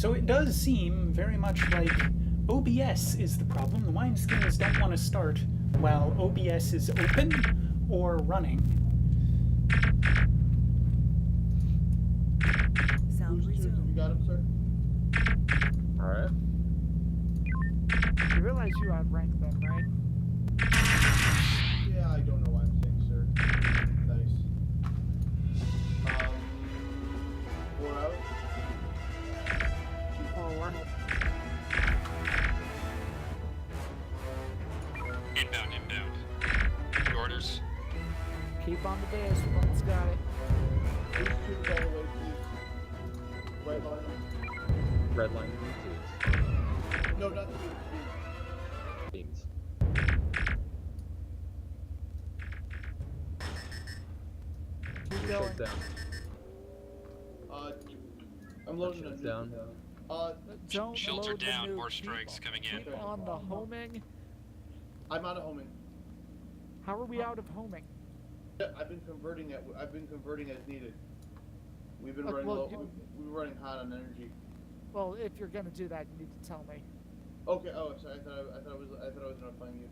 So it does seem very much like OBS is the problem. The wineskins don't want to start while OBS is open or running. Sound resumed. You got him, sir? Alright. You realize you outranked them, right? Yeah, I don't know why I'm saying sir. Nice. 4 out. 2 forward. Inbound. Orders. Keep on the base. We've almost got it. These two by the way, please. Right line. Red line. No, not two. Beams. Keep Shields going. down. I'm loading Shields it. down. Don't Shields are load the down, nuke. more strikes coming in. Keep on the homing. I'm out of homing. How are we out of homing? Yeah, I've been converting it. I've been converting as needed. We've been Look, running well, low. We've been running hot on energy. Well, if you're gonna do that, you need to tell me. Okay. Oh, sorry. I thought I was notifying you.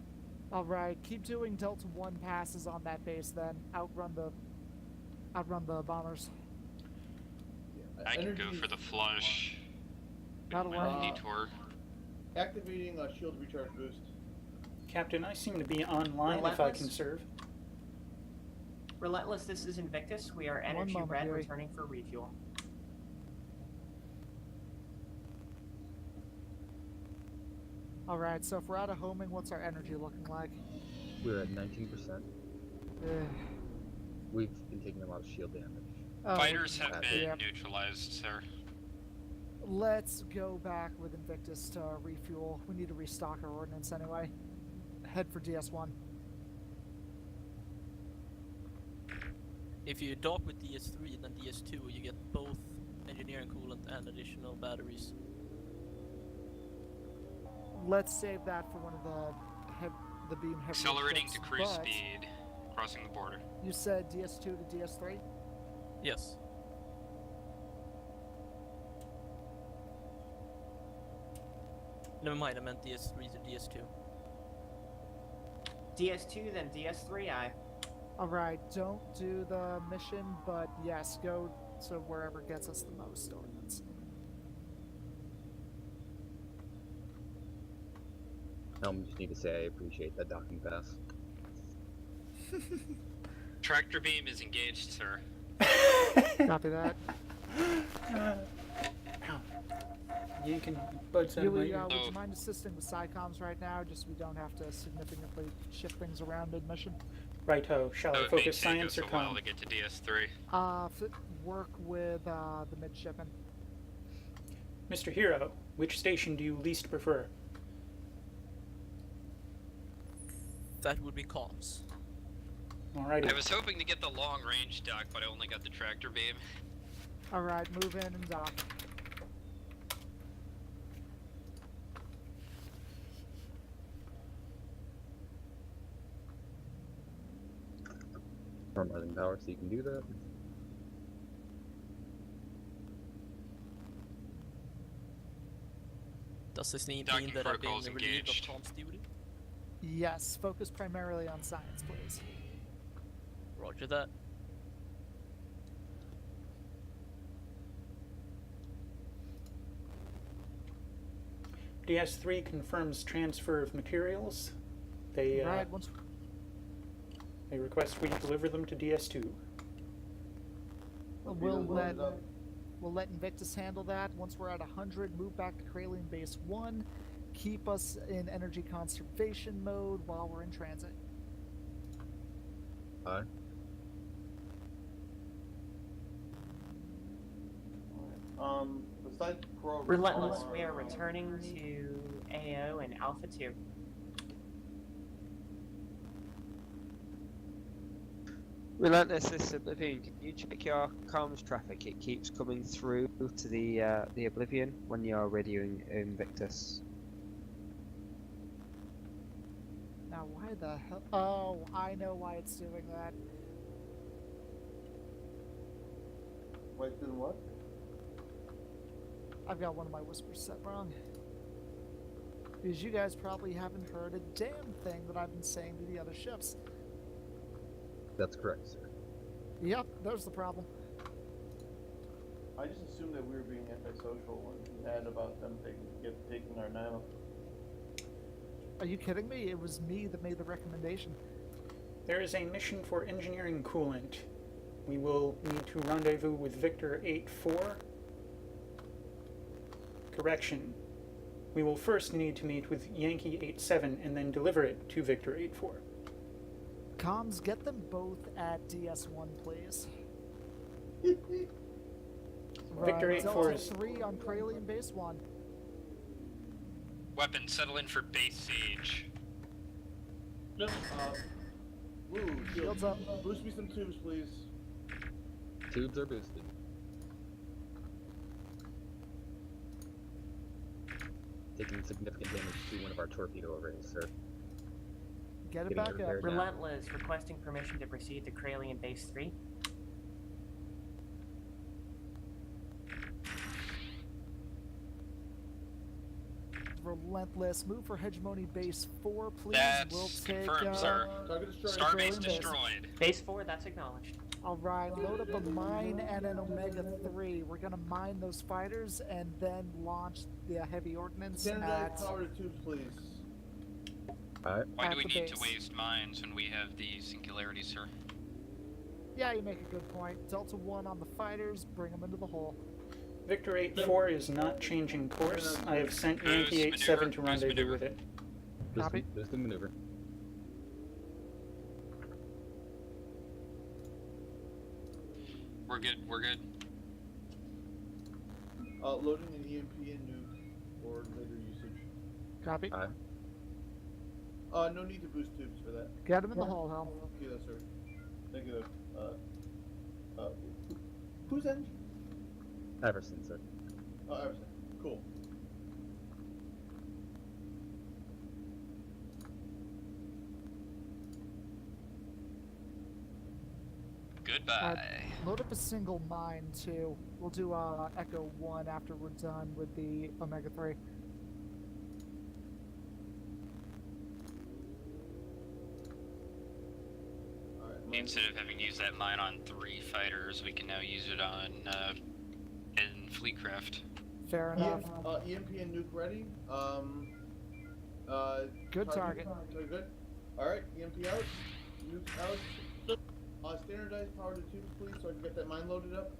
All right, keep doing Delta 1 passes on that base. Then outrun the bombers. Yeah, I can energy go for the is- flush. That'll My work. detour. Activating a shield recharge boost. Captain, I seem to be online if I can serve. Relentless, this is Invictus. We are energy moment, red, Yuri. returning for refuel. All right, so if we're out of homing, what's our energy looking like? We're at 19%. We've been taking a lot of shield damage. Oh, Fighters have been Yep. neutralized, sir. Let's go back with Invictus to refuel. We need to restock our ordnance anyway. Head for DS1. If you dock with DS3 and then DS2, you get both engineering coolant and additional batteries. Let's save that for one of the beam heavy Accelerating ships, to cruise but speed, crossing the border. You said DS2 to DS3? Yes. Never mind, I meant DS3 to DS2. DS2, then DS3, aye. Alright, don't do the mission, but yes, go to wherever gets us the most ordnance. Just need to say I appreciate that docking pass. Tractor beam is engaged, sir. Copy that. You can bud send Yuli, later. would you mind assisting with SciComs right now, just so we don't have to significantly shift things around mid-mission? Righto, shall I It focus may take science us or a while com? to get to DS3. Work with the midshipman. Mr. Hero, which station do you least prefer? That would be comms. Alrighty. I was hoping to get the long range dock, but I only got the tractor beam. Alright, move in and dock. From rising power, so you can do that. Does this mean Docking that I've been protocols relieved of engaged. comms duty? Yes, focus primarily on science, please. Roger that. DS3 confirms transfer of materials. They Right, once they request we deliver them to DS2. we'll let Invictus handle that. Once we're at 100, move back to Kralien Base 1. Keep us in energy conservation mode while we're in transit. Aye. Besides Pro. Relentless, we are returning to AO and Alpha 2. Relentless, this is Oblivion. Can you check your comms traffic? It keeps coming through to the Oblivion when you're radioing Invictus. Now, why the hell? Oh, I know why it's doing that. Wait, doing what? I've got one of my whispers set wrong. Because you guys probably haven't heard a damn thing that I've been saying to the other ships. That's correct, sir. Yep, there's the problem. I just assumed that we were being antisocial and mad about them taking our nano. Are you kidding me? It was me that made the recommendation. There is a mission for engineering coolant. We will need to rendezvous with Victor 8-4. Correction. We will first need to meet with Yankee 8-7 and then deliver it to Victor 8-4. Comms, get them both at DS1, please. Victor 8-4 Delta is 3 on Kralian Base 1. Weapons, settle in for base siege. Woo, Shields shields up. Boost me some tubes, please. Tubes are boosted. Taking significant damage to one of our torpedo arrays, sir. Get it Getting back up. repaired now. Relentless, requesting permission to proceed to Kralian Base 3. Relentless. Move for Hegemony Base 4, please. That's We'll take, confirmed, sir. Target destroyed. Starbase Kralian base. destroyed. Base 4, that's acknowledged. Alright, load up a mine and an Omega 3. We're gonna mine those fighters and then launch the heavy ordnance Standardized at... power to tubes, please. Alright. Why At do we the need to base. waste mines when we have the singularities, sir? Yeah, you make a good point. Delta 1 on the fighters, bring them into the hole. Victor 8-4 is not changing course. I have sent Yankee Boost 8-7 maneuver, to boost rendezvous maneuver. with it. Copy. Boosting maneuver. We're good, we're good. Loading an EMP and nuke for later usage. Copy. Alright. No need to boost tubes for that. Get them in the hole, Helm. Yes, sir. Negative. Who's engine? Everson, sir. Oh, Everson. Cool. Goodbye. Load up a single mine, too. We'll do Echo 1 after we're done with the Omega 3. Alright. Instead of having used that mine on 3 fighters, we can now use it on in fleetcraft. Fair enough. EMP and nuke ready. Good target. Good. Alright, EMP out. Nuke out. Standardized power to tubes, please, so I can get that mine loaded up.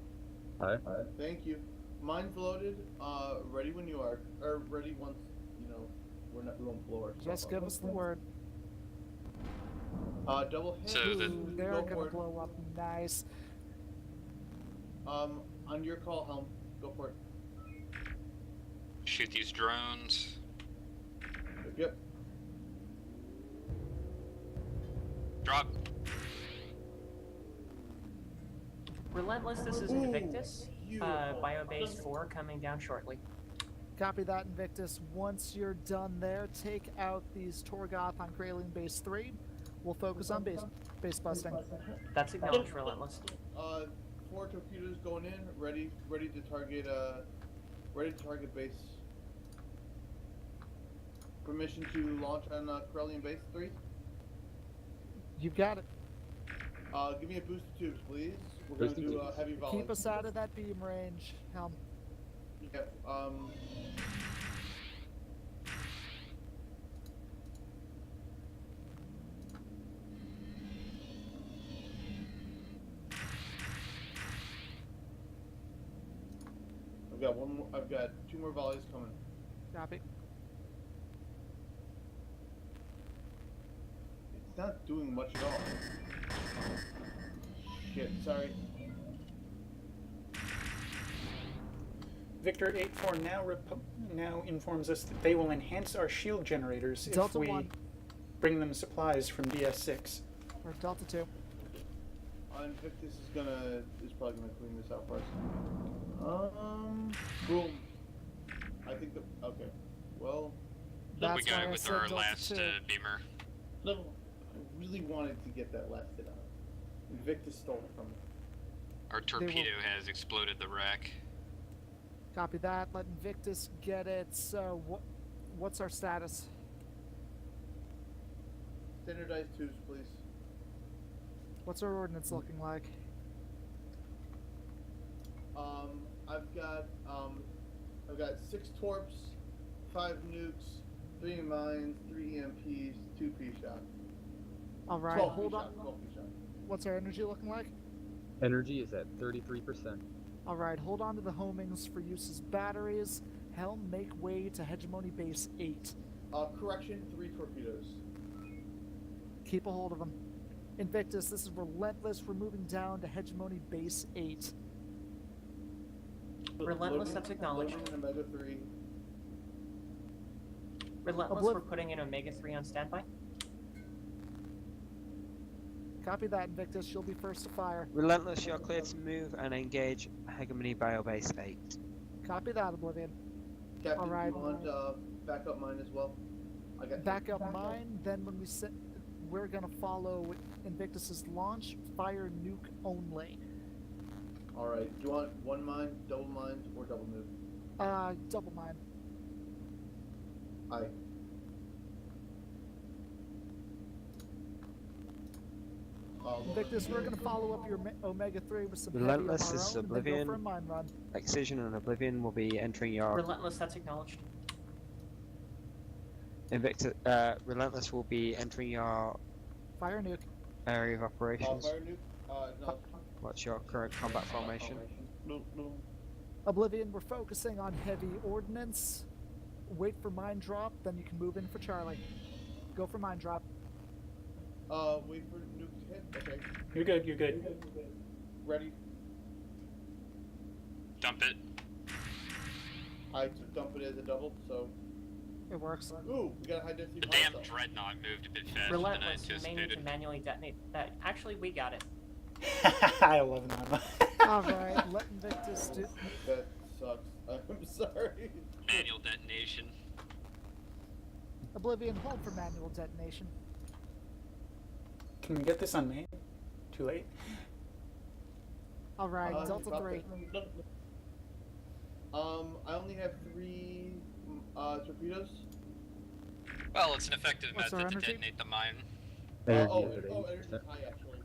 Alright. Thank you. Mine's loaded. Ready when you are. Or ready once, we won't blow ourselves Just up. give us the word. Double hit. So the- Ooh, they're Go gonna for it. blow up nice. On your call, Helm. Go for it. Shoot these drones. Yep. Drop. Relentless, this is Ooh, Invictus. beautiful. Biobase 4 coming down shortly. Copy that, Invictus. Once you're done there, take out these Torgoth on Kralian Base 3. We'll focus on base busting. That's acknowledged, Relentless. 4 torpedoes going in, ready to target base. Permission to launch on Kralian Base 3. You've got it. Give me a boost of tubes, please. We're Boost gonna of do tubes. heavy volleys. Keep us out of that beam range, Helm. Yep. I've got 2 more volleys coming. Copy. It's not doing much at all. Shit, sorry. Victor 8-4 now informs us that they will enhance our shield generators if Delta we 1. bring them supplies from DS6. Or Delta 2. Invictus is probably gonna clean this out for us. Boom. I think okay. Well, That's we got why it I with said our Delta last 2. beamer. I really wanted to get that last hit out. Invictus stole it from me. Our torpedo has exploded the rack. Copy that. Let Invictus get it. So, what's our status? Standardized tubes, please. What's our ordnance looking like? I've got 6 torps, 5 nukes, 3 mines, 3 EMPs, 2 P-shot. All right, 12 hold P-shot, on. 12 P-shot. What's our energy looking like? Energy is at 33%. All right, hold on to the homings for use as batteries. Helm, make way to Hegemony Base 8. Correction, 3 torpedoes. Keep a hold of them. Invictus, this is Relentless. We're moving down to Hegemony Base 8. Relentless, that's acknowledged. Loading in Omega 3. Relentless, we're putting in Omega 3 on standby. Copy that, Invictus. You'll be first to fire. Relentless, you're clear to move and engage Hegemony Biobase 8. Copy that, Oblivion. Captain, All right. do you want backup mine as well? I got Backup mine. Then when we set, we're gonna follow Invictus's launch. Fire nuke only. All right. Do you want 1 mine, double mine, or double nuke? Double mine. Aye. Invictus, we're gonna follow up your Omega 3 with some Relentless heavy of our is own, and then go Oblivion. for a mine run. Excision and Oblivion will be entering your Relentless, that's acknowledged. Invictus. Relentless will be entering your Fire nuke. area of operations. Fire nuke. No. What's your current combat formation? No. Oblivion, we're focusing on heavy ordnance. Wait for mine drop, then you can move in for Charlie. Go for mine drop. Wait for nuke to hit. Okay. You're good, you're good. Ready. Dump it. I dump it as a double, so. It works. Ooh, we got a high density The power damn cell. dreadnought moved a bit faster than I Relentless, you may need to anticipated. manually detonate that. Actually, we got it. I love that. Alright, let Invictus do. That sucks. I'm sorry. Manual detonation. Oblivion, hold for manual detonation. Can we get this on main? Too late? Alright, Delta drop 3. it. I only have 3 torpedoes. Well, it's an effective What's our method to energy? detonate the mine. Energy Oh, is at energy's 80%. high actually.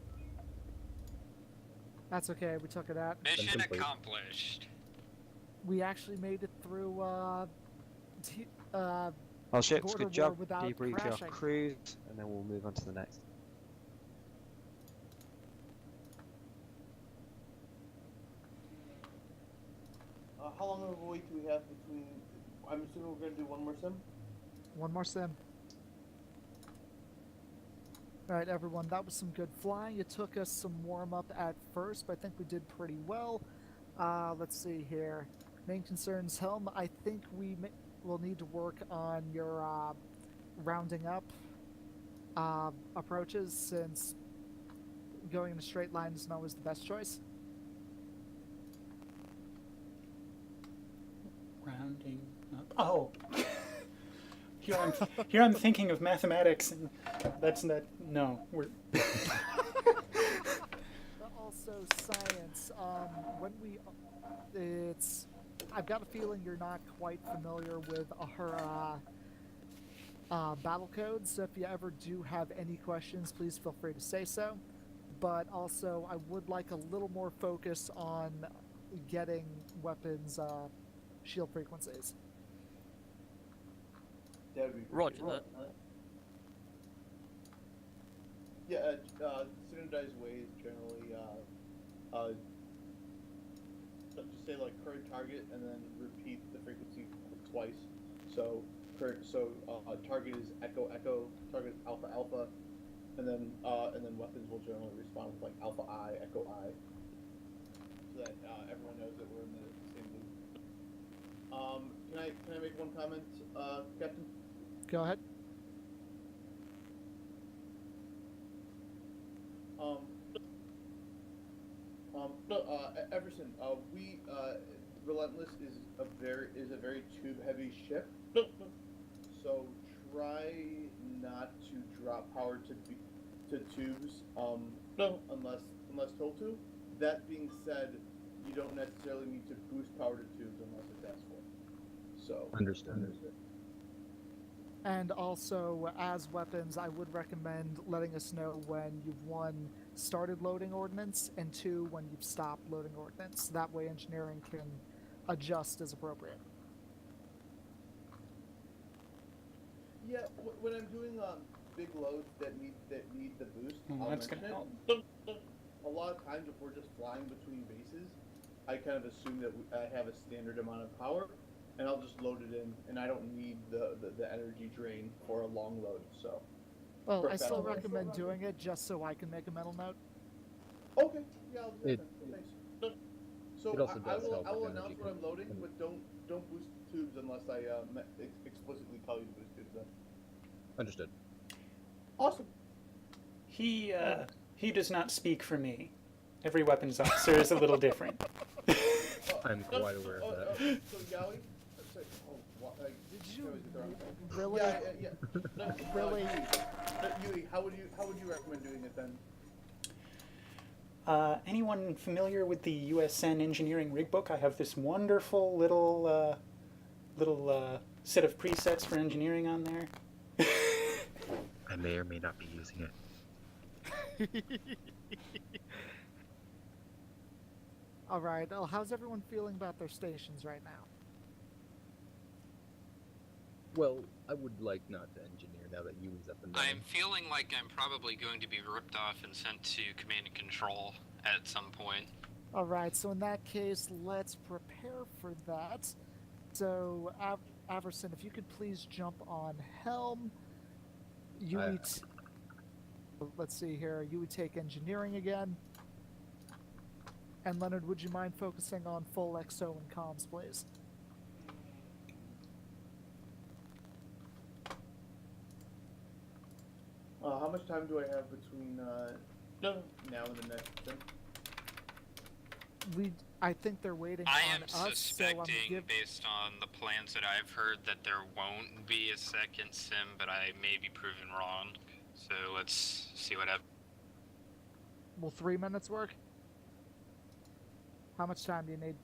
That's okay, we took it out. Mission complete. accomplished. We actually made it through, All ships, border good war job. without Debrief crashing. your crews, and then we'll move on to the next. How long of a wait do we have between? I'm assuming we're gonna do one more sim. one more sim. Alright, everyone, that was some good flying. It took us some warm-up at first, but I think we did pretty well. Let's see here. Main concerns, Helm, I think we will need to work on your rounding up approaches, since going in a straight line isn't always the best choice. Rounding up. Oh! Here I'm thinking of mathematics, and that's not. No, we're. But also science. When we, I've got a feeling you're not quite familiar with her battle codes. So if you ever do have any questions, please feel free to say so. But also, I would like a little more focus on getting weapons shield frequencies. That would be Roger great. that. Yeah, standardized ways generally, just say like current target and then repeat the frequency twice. So target is echo echo, target is alpha alpha, and then weapons will generally respond with like alpha I, echo I, so that everyone knows that we're in the same loop. Can I make one comment, Captain? Go ahead. Everson, Relentless is a very tube heavy ship, so try not to drop power to tubes, unless told to. That being said, you don't necessarily need to boost power to tubes unless it's asked for. So Understood. And also, as weapons, I would recommend letting us know when you've, one, started loading ordnance, and two, when you've stopped loading ordnance. That way engineering can adjust as appropriate. yeah, when I'm doing big loads that need the boost, I'll That's gonna mention help. it. A lot of times, if we're just flying between bases, I kind of assume that I have a standard amount of power, and I'll just load it in, and I don't need the energy drain for a long load. So. Well, I still Perfect. recommend doing it just so I can make a mental note. Okay, yeah, I'll do that then. Thanks. So It also I does will help with announce energy what I'm loading, con- but don't boost tubes unless I explicitly tell you to boost tubes. Then. Understood. Awesome. He does not speak for me. Every weapons officer is a little different. I'm quite aware of that. So Yowie, sorry, Did I you always get the wrong thing. really? Yeah. No, Really? Yui, how would you recommend doing it then? Anyone familiar with the USN engineering rig book? I have this wonderful little set of presets for engineering on there. I may or may not be using it. All right. Well, how's everyone feeling about their stations right now? Well, I would like not to engineer now that Yui's up and running. I'm feeling like I'm probably going to be ripped off and sent to command and control at some point. All right. So in that case, let's prepare for that. So, Averson, if you could please jump on helm. Let's see here. You would take engineering again. And Leonard, would you mind focusing on full XO and comms, please? How much time do I have between now and the next thing? I think they're waiting I on am us, so I'm suspecting, based on the plans that I've heard, that there won't be a second sim, but I may be proven wrong. So let's see what happens. Will 3 minutes work? How much time do you need?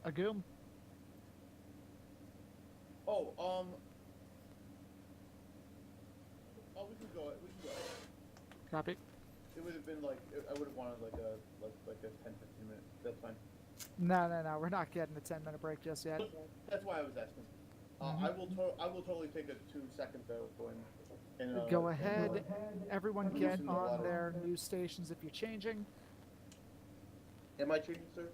Agum? We can go. Copy. It would have been like I would have wanted like a 10-15 minute. That's fine. No. We're not getting a 10-minute break just yet. That's why I was asking. I will totally take a 2 second though. Go ahead. Everyone get loosen the on ladder. their new stations if you're changing. Am I changing, sir?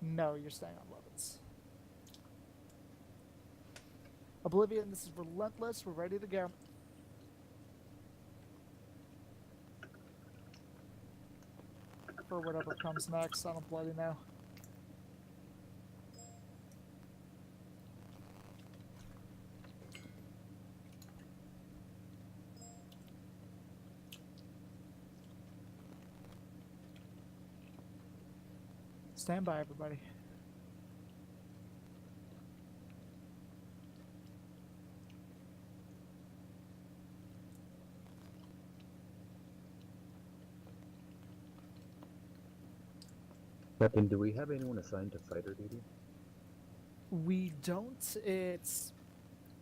No, you're staying on Levens. Oblivion, this is Relentless. We're ready to go. For whatever comes next, I don't bloody know. Stand by, everybody. Captain, do we have anyone assigned to fighter duty? We don't.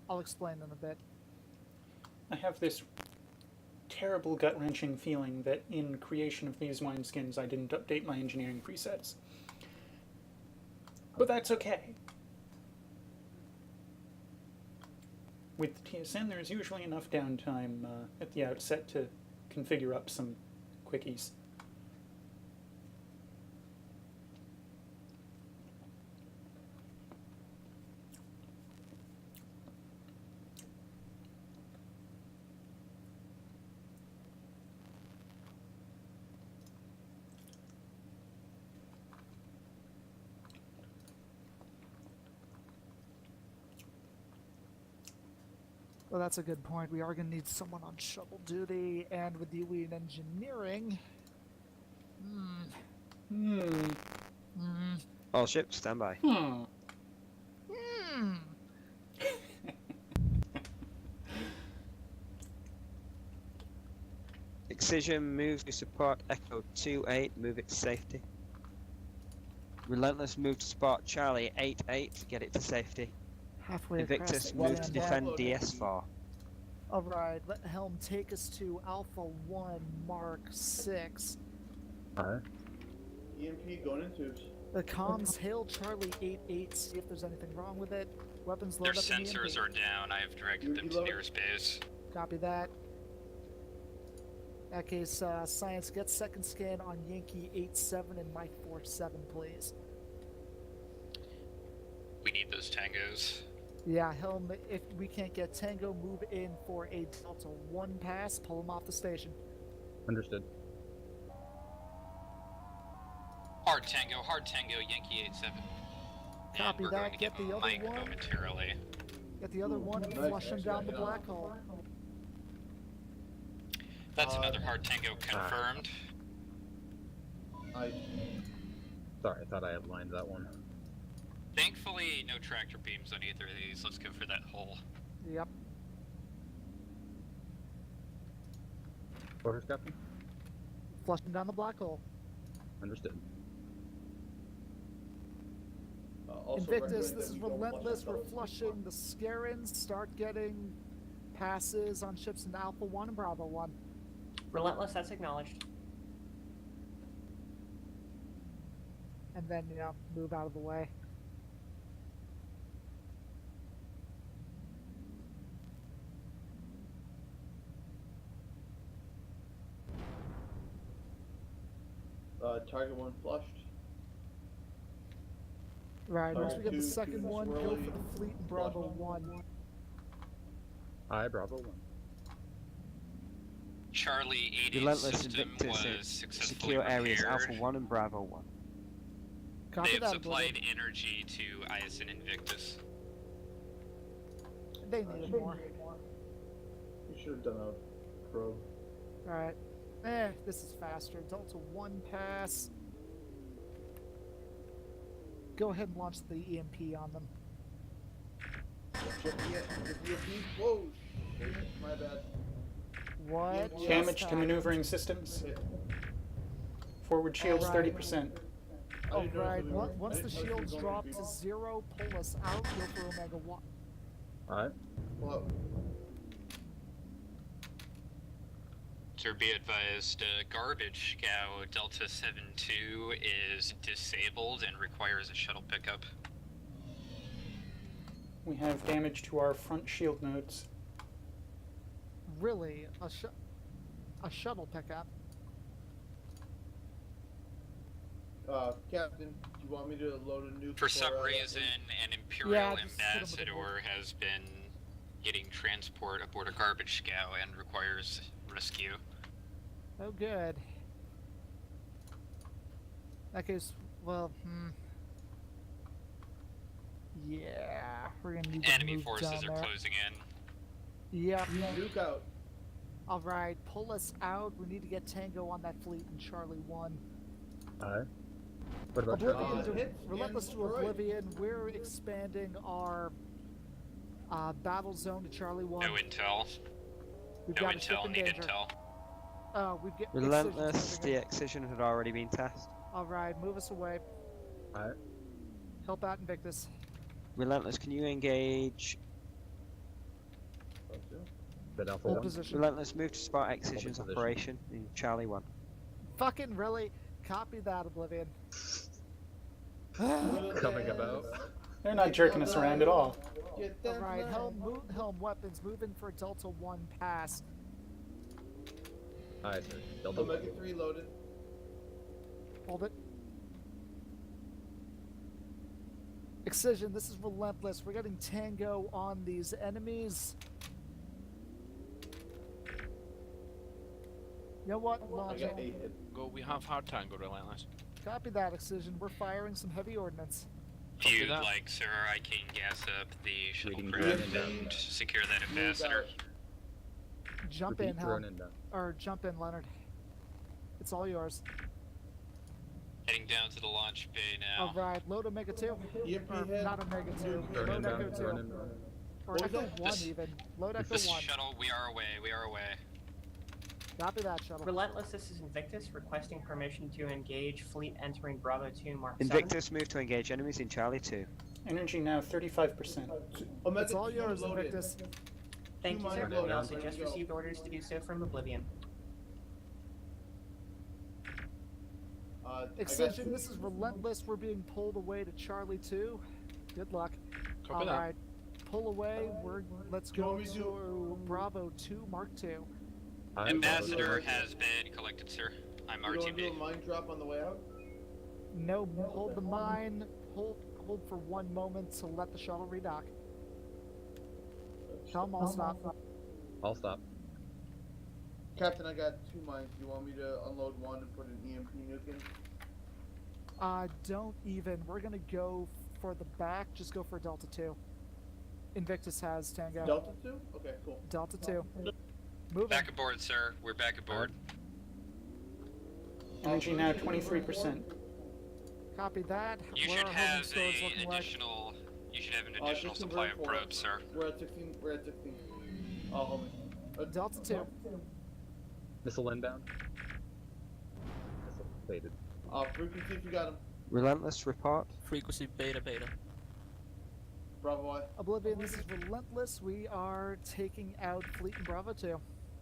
I'll explain in a bit. I have this terrible gut-wrenching feeling that in creation of these wineskins I didn't update my engineering presets. But that's okay. With TSN, there's usually enough downtime at the outset to configure up some quickies. Well, that's a good point. We are going to need someone on shuttle duty, and with you in engineering... All ships, stand by. Excision, move to support Echo 2-8, move it to safety. Relentless, move to support Charlie 8-8, get it to safety. Halfway Invictus, across move the to band. defend DS4. Alright, let Helm take us to Alpha 1 Mark 6. Alright. EMP going in tubes. The comms hail Charlie 8-8, see if there's anything wrong with it. Weapons Their load up in sensors EMP. are down. I have directed them to nearest base. Copy that. In that case, Science, get second scan on Yankee 8-7 and Mike 4-7, please. We need those tangos. Yeah, Helm, if we can't get Tango, move in for a Delta 1 pass, pull him off the station. Understood. Hard Tango, Yankee 8-7. Copy and we're that, going to get the other Mike one. momentarily. Get the other one and Nice, flush him nice, down the nice. black hole. That's another hard Tango confirmed. I Sorry, I thought I had lined that one. Thankfully, no tractor beams on either of these. Let's go for that hole. Yep. Orders, Captain? Flush him down the black hole. Understood. also Invictus, recommend this that is we don't flush Relentless. We're ourselves. flushing the Scarens. Start getting passes on ships in Alpha 1 and Bravo 1. Relentless, that's acknowledged. And then, you know, move out of the way. Target 1 flushed. Right, once we get the Two second one, go swirly for the fleet in Bravo 1. Aye, Bravo 1. Charlie 80's Relentless, system Invictus, was successfully secure areas repaired. Alpha 1 and Bravo 1. They Copy have that, supplied Oblivion. energy to ISN Invictus. They needed more. We should have done a probe. Alright. This is faster. Delta 1 pass. Go ahead and launch the EMP on them. Whoa! Shit, my bad. What? Yeah, Damage just to happened? maneuvering systems. Forward shields Alright. 30%. I didn't know Alright, if we were- once I the didn't know if we were shields going drop to to be- 0, pull us out, go for Omega 1. Alright. Well, To be advised, garbage cow Delta 7-2 is disabled and requires a shuttle pickup. We have damage to our front shield nodes. Really? A shuttle pickup? Captain, do you want me to load a nuke? For some reason, an Imperial just hit him with the ambassador has been getting transport aboard a garbage scow and requires rescue. Oh, good. In that case, well, yeah, we're gonna need to Enemy move forces down are there. closing in. Yep. Nuke out. Alright, pull us out. We need to get Tango on that fleet in Charlie 1. Alright. What about Oblivion Charlie? to hit Relentless and to destroyed. Oblivion. We're expanding our battle zone to Charlie 1. No intel. We've No got a ship intel. in Need danger. intel. We've got Relentless, the Excision had already been tasked. Alright, move us away. Alright. Help out Invictus. Relentless, can you engage? Bid Alpha Full 1. position. Relentless, move to spot Excision's position. operation in Charlie 1. Fucking really? Copy that, Oblivion. Coming about. They're not jerking us around at all. Get them Alright, flying. Helm weapons, moving for Delta 1 pass. Alright, sir. Delta Omega 1. 3 loaded. Hold it. Excision, this is Relentless. We're getting Tango on these enemies. You know what? I Launch got it. 8 hit. Go, we have hard tango relentless. Copy that, Excision. We're firing some heavy ordnance. If you'd that. like, sir, I can gas up the Reading shuttlecraft drone. and secure that Move ambassador. out. Jump Repeat, in, drone Helm. inbound. Or jump in, Leonard. It's all yours. Heading down to the launch bay now. Alright, load Omega 2. EMP Or hit. not Omega 2. Drone Load inbound. Echo Drone 2. inbound. Or What was Echo that? 1 This- even. Load Echo This 1. shuttle, we are away. We are away. Copy that, shuttle. Relentless, this is Invictus requesting permission to engage fleet entering Bravo 2 Mark 7. Invictus, move to engage enemies in Charlie 2. Energy now 35%. Omega It's all 2 yours, loaded. Invictus. Thank you, sir. Two mines We also loaded. just Ready to go. received orders to do so from Oblivion. I got Extension, two. this is Relentless. We're being pulled away to Charlie 2. Good luck. Copy that. Alright. Pull away. Let's Do you go want me to- to Bravo 2 Mark 2. Ambassador has been collected, sir. I'm You want to do a RTB. mine drop on the way out? No, hold the mine. Hold for 1 moment to let the shuttle redock. Come, I'll stop. I'll stop. Captain, I got 2 mines. Do you want me to unload one and put an EMP nuke in? Don't even. We're gonna go for the back. Just go for Delta 2. Invictus has Tango. Delta 2? Okay, cool. Delta 2. Moving. Back aboard, sir. We're back aboard. Energy now 23%. Copy that. You What should are have homing stores a looking like? additional. You should have an additional just supply of convert for- probes, sir. We're at 16. We're at 16. Oh, homie. Delta 2. Missile inbound. Missile faded. Frequency if you got him. Relentless, report. Frequency beta beta. Bravo Y. Oblivion, this is Relentless. We are taking out Fleet in Bravo 2.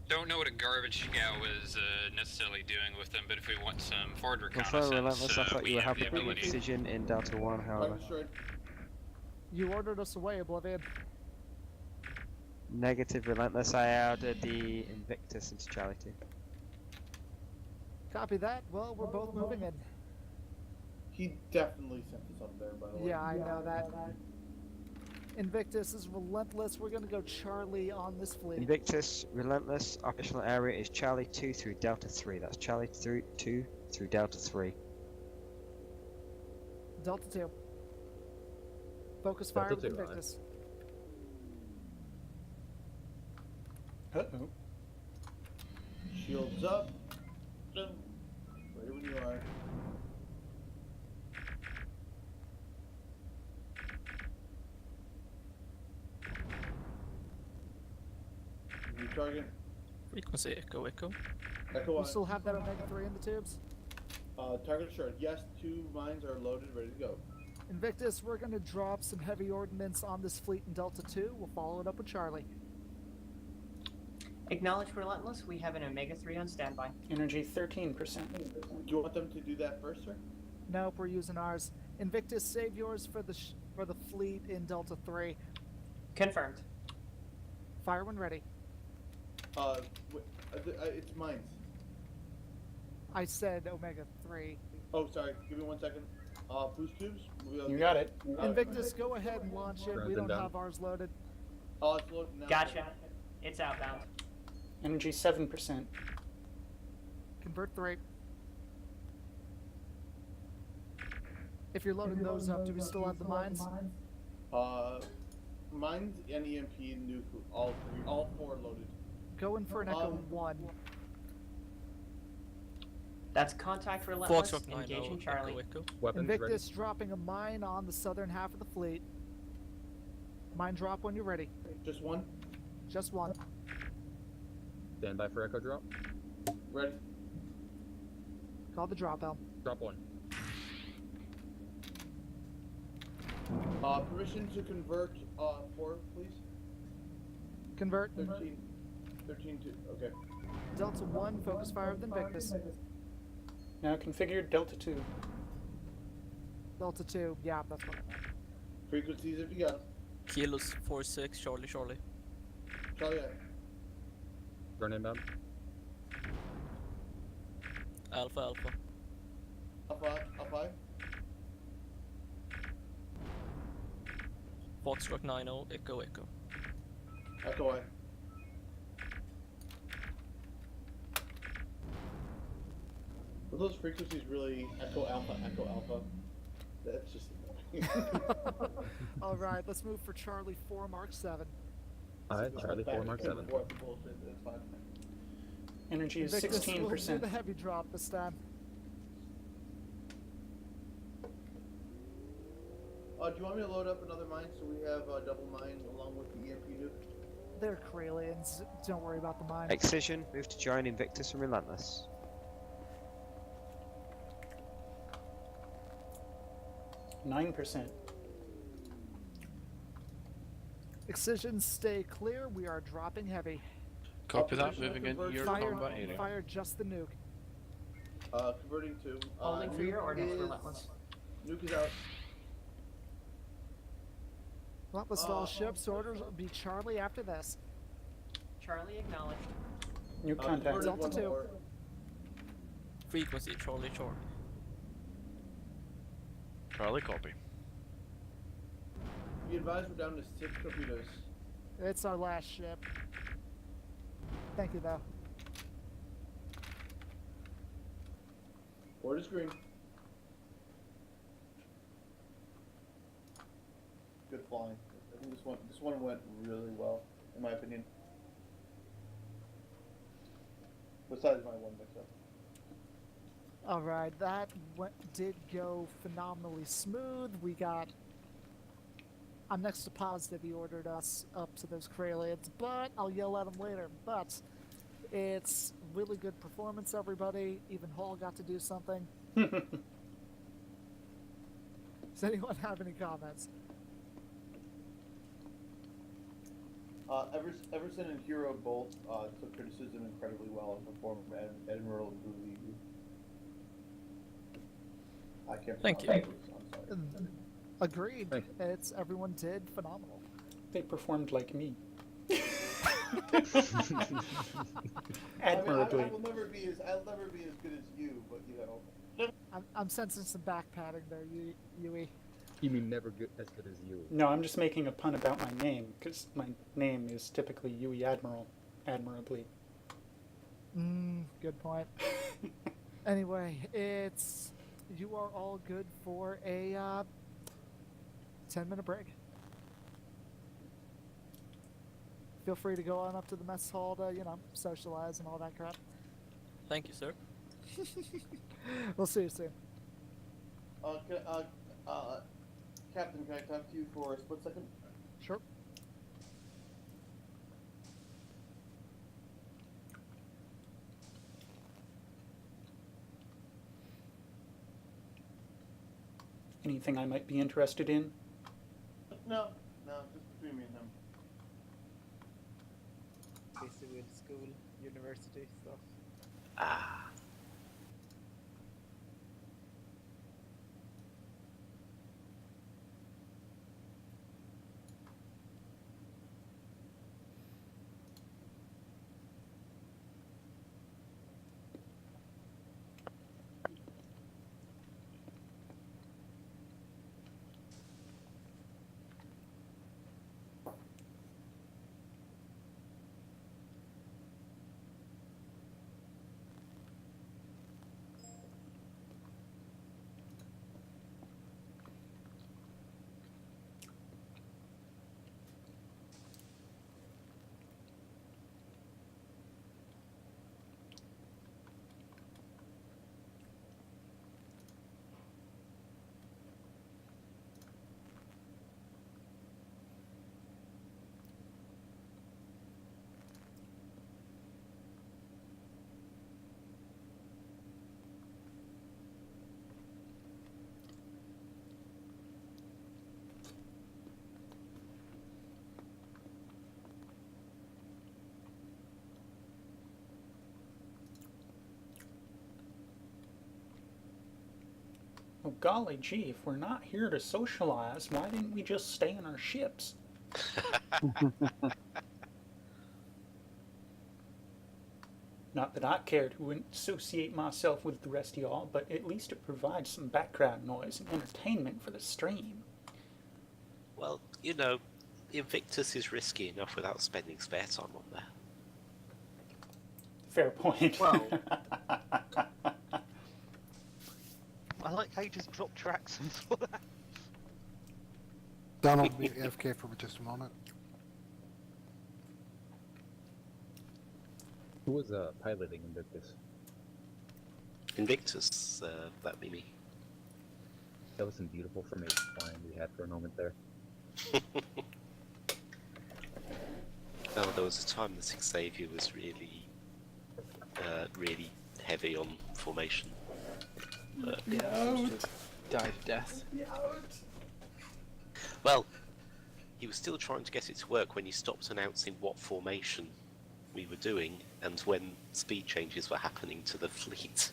Don't know what a garbage scout was necessarily doing with them, but if we want some forward Confirm reconnaissance, Relentless, I thought we you were have the happy with your ability. decision in Delta 1, however. I'm destroyed. You ordered us away, Oblivion. Negative, Relentless, I ordered the Invictus into Charlie 2. Copy that. Well, we're both moving in. He definitely sent us up there, by the way. Yeah, I know that. Invictus is Relentless. We're gonna go Charlie on this fleet. Invictus, Relentless, operational area is Charlie 2 through Delta 3. That's Charlie 2 through Delta 3. Delta 2. Focus fire Delta with 2, Invictus. Uh-oh. Shields up. Ready when you are. New target. Frequency echo echo. Echo We Y. still have that Omega 3 in the tubes. Target assured. Yes, 2 mines are loaded, ready to go. Invictus, we're gonna drop some heavy ordnance on this fleet in Delta 2. We'll follow it up with Charlie. Acknowledge Relentless, we have an Omega 3 on standby. Energy 13%. Do you want them to do that first, sir? Nope, we're using ours. Invictus, save yours for the fleet in Delta 3. Confirmed. Fire when ready. It's mines. I said Omega 3. Oh, sorry. Give me 1 second. Boost tubes. You got it. Invictus, go ahead and launch it. Rounds We don't inbound. have ours loaded. It's loaded now. Gotcha. It's outbound. Energy 7%. Convert 3. If you're loading those up, do we still have the mines? Mines and EMP nuke, all 4 loaded. Go in for an Echo 1. That's contact Relentless, Foxtrot 9 engaging echo Charlie. echo. Weapons ready. Invictus dropping a mine on the southern half of the fleet. Mine drop when you're ready. Just 1. Just one. Stand by for echo drop. Ready. Call the drop helm. Drop 1. Permission to convert 4, please. Convert. 13 to, okay. Delta 1, focus fire with Invictus. Now configured Delta 2. Delta 2, yeah, that's what I meant. Frequencies if you got 'em. Kilos 46 Charlie Charlie. Charlie, Drone inbound. Alpha Alpha. Alpha. Foxtrot 90 echo echo. Echo Y. Were those frequencies really Echo Alpha? That's just annoying. Alright, let's move for Charlie 4 Mark 7. Alright, Charlie 4 Mark 7. Bullshit, that's fine. Energy is Invictus, we'll do 16%. the heavy drop this time. Do you want me to load up another mine so we have double mine along with the EMP nuke? They're Kralians. Don't worry about the mine. Excision, move to join Invictus and Relentless. %9. Excision, stay clear. We are dropping heavy. Copy that. Opposition Moving into conversion. your Fire, combat area. fire just the nuke. Converting to. Holding for your nuke ordnance, is- Relentless. Nuke is out. Relentless to all ships. Orders will be Charlie after this. Charlie acknowledged. New contact. Converted one Delta 2. more. Frequency, Charlie Shore. Charlie, copy. Be advised we're down to 6 torpedoes. It's our last ship. Thank you, though. Board is green. Good flying. I think this one went really well, in my opinion. Besides my one mix-up. All right, that did go phenomenally smooth. We got. I'm next to positive he ordered us up to those Kralians, but I'll yell at him later. But it's really good performance, everybody. Even Hall got to do something. Does anyone have any comments? Everson and Hero both took criticism incredibly well and performed admirably. I can't. Thank you. pronounce it, I'm sorry. Agreed. Thank It's everyone did phenomenal. They performed like me. I Admirably. will never be as good as you, but you know. I'm sensing some back padding there, Yui. You mean never good, as good as you? No, I'm just making a pun about my name, because my name is typically Yui Admiral. Admirably. Good point. Anyway, you are all good for a 10-minute break. Feel free to go on up to the mess hall to, socialize and all that crap. Thank you, sir. We'll see you soon. Captain, can I talk to you for a split second? Sure. Anything I might be interested in? No, just between me and him. Busy with school, university stuff. Ah. Oh, golly gee, if we're not here to socialize, why didn't we just stay in our ships? Not that I care to associate myself with the rest of y'all, but at least it provides some background noise and entertainment for the stream. Well, you know, Invictus is risky enough without spending spare time on there. Fair point. Well- I like how you just dropped your accent for that. Donald, be AFK for just a moment. Who was piloting Invictus? Invictus, that'd be me. That was some beautiful formation flying we had for a moment there. Oh, there was a time that Xavier was really, really heavy on formation. But, Died of death. well, he was still trying to get it to work when you stopped announcing what formation we were doing and when speed changes were happening to the fleet.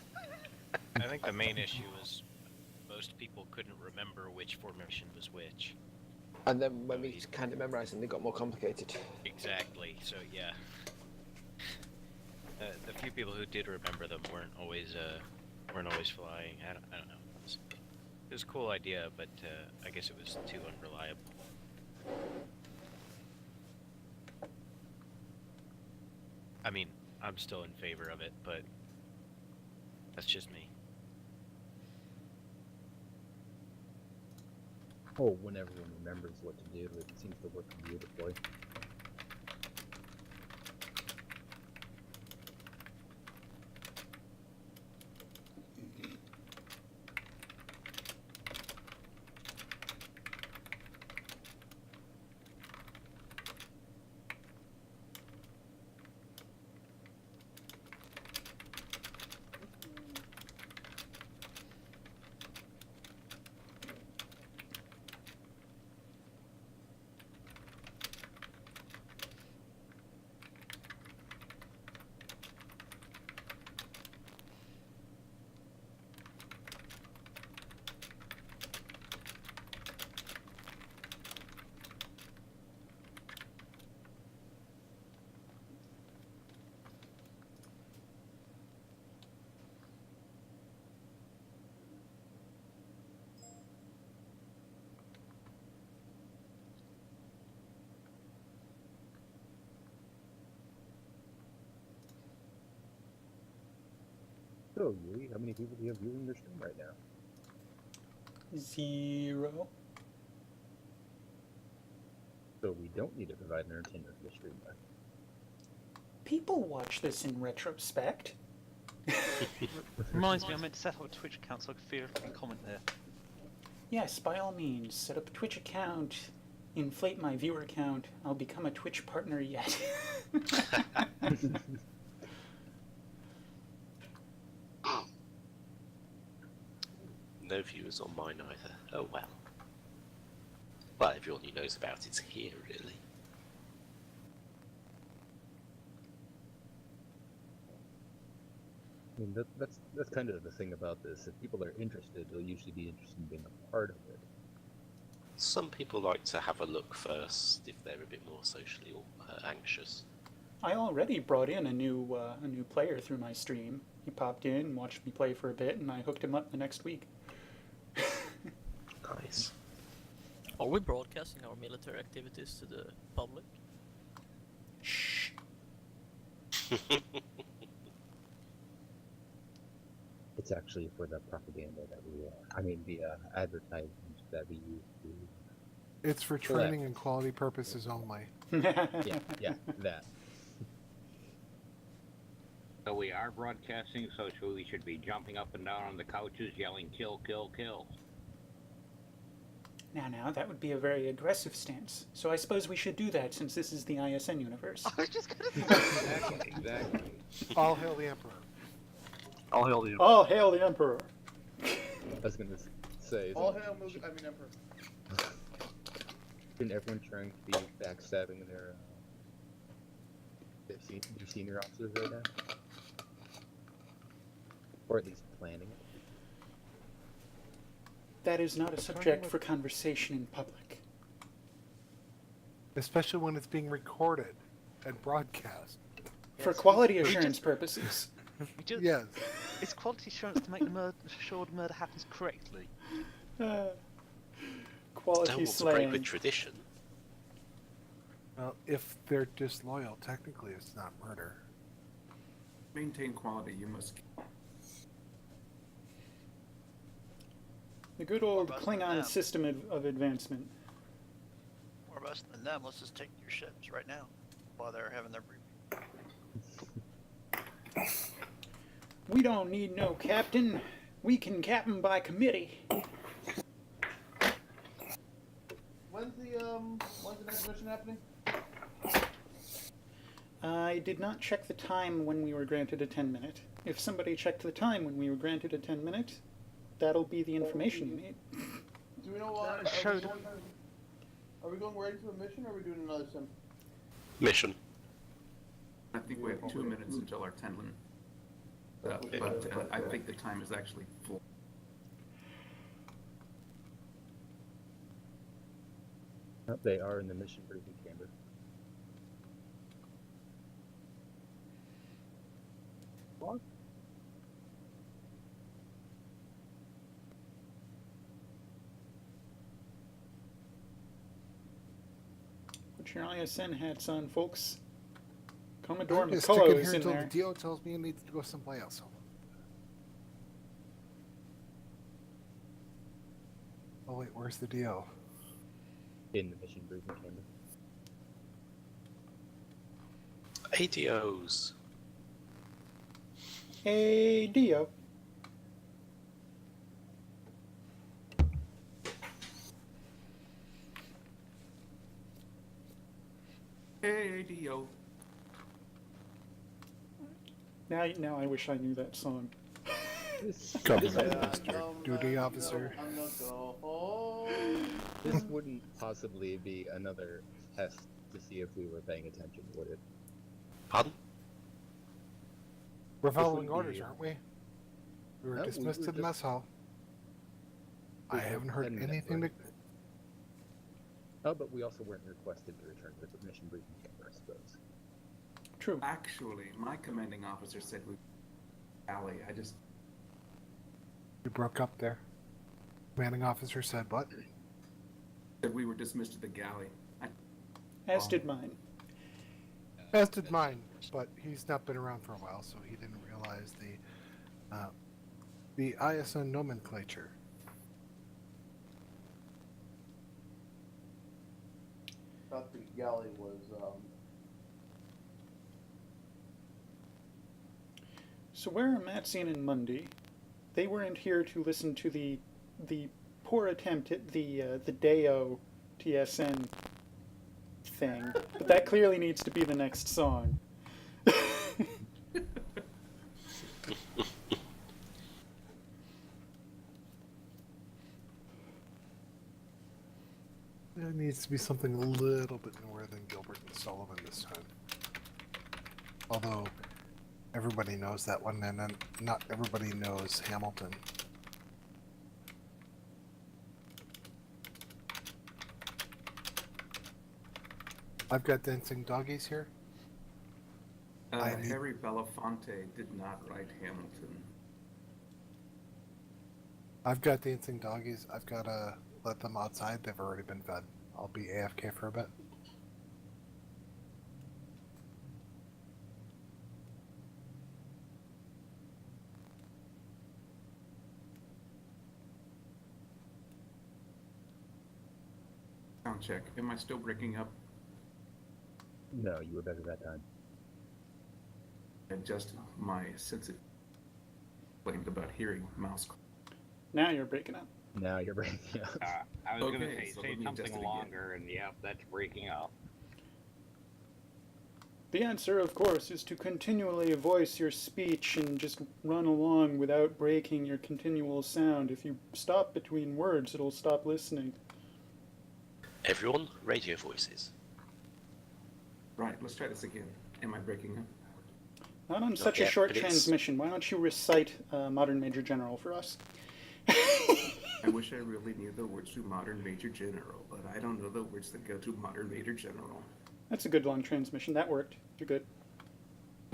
I think the main issue was most people couldn't remember which formation was which. And then when we kind of memorised them, they got more complicated. Exactly. So yeah, the few people who did remember them weren't always flying. I don't know. It was a cool idea, but I guess it was too unreliable. I mean, I'm still in favor of it, but that's just me. Oh, when everyone remembers what to do, it seems to work beautifully. So, Yui, how many people do you have viewing your stream right now? 0. So we don't need to provide entertainment for the stream then. People watch this in retrospect. Reminds me, I meant to set up a Twitch account so I could feel if I can comment there. Yes, by all means, set up a Twitch account, inflate my viewer count, I'll become a Twitch partner yet. No viewers on mine either. Oh well. Well, everyone who knows about it's here, really. I mean, that's kind of the thing about this. If people are interested, they'll usually be interested in being a part of it. Some people like to have a look first if they're a bit more socially anxious. I already brought in a new player through my stream. He popped in, watched me play for a bit, and I hooked him up the next week. Nice. Are we broadcasting our military activities to the public? Shh. It's actually for the propaganda that we, the advertisement that we use to... It's for training and quality purposes only. yeah, that. So we are broadcasting, so we should be jumping up and down on the couches yelling, kill, kill, kill. Now, that would be a very aggressive stance. So I suppose we should do that since this is the ISN universe. I was just gonna say Exactly. All hail the Emperor. All hail the Emperor. All hail the Emperor. I was gonna say... All hail Emperor. Isn't everyone trying to be backstabbing their senior officers right now? Or at least planning it? That is not a subject for conversation in public. Especially when it's being recorded and broadcast. For quality assurance purposes. Yes. It's quality assurance to make sure the murder happens correctly. Quality Don't want to break with tradition. Well, if they're disloyal, technically it's not murder. Maintain quality, you must. The good old Klingon system of advancement. More of us than them. Let's just take your ships right now while they're having their briefing. We don't need no captain. We can captain by committee. When's the next mission happening? I did not check the time when we were granted a 10-minute. If somebody checked the time when we were granted a 10-minute, that'll be the information you need. Do we know what? Are we going right into a mission, or are we doing another sim? Mission. I think we have 2 minutes until our 10 minute. But I think the time is actually full. Oh, they are in the mission briefing chamber. What? Put your ISN hats on, folks. Commodore I'm just McCullough sticking is here in until there. the DO tells me I need to go someplace else. Oh wait, where's the DO? In the mission briefing chamber. ADOs. Hey, Dio. Hey, Dio. Now I wish I knew that song. Duty officer. This wouldn't possibly be another test to see if we were paying attention, would it? Pardon? We're This following wouldn't orders, be- aren't we? We were No, dismissed we to were the mess just- hall. I haven't heard 10 minutes anything to... worth. Oh, but we also weren't requested to return to the mission briefing chamber, I suppose. True. Actually, my commanding officer said we alley. I just You broke up there. Commanding officer said what? said we were dismissed to the galley. As did mine. As did mine, but he's not been around for a while, so he didn't realize the ISN nomenclature. Thought the galley was So where are Matsian and Mundy? They weren't here to listen to the poor attempt at the Deo TSN thing, but that clearly needs to be the next song. There needs to be something a little bit more than Gilbert and Sullivan this time. Although everybody knows that one, and then not everybody knows Hamilton. I've got dancing doggies here. Harry Belafonte did not write Hamilton. I've got dancing doggies. I've got to let them outside. They've already been fed. I'll be AFK for a bit. Sound check. Am I still breaking up? No, you were better that time. And just my sensitive complaint about hearing mouse. Now you're breaking up. Now you're breaking up. I was going to Okay, say, so say let me adjust it something again. longer, and yep, that's breaking up. The answer, of course, is to continually voice your speech and just run along without breaking your continual sound. If you stop between words, it'll stop listening. Everyone, radio voices. Right, let's try this again. Am I breaking up? Not on such a yet, short but it's- transmission. Why don't you recite Modern Major General for us? I wish I really knew the words to Modern Major General, but I don't know the words that go to Modern Major General. That's a good long transmission. That worked. You're good.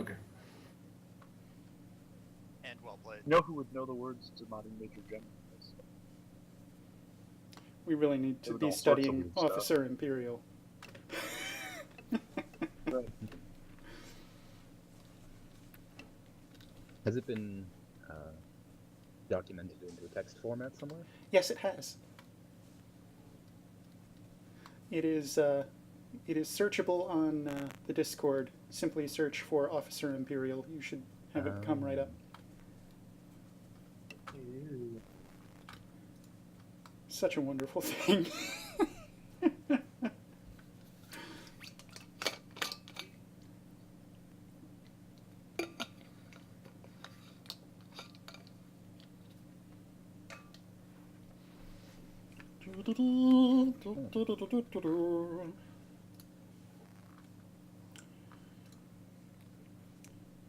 Okay. And well played. You know who would know the words to Modern Major General? We really need to Doing be all sorts of studying weird stuff. Officer Imperial. Right. Has it been documented into a text format somewhere? Yes, it has. It is searchable on the Discord. Simply search for Officer Imperial. You should have it come right up. Such a wonderful thing.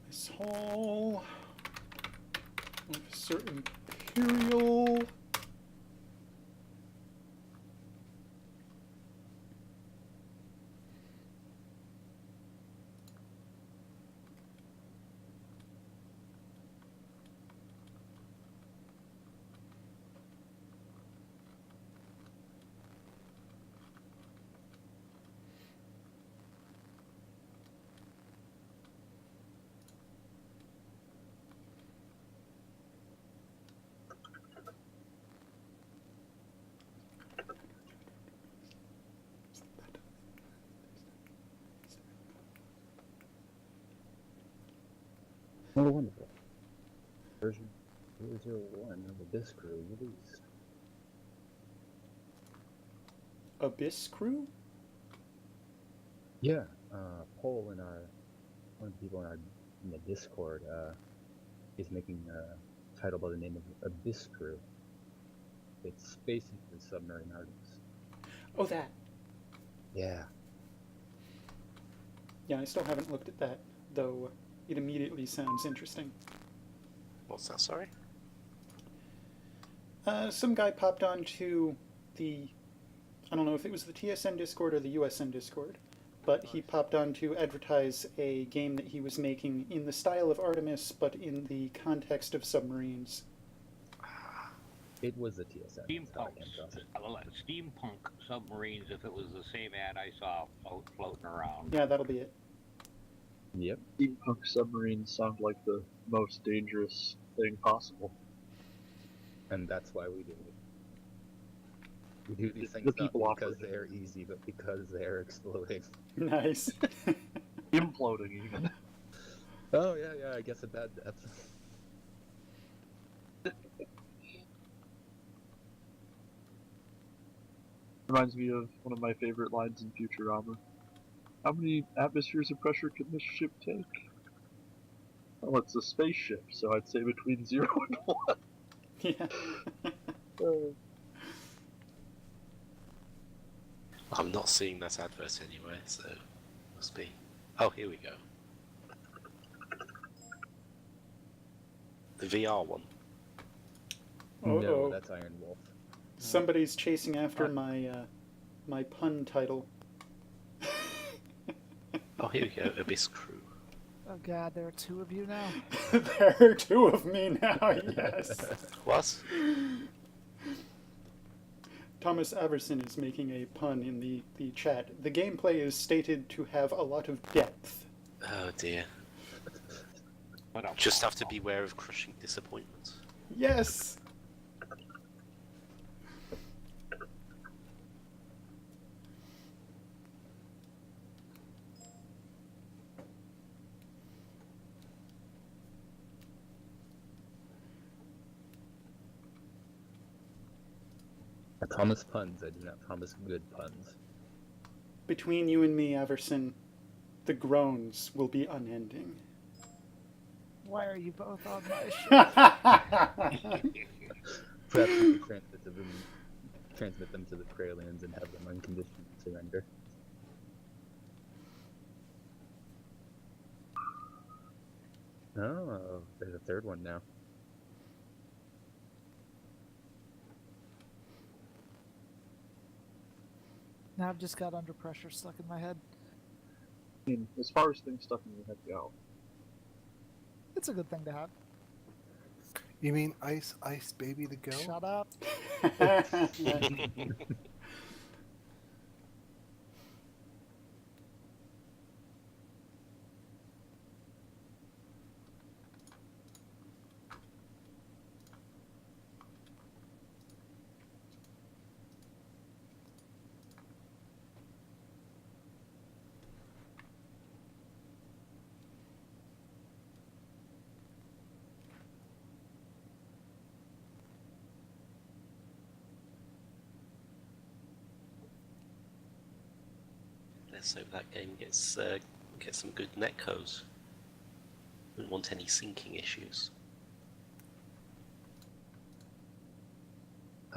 This hall. Officer Imperial. Oh, wonderful. Version 001 of the Abyss Crew released. Abyss Crew? Yeah, Paul in our one of the people in the Discord is making a title by the name of Abyss Crew. It's basically submarine artists. Oh, that. Yeah. Yeah, I still haven't looked at that, though it immediately sounds interesting. What's that, sorry? Some guy popped onto the, I don't know if it was the TSN Discord or the USN Discord, but he popped on to advertise a game that he was making in the style of Artemis, but in the context of submarines. It was the TSN. Steampunk submarines, if it was the same ad I saw floating around. Yeah, that'll be it. Yep. Steampunk submarines sound like the most dangerous thing possible. And that's why we do it. We do these things The not people because they're easy, but because they're exploding. Nice. Imploding, even. Oh, yeah, I guess a bad death. Reminds me of one of my favorite lines in Futurama. How many atmospheres of pressure can this ship take? Well, it's a spaceship, so I'd say between 0 and 1. Yeah. I'm not seeing that advert anywhere, so must be. Oh, here we go. The VR one. No, that's Iron Wolf. Somebody's chasing after my pun title. Oh, here we go. Abyss Crew. Oh god, there are two of you now? There are two of me now, yes. What? Thomas Averson is making a pun in the chat. The gameplay is stated to have a lot of depth. Oh dear. Just have to beware of crushing disappointment. Yes! I promise puns, I do not promise good puns. Between you and me, Averson, the groans will be unending. Why are you both on my ship? Perhaps we could transmit them to the Kralians and have them unconditionally surrender. Oh, there's a third one now. Now I've just got under pressure stuck in my head. I mean, as far as things stuck in your head go, It's a good thing to have. You mean Ice Ice Baby to go? Shut up. Let's hope that game gets some good netcos. Don't want any syncing issues.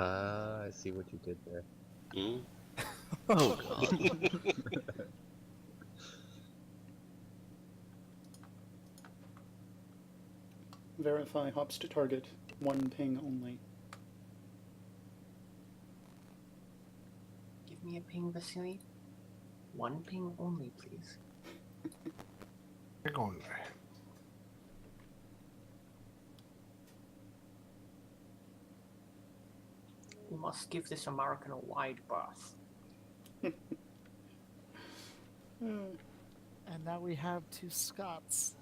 I see what you did there. Oh god. Verify hops to target. 1 ping only. Give me a ping, Vasily. 1 ping only, please. You're going there. We must give this American a wide berth. And now we have 2 Scots.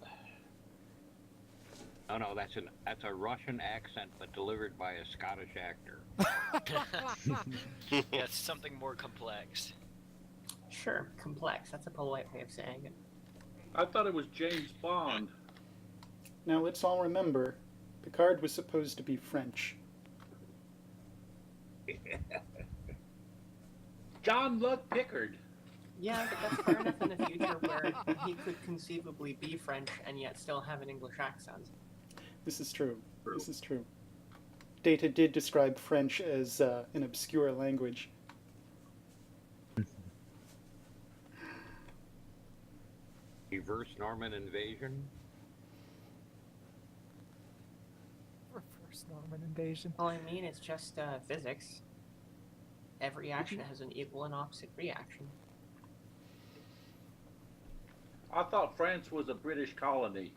Oh no, that's a Russian accent, but delivered by a Scottish actor. Yeah, it's something more complex. Sure, complex. That's a polite way of saying it. I thought it was James Bond. Now let's all remember, Picard was supposed to be French. John Luck Pickard. Yeah, but that's fair enough in the future where he could conceivably be French and yet still have an English accent. This is true. This is true. Data did describe French as an obscure language. Reverse Norman invasion. Reverse Norman invasion. Well, I mean, it's just physics. Every action has an equal and opposite reaction. I thought France was a British colony.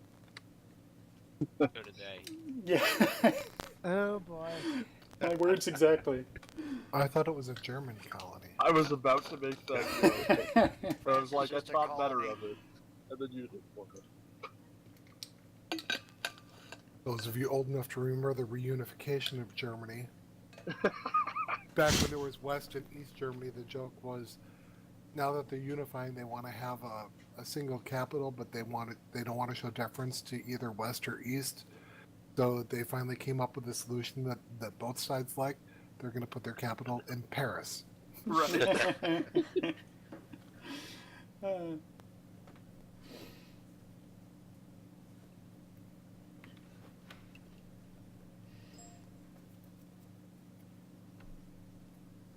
So did they. Yeah. Oh boy. My words exactly. I thought it was a German colony. I was about to make that joke. But I was like, I Just a thought better colony. of it. And then you hit for it. Those of you old enough to remember the reunification of Germany. Back when there was West and East Germany, the joke was, now that they're unifying, they want to have a single capital, but they don't want to show deference to either West or East. So they finally came up with a solution that both sides like. They're going to put their capital in Paris. Right.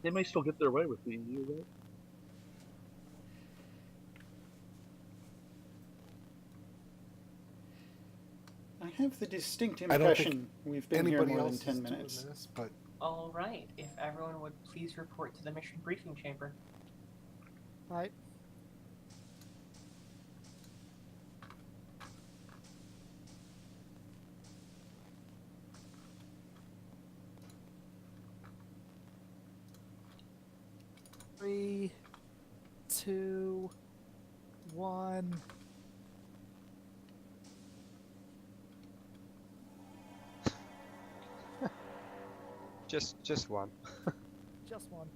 They may still get their way with the EU, right? I have the distinct I don't impression think we've been here anybody more than else 10 is doing minutes. this, but All right, if everyone would please report to the mission briefing chamber. Right. Three, 2, 1. Just one. Just one.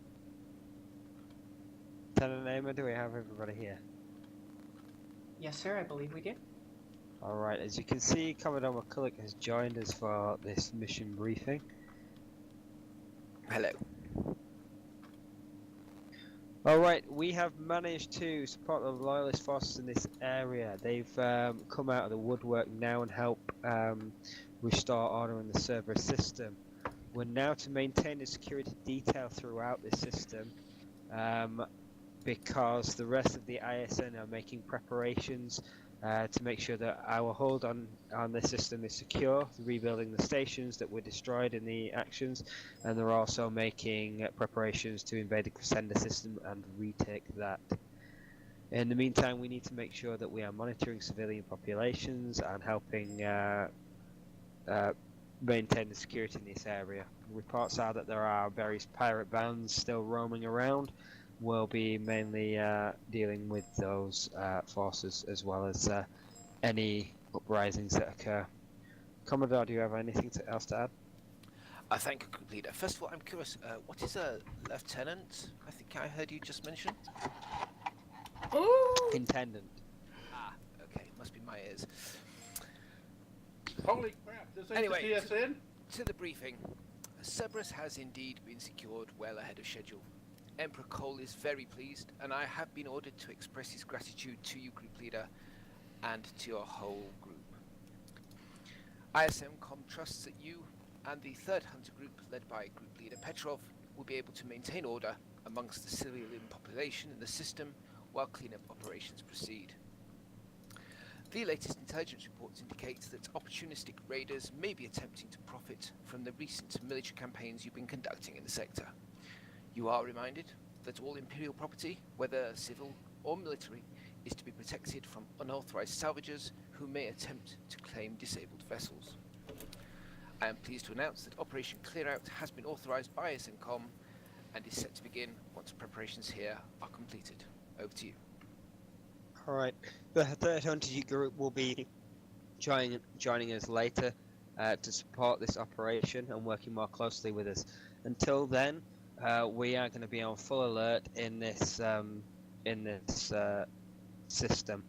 Lieutenant Namer, do we have everybody here? Yes, sir, I believe we do. Alright, as you can see, Commodore McCulloch has joined us for this mission briefing. Hello. Alright, we have managed to support the loyalist forces in this area. They've come out of the woodwork now and help restore order in the Cerberus system. We're now to maintain the security detail throughout this system because the rest of the ISN are making preparations to make sure that our hold on the system is secure, rebuilding the stations that were destroyed in the actions, and they're also making preparations to invade the Crescenda system and retake that. In the meantime, we need to make sure that we are monitoring civilian populations and helping maintain the security in this area. Reports are that there are various pirate bands still roaming around. We'll be mainly dealing with those forces as well as any uprisings that occur. Commodore, do you have anything else to add? Thank you, Group Leader. First of all, I'm curious, what is a lieutenant? I think I heard you just mention. Intendant. Ah, okay, must be my ears. Holy crap, this ain't Anyway, the TSN? To the briefing. Cerberus has indeed been secured well ahead of schedule. Emperor Cole is very pleased, and I have been ordered to express his gratitude to you, Group Leader, and to your whole group. ISMCom trusts that you, and the 3rd Hunter Group, led by Group Leader Petrov, will be able to maintain order amongst the civilian population in the system while cleanup operations proceed. The latest intelligence reports indicate that opportunistic raiders may be attempting to profit from the recent military campaigns you've been conducting in the sector. You are reminded that all Imperial property, whether civil or military, is to be protected from unauthorized salvagers who may attempt to claim disabled vessels. I am pleased to announce that Operation Clearout has been authorized by SNCOM and is set to begin once preparations here are completed. Over to you. Alright, the 3rd Hunter Group will be joining us later to support this operation and working more closely with us. Until then, we are going to be on full alert in this system.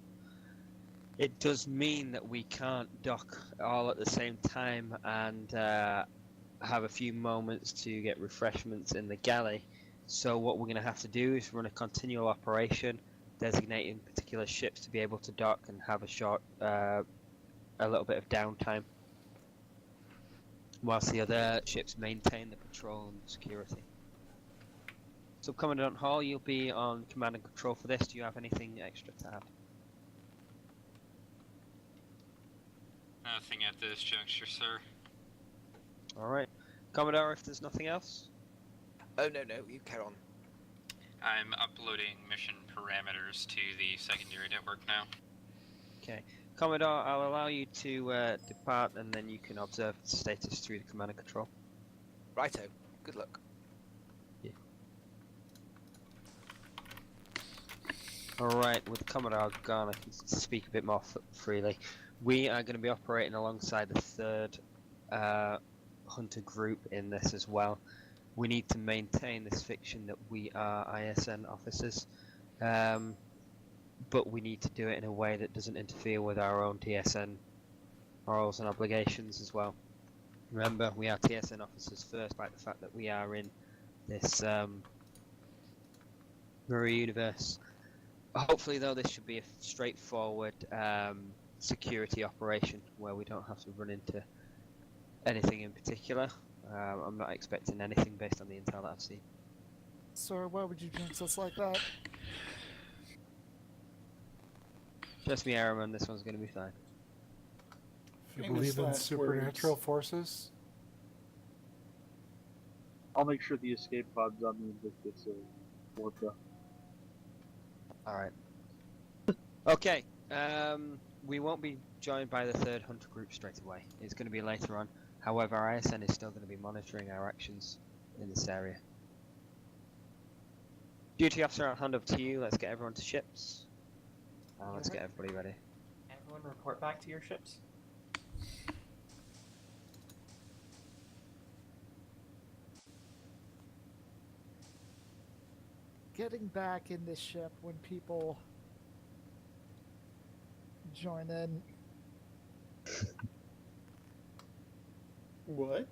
It does mean that we can't dock all at the same time and have a few moments to get refreshments in the galley. So what we're going to have to do is run a continual operation, designating particular ships to be able to dock and have a little bit of downtime, whilst the other ships maintain the patrol and security. So Commandant Hall, you'll be on command and control for this. Do you have anything extra to add? Nothing at this juncture, sir. Alright. Commodore, if there's nothing else? Oh, no, you carry on. I'm uploading mission parameters to the secondary network now. Okay. Commodore, I'll allow you to depart and then you can observe the status through the command and control. Righto. Good luck. Yeah. Alright, with Commodore gone, I can speak a bit more freely. We are going to be operating alongside the 3rd Hunter Group in this as well. We need to maintain this fiction that we are ISN officers, but we need to do it in a way that doesn't interfere with our own TSN morals and obligations as well. Remember, we are TSN officers first, by the fact that we are in this mirror universe. Hopefully, though, this should be a straightforward security operation where we don't have to run into anything in particular. I'm not expecting anything based on the intel that I've seen. Sir, why would you jinx us like that? Trust me, Araman, this one's going to be fine. If you believe in supernatural forces? I'll make sure the escape pod's on the Invictus warped up. Alright. Okay, we won't be joined by the 3rd Hunter Group straight away. It's going to be later on. However, our ISN is still going to be monitoring our actions in this area. Duty officer, I'll hand over to you. Let's get everyone to ships. Let's get everybody ready. Everyone report back to your ships. Getting back in this ship when people join in. What?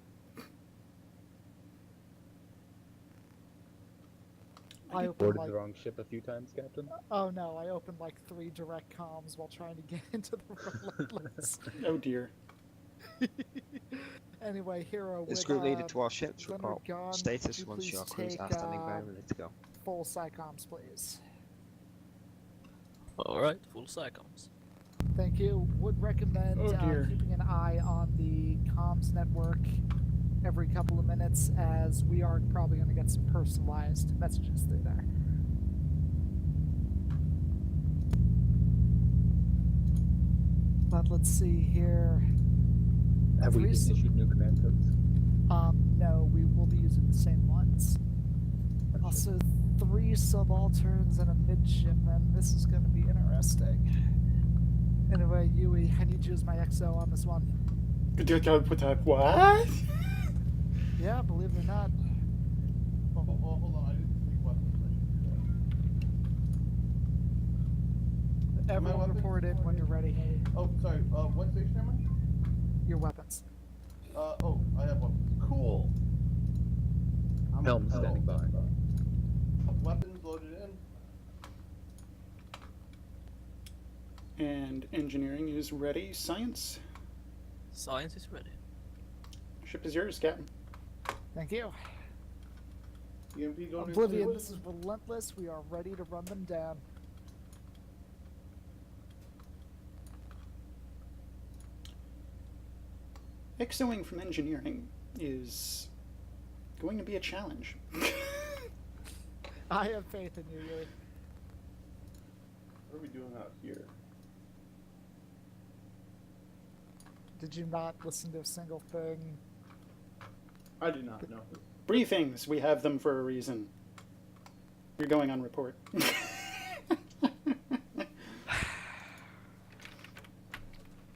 I boarded the wrong ship a few times, Captain. Oh no, I opened like 3 direct comms while trying to get into the Relentless. Oh dear. Anyway, Hero, This with, group leader to all ships, Leonard report gone, status would you once please your crews take, are standing by, ready to go. full SciComms, please. Alright, full SciComms. Thank you. Would recommend keeping an eye on the comms network every couple of minutes, as we are probably going to get some personalized messages through there. But let's see here. Have we just issued new command codes? No, we will be using the same ones. Also, 3 subalterns and a midshipman. This is going to be interesting. Anyway, Yui, I need you as my XO on this one. What? Yeah, believe it or not. Hold on, I didn't think weapons. Everyone report in when you're ready. Oh, sorry. What station am I? Your weapons. Oh, I have weapons. Cool. Helm standing by. Weapons loaded in. And engineering is ready. Science? Science is ready. Ship is yours, Captain. Thank you. EMP going Oblivion, into this is relentless. We are ready to run them down. Exoing from engineering is going to be a challenge. I have faith in you, Yuri. What are we doing out here? Did you not listen to a single thing? I do not know. Briefings, we have them for a reason. You're going on report.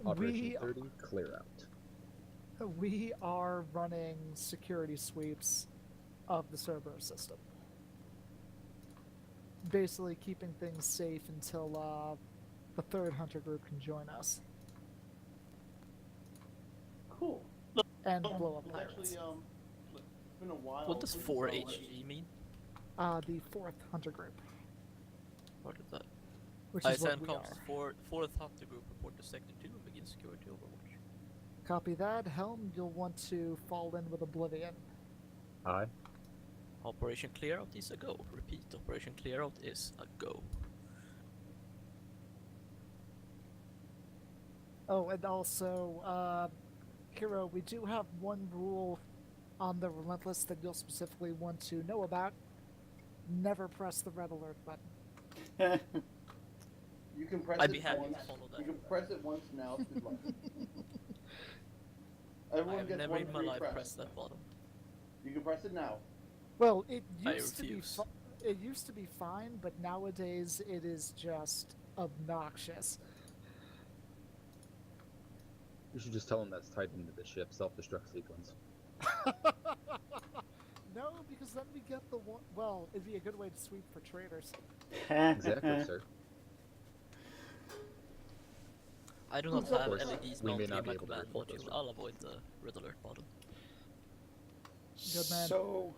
Operation 30, clear out. We are running security sweeps of the Cerberus system. Basically keeping things safe until the third hunter group can join us. Cool. And blow up pirates. Actually, it's been a while. What does 4HG mean? The fourth hunter group. What is that? Which is what TSN we comes are. Fourth hunter group report to Sector 2 and begin security overwatch. Copy that. Helm, you'll want to fall in with Oblivion. Aye. Operation Clear Out is a go. Repeat, Operation Clear Out is a go. Oh, and also, Hero, we do have one rule on the Relentless that you'll specifically want to know about. Never press the red alert button. You can press I'd it be happy once. to follow that. You can press it once now. Good luck. Everyone I've gets never one in my free life press. pressed that button. You can press it now. Well, it I used to be refuse. it used to be fine, but nowadays it is just obnoxious. You should just tell them that's tied into the ship self-destruct sequence. No, because then we get the one. Well, it'd be a good way to sweep for traitors. Exactly, sir. I do not Of have course, LEDs we may mounted not in be my able to command report those. module. I'll avoid the red alert button. Good man. So,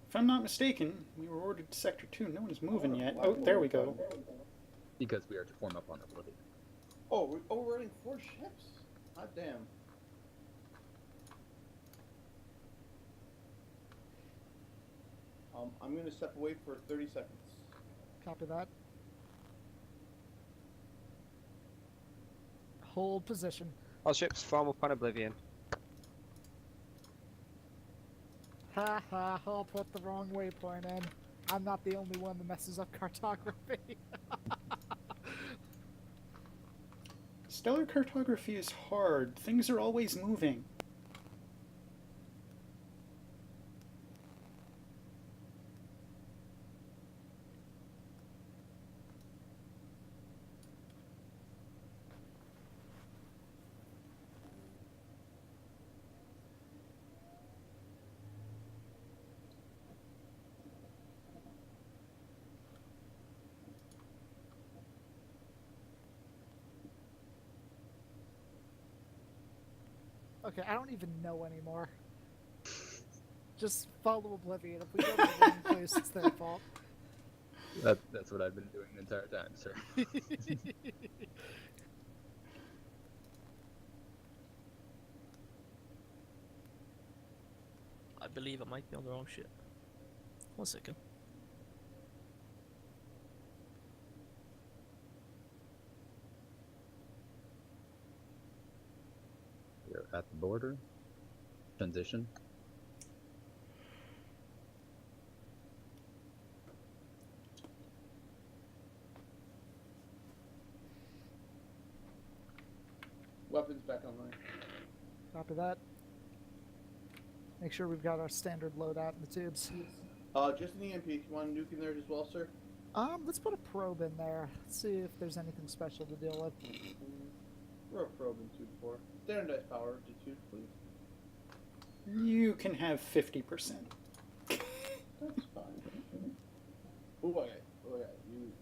if I'm not mistaken, we were ordered to Sector 2. No one's moving yet. Oh, there we go. Because we are to form up on Oblivion. Oh, we're running 4 ships? Hot damn. I'm gonna step away for 30 seconds. Copy that. Hold position. All ships form up on Oblivion. Ha ha, I'll put the wrong waypoint in. I'm not the only one that messes up cartography. Stellar cartography is hard. Things are always moving. Okay, I don't even know anymore. Just follow Oblivion. If we go to the wrong place, it's their fault. That's what I've been doing the entire time, sir. I believe I might be on the wrong ship. 1 second. We're at the border. Transition. Weapons back online. Copy that. Make sure we've got our standard loadout in the tubes. Just an EMP. You want a nuke in there as well, sir? Let's put a probe in there. Let's see if there's anything special to deal with. Throw a probe in tube 4. Standardized power to tube, please. You can have 50%. That's fine. Ooh, I got you.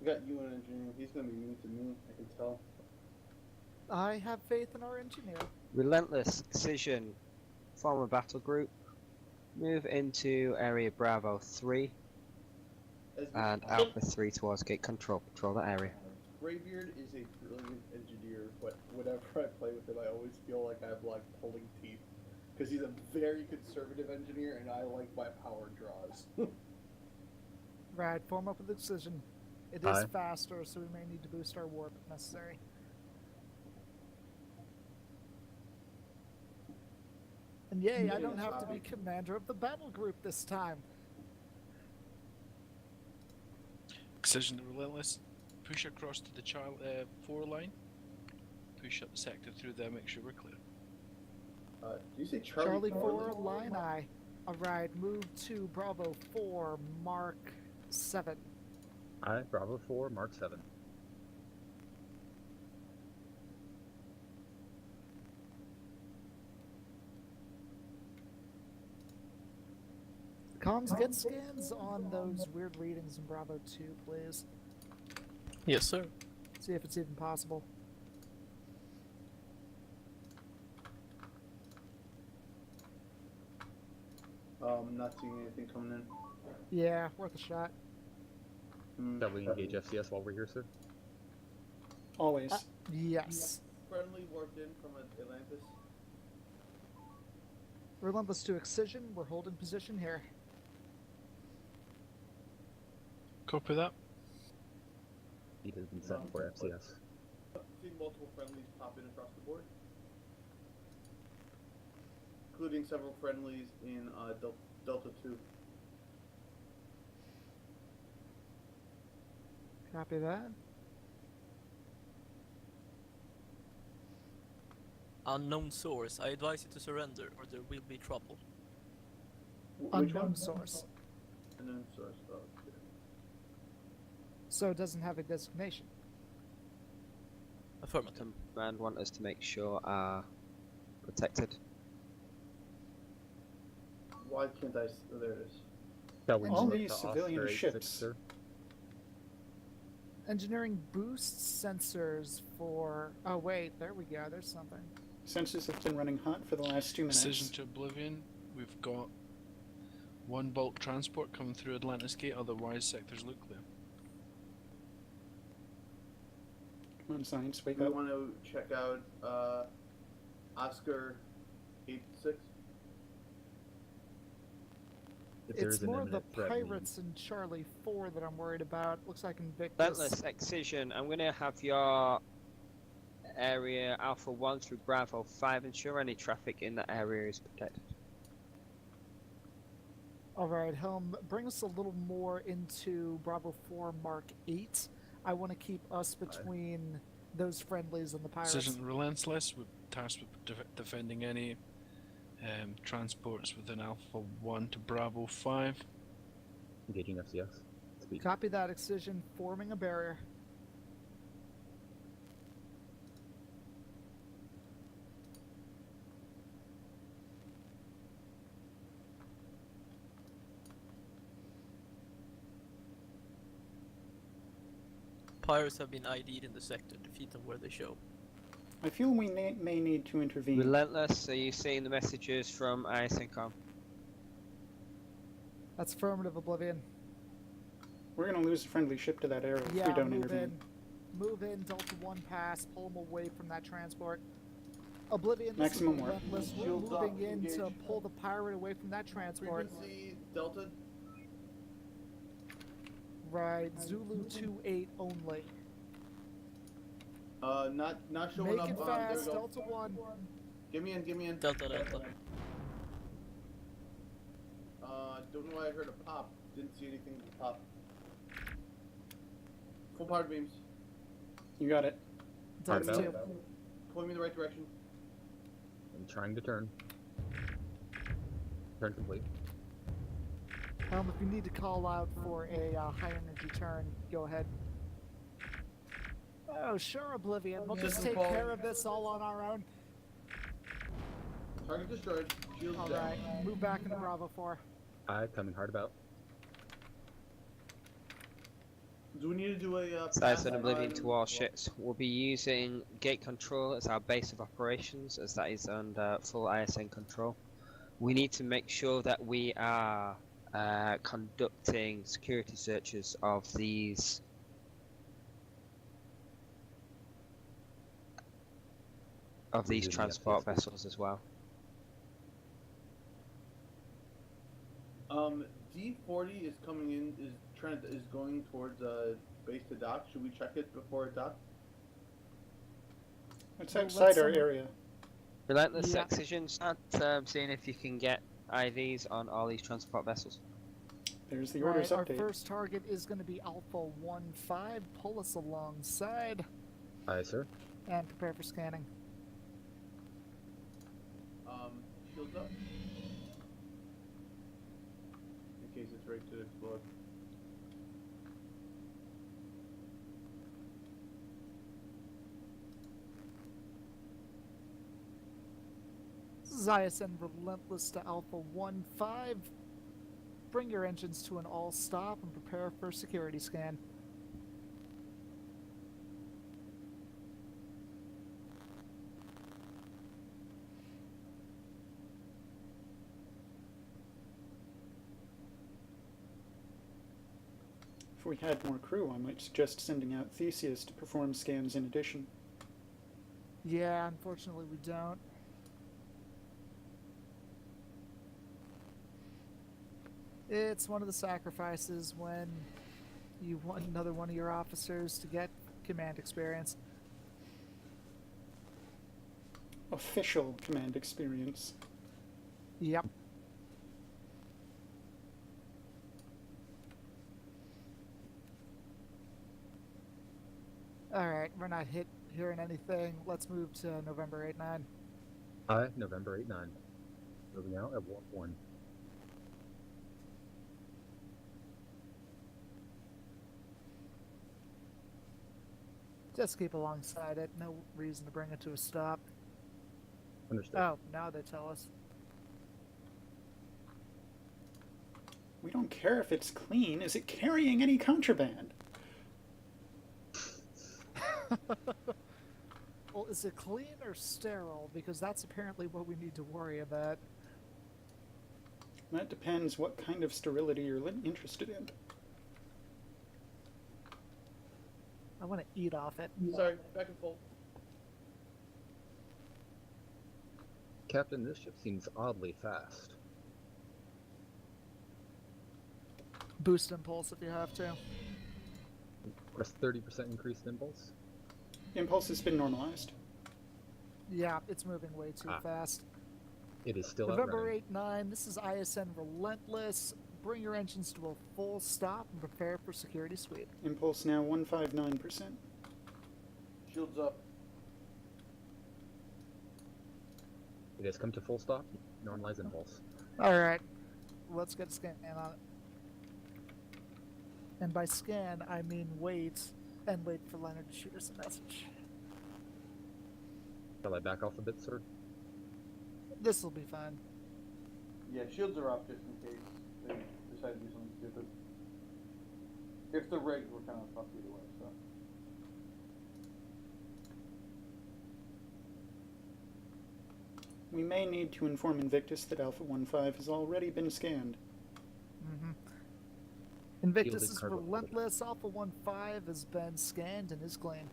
I got you in engineering. He's gonna be mean to me, I can tell. I have faith in our engineer. Relentless Decision. Form a battle group. Move into area Bravo 3 and Alpha 3 towards gate control. Patrol that area. Greybeard is a brilliant engineer, but whenever I play with him, I always feel like I have like pulling teeth. because he's a very conservative engineer, and I like my power draws. Right, form up with Excision. It is Aye. faster, so we may need to boost our warp if necessary. And yay, I don't have to be commander of the battle group this time. Excision the Relentless. Push across to the 4 line. Push up the sector through there, make sure we're clear. Did you say Charlie 4, line I. Alright, move to Bravo 4, Mark 7. Aye, Bravo 4, Mark 7. Comms, get scans on those weird readings in Bravo 2, please. Yes, sir. See if it's even possible. Not seeing anything coming in. Yeah, worth a shot. Shall we engage FCS while we're here, sir? Always. Yes. Friendly warped in from Atlantis. Relentless to Excision, we're holding position here. Copy that. Heat has been set for FCS. Seen multiple friendlies pop in across the board, including several friendlies in Delta 2. Copy that. Unknown source. I advise you to surrender, or there will be trouble. Unknown source. Unknown source. Oh, okay. So it doesn't have a designation. Affirmative. Command want us to make sure are protected. Why can't I? Oh, there it is. Shall we All move these to civilian Oscar 86, ships. sir? Engineering boosts sensors for... Oh wait, there we go, there's something. Sensors have been running hot for the last 2 minutes. Decision to Oblivion. We've got 1 bulk transport coming through Atlantis Gate, otherwise sectors look clear. Come on, science, wake We up. want to check out Oscar 86. If there It's is an more the imminent threat, we- pirates in Charlie 4 that I'm worried about. Looks like Invictus. Relentless Excision, I'm going to have your area Alpha 1 through Bravo 5. Ensure any traffic in that area is protected. Alright, Helm, bring us a little more into Bravo 4 Mark 8. I want to keep us between those friendlies and the pirates. Decision Relentless. We're tasked with defending any transports within Alpha 1 to Bravo 5. Engaging FCS. Speed. Copy that, Excision, forming a barrier. Pirates have been ID'd in the sector. Defeat them where they show. I feel we may need to intervene. Relentless, are you seeing the messages from ISNCOM? That's affirmative, Oblivion. We're going to lose a friendly ship to that area if Yeah, we don't move intervene. in. Move in, Delta 1 pass, pull them away from that transport. Oblivion, this is Maximum warp. Relentless. We're Shields up, moving in to engage. pull the pirate away from that transport. Frequency Delta. Right, Zulu 2-8 only. Not showing Make up. it There fast, we go. Delta 1. Give me in. Delta. Don't know why I heard a pop. Didn't see anything pop. Full power beams. You got it. Delta Hard 2. about. Pulling me in the right direction. I'm trying to turn. Turn complete. If you need to call out for a high energy turn, go ahead. Oh, sure, Oblivion. We'll just take care of this all on our own. Target destroyed. Shields down. Alright, move back into Bravo 4. Aye, coming hard about. Do we need to do a Size and Oblivion to all ships. We'll be using gate control as our base of operations, as that is under full ISN control. We need to make sure that we are conducting security searches of these Using the transport FCS. vessels as well. D40 is coming in. Is going towards base to dock. Should we check it before it docks? It's Well, outside let's our some- area. Relentless Yeah. Excision, start seeing if you can get IVs on all these transport vessels. There's the orders Our update. first target is going to be Alpha 1-5. Pull us alongside Aye, sir. and prepare for scanning. Shields up. In case it's ready to explode. This is ISN Relentless to Alpha 1-5. Bring your engines to an all stop and prepare for security scan. If we had more crew, I might suggest sending out Theseus to perform scans in addition. Yeah, unfortunately we don't. It's one of the sacrifices when you want another one of your officers to get command experience. Official command experience. Yep. Alright, we're not hearing anything. Let's move to November 8-9. Aye, November 8-9. Moving out at warp 1. Just keep alongside it. No reason to bring it to a stop. Understood. Oh, now they tell us. We don't care if it's clean. Is it carrying any contraband? Well, is it clean or sterile? Because that's apparently what we need to worry about. That depends what kind of sterility you're interested in. I want to eat off it. Sorry, back and full. Captain, this ship seems oddly fast. Boost impulse if you have to. Press 30% increased impulse. Impulse has been normalized. Yeah, it's moving way too fast. It is still November outrunning. 8-9, this is ISN Relentless. Bring your engines to a full stop and prepare for security sweep. Impulse now 159%. Shields up. It has come to full stop. Normalize impulse. Alright, let's get a scan on it. And by scan, I mean wait, and wait for Leonard to shoot us a message. Shall I back off a bit, sir? This'll be fine. Yeah, shields are up just in case they decide to do something stupid. If they're rigged, we're kind of fucked either way, so. We may need to inform Invictus that Alpha 1-5 has already been scanned. Mm-hmm. Invictus Fielded is cargo. Relentless. Alpha 1-5 has been scanned and is clean.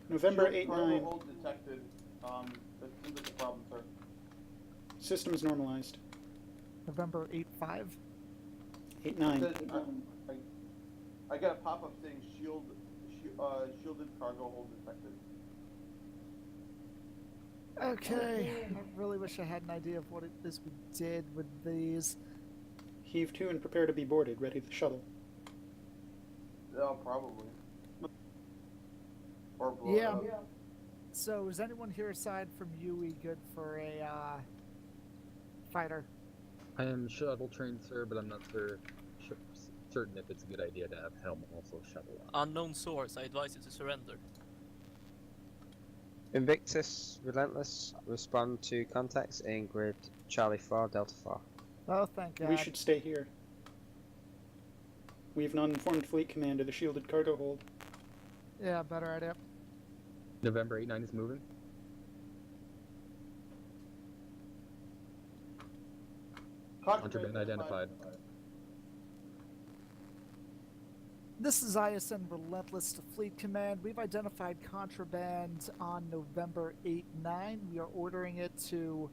November Shield cargo 8-9. hold detected. That seems like a problem, sir. Systems normalized. November 8-5. 8-9. Says, I got a pop-up saying shielded cargo hold detected. Okay, I really wish I had an idea of what it is we did with these. Heave to and prepare to be boarded. Ready the shuttle. Yeah, probably. Or blow Yeah. it up. So, is anyone here aside from Yui good for a fighter? I am shuttle trained, sir, but I'm not certain if it's a good idea to have Helm also shuttle on. Unknown source, I advise you to surrender. Invictus, Relentless, respond to contacts in grid Charlie 4, Delta 4. Oh, thank God. We should stay here. We have not informed Fleet Command of the shielded cargo hold. Yeah, better idea. November 8-9 is moving. Contraband identified. This is ISN Relentless to Fleet Command. We've identified contraband on November 8-9. We are ordering it to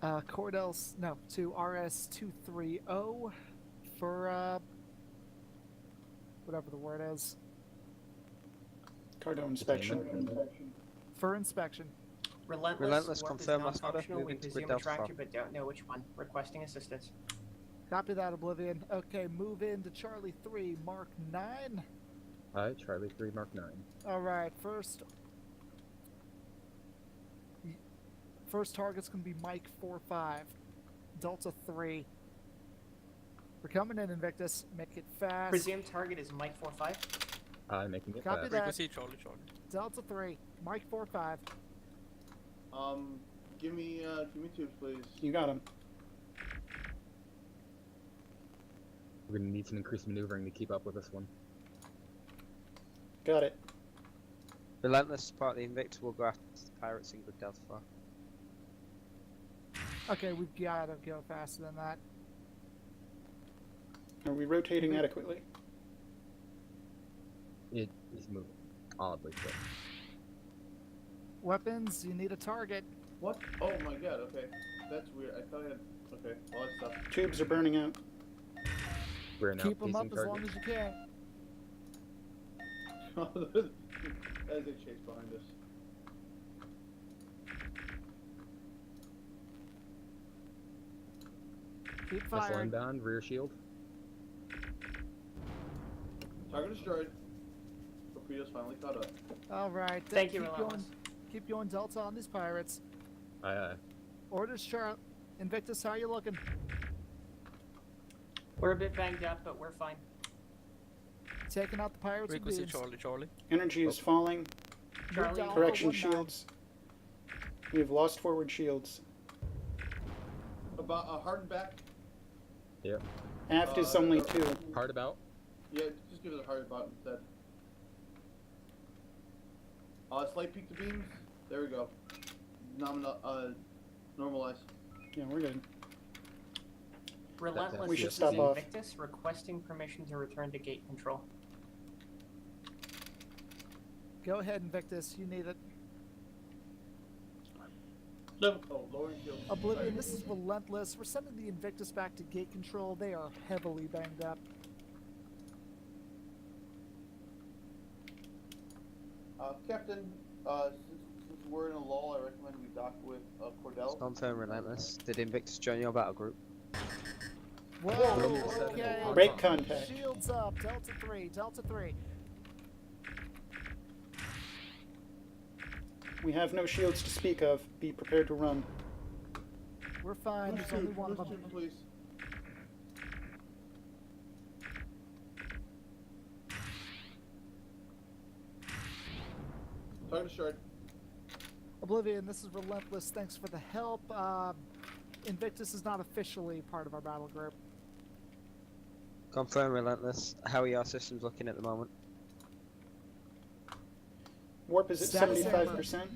Cordell's no to RS-230 for whatever the word is. Cargo inspection. For inspection. Relentless warp is confirm last order. non-functional. We Moving to presume grid a Delta tractor, but don't know which one. Requesting assistance. Copy that, Oblivion. Okay, move into Charlie 3, Mark 9. Alright, Charlie 3, Mark 9. Alright, first target's gonna be Mike 4-5. Delta 3. We're coming in, Invictus. Make it fast. Presumed target is Mike 4-5. I'm making it Copy fast. that. Frequency Charlie. Delta 3, Mike 4-5. Give me tubes, please. You got him. We're gonna need some increased maneuvering to keep up with this one. Got it. Relentless, part of the Invictus, will go after the pirates in Grid Delta 4. Okay, we've gotta go faster than that. Are we rotating adequately? It is moving. Oddly so. Weapons, you need a target. What? Oh my god, okay. That's weird. I thought I had... Okay, well, that stuff. Tubes are burning out. We're now Keep them up pacing as long target. as you can. As they chase behind us. Keep Missile firing. inbound, rear shield. Target destroyed. Torpedoes finally caught up. Alright, Thank you, keep Relentless. going. Keep going, Delta, on these pirates. Aye, aye. Orders, Charlie. Invictus, how you looking? We're a bit banged up, but we're fine. Taking out the pirates with Frequency beams. Charlie. Energy is falling. Charlie, Alpha Correction 1-9. shields. We have lost forward shields. About harden back. Yep. Aft is only 2. Hard about. Yeah, just give it a hard about instead. Slight peak to beams. There we go. Normalize. Yeah, we're good. Relentless We should this stop is off. Invictus, requesting permission to return to gate control. Go ahead, Invictus. You need it. Lowering shield. Oblivion, this is Relentless. We're sending the Invictus back to gate control. They are heavily banged up. Captain, since we're in a lull, I recommend we dock with Cordell. Confirm Relentless. Did Invictus join your battle group? Whoa, okay. Break contact. Shields up. Delta 3, Delta 3. We have no shields to speak of. Be prepared to run. We're fine. There's only one of them. Please. Target destroyed. Oblivion, this is Relentless. Thanks for the help. Invictus is not officially part of our battle group. Confirm Relentless. How are your systems looking at the moment? Warp is at Status 75%.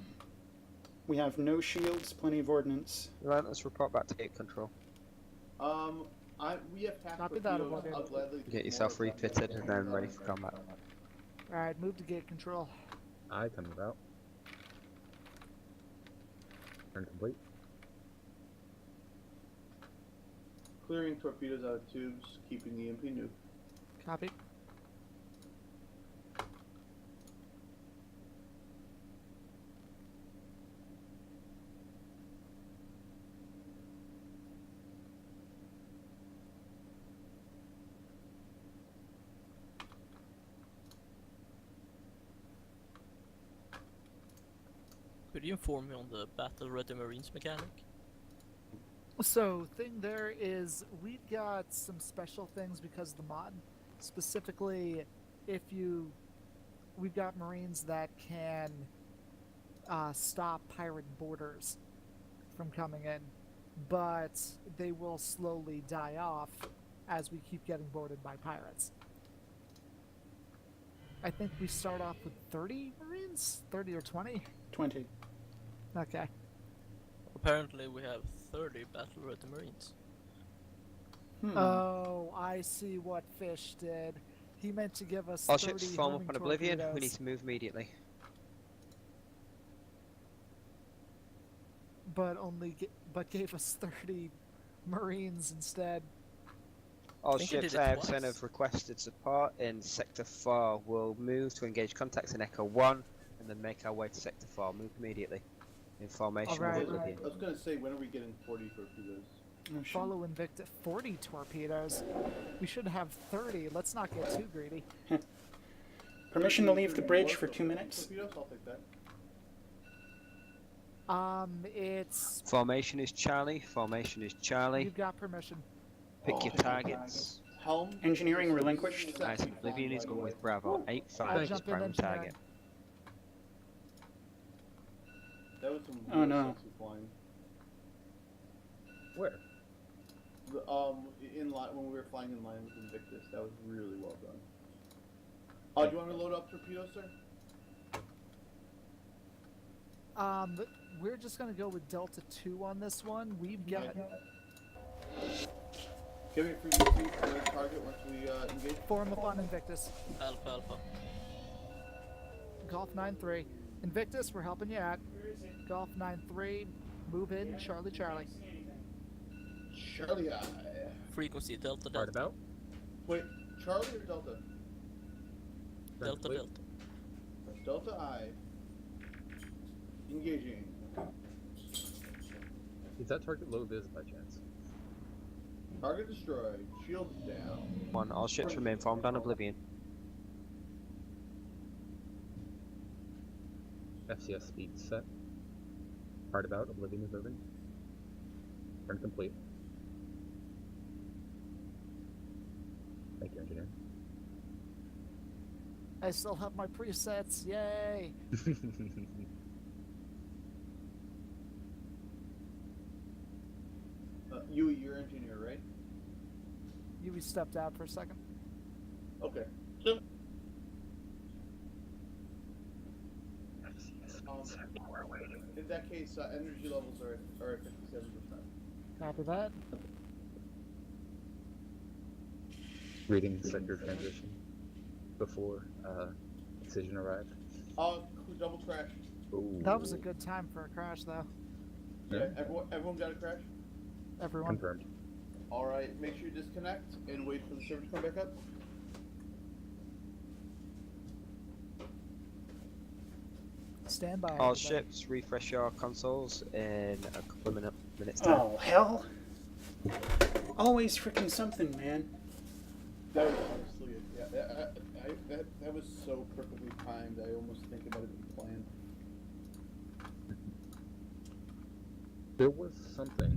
We have no shields, plenty of ordnance. Relentless, report back to gate control. We have task Copy that, torpedoes. Oblivion. I'll gladly Get yourself refitted and then ready for combat. Alright, move to gate control. Aye, coming about. Turn complete. Clearing torpedoes out of tubes, keeping the MP nuke. Copy. Could you inform me on the Battle Ready Marines mechanic? So, thing there is, we've got some special things because of the mod. Specifically, we've got Marines that can stop pirate boarders from coming in, but they will slowly die off as we keep getting boarded by pirates. I think we start off with 30 Marines? 30 or 20? 20. Okay. Apparently we have 30 Battle Ready Marines. Oh, I see what Fish did. He meant to give us All 30 ships form up homing on Oblivion. We torpedoes. need to move immediately. but gave us 30 Marines instead. All think I ships did it IXN twice. have requested support in Sector 4. We'll move to engage contacts in Echo 1 and then make our way to Sector 4. Move immediately. In formation Alright. of Oblivion. I was gonna say, when are we getting 40 torpedoes? Oh, shit. Follow Invictus 40 torpedoes. We should have 30. Let's not get too greedy. Permission to leave the bridge for 2 minutes. Torpedoes, I'll take that. It's... Formation is Charlie. Formation is Charlie. You've got permission. Pick your targets. Helm. Engineering relinquished. Nice. Oblivion is going with Bravo. 8-5 is jump in primary engineering. target. That was some Oh, real no. sexy flying. Where? In line when we were flying in line with Invictus, that was really well done. Do you want me to load up torpedoes, sir? We're just gonna go with Delta 2 on this one. We've got Give me a frequency for the target once we engage. form up on Invictus. Alpha, Alpha. Golf 9-3. Invictus, we're helping you out. Golf 9-3. Move in, Charlie Charlie. Charlie I. Frequency Delta Part Delta. about? Wait, Charlie or Delta? Delta Wait. Delta. Delta I. Engaging. Is that target low vis by chance? Target destroyed. Shields down. 1. All ships remain formed on Oblivion. FCS speed set. Part about, Oblivion is moving. Turn complete. Thank you, engineer. I still have my presets. Yay! You're engineer, right? Yui stepped out for a second. Okay. In that case, energy levels are at 57%. Copy that. Reading sector transition before Excision arrived. Double crash. Ooh. That was a good time for a crash, though. Yeah, everyone got a crash? Everyone. Confirmed. Alright, make sure you disconnect and wait for the server to come back up. Stand by. All everybody. ships, refresh your consoles in a couple of minutes time. Oh, hell. Always freaking something, man. That was honestly it. Yeah, that was so perfectly timed. I almost think it might have been planned. There was something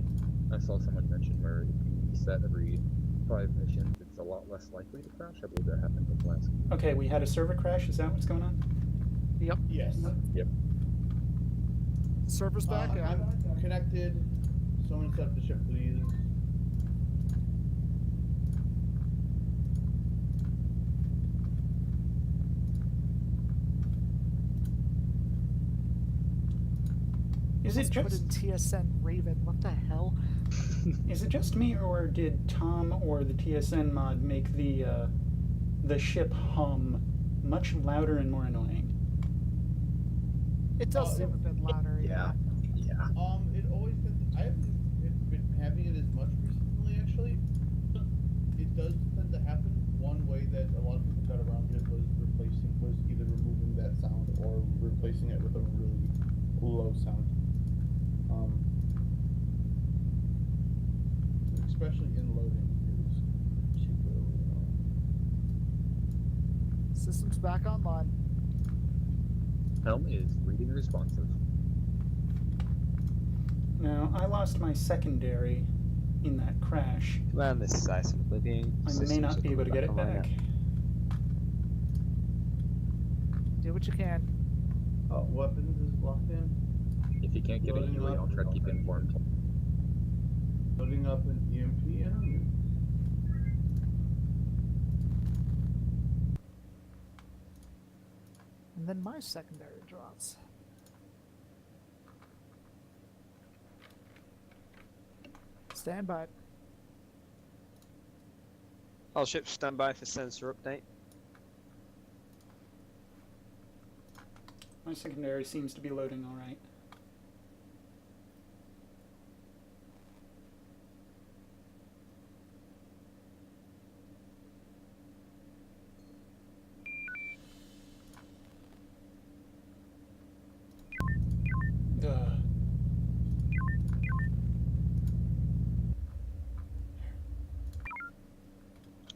I saw someone mention where if you set every 5 missions, it's a lot less likely to crash. I believe that happened with last. Okay, we had a server crash. Is that what's going on? Yep. Yes. Yep. Server's back. I'm connected. Someone set up the ship, please. Is it Put just in TSN Raven. What the hell? is it just me, or did Tom or the TSN mod make the ship hum much louder and more annoying? It does seem a bit louder. Yeah. Yeah. It always tends. I haven't been having it as much recently, actually. It does tend to happen. One way that a lot of people got around it was either removing that sound or replacing it with a really low sound. Especially in loading, it was particularly annoying. System's back online. Helm is reading responsive. Now, I lost my secondary in that crash. Command, this is Ice and Oblivion. I may Systems not are be able to coming get it online back. Do what you can. Weapons is locked in. If you can't get it Loading easily, up. I'll try to keep you informed. Loading up an EMP enemy. And then my secondary drops. Stand by. All ships stand by for sensor update. My secondary seems to be loading all right.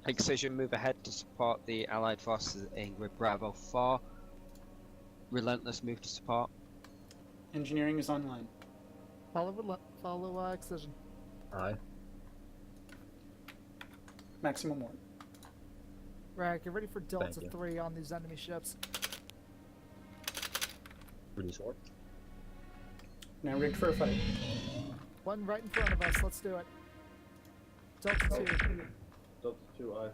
Excision, move ahead to support the Allied forces in Grid Bravo 4. Relentless, move to support. Engineering is online. Follow Excision. Aye. Maximum warp. Right, get ready for Delta Thank you. 3 on these enemy ships. Reduce warp. Now rigged for a fight. One right in front of us, let's do it. Delta 2. Delta 2, aye.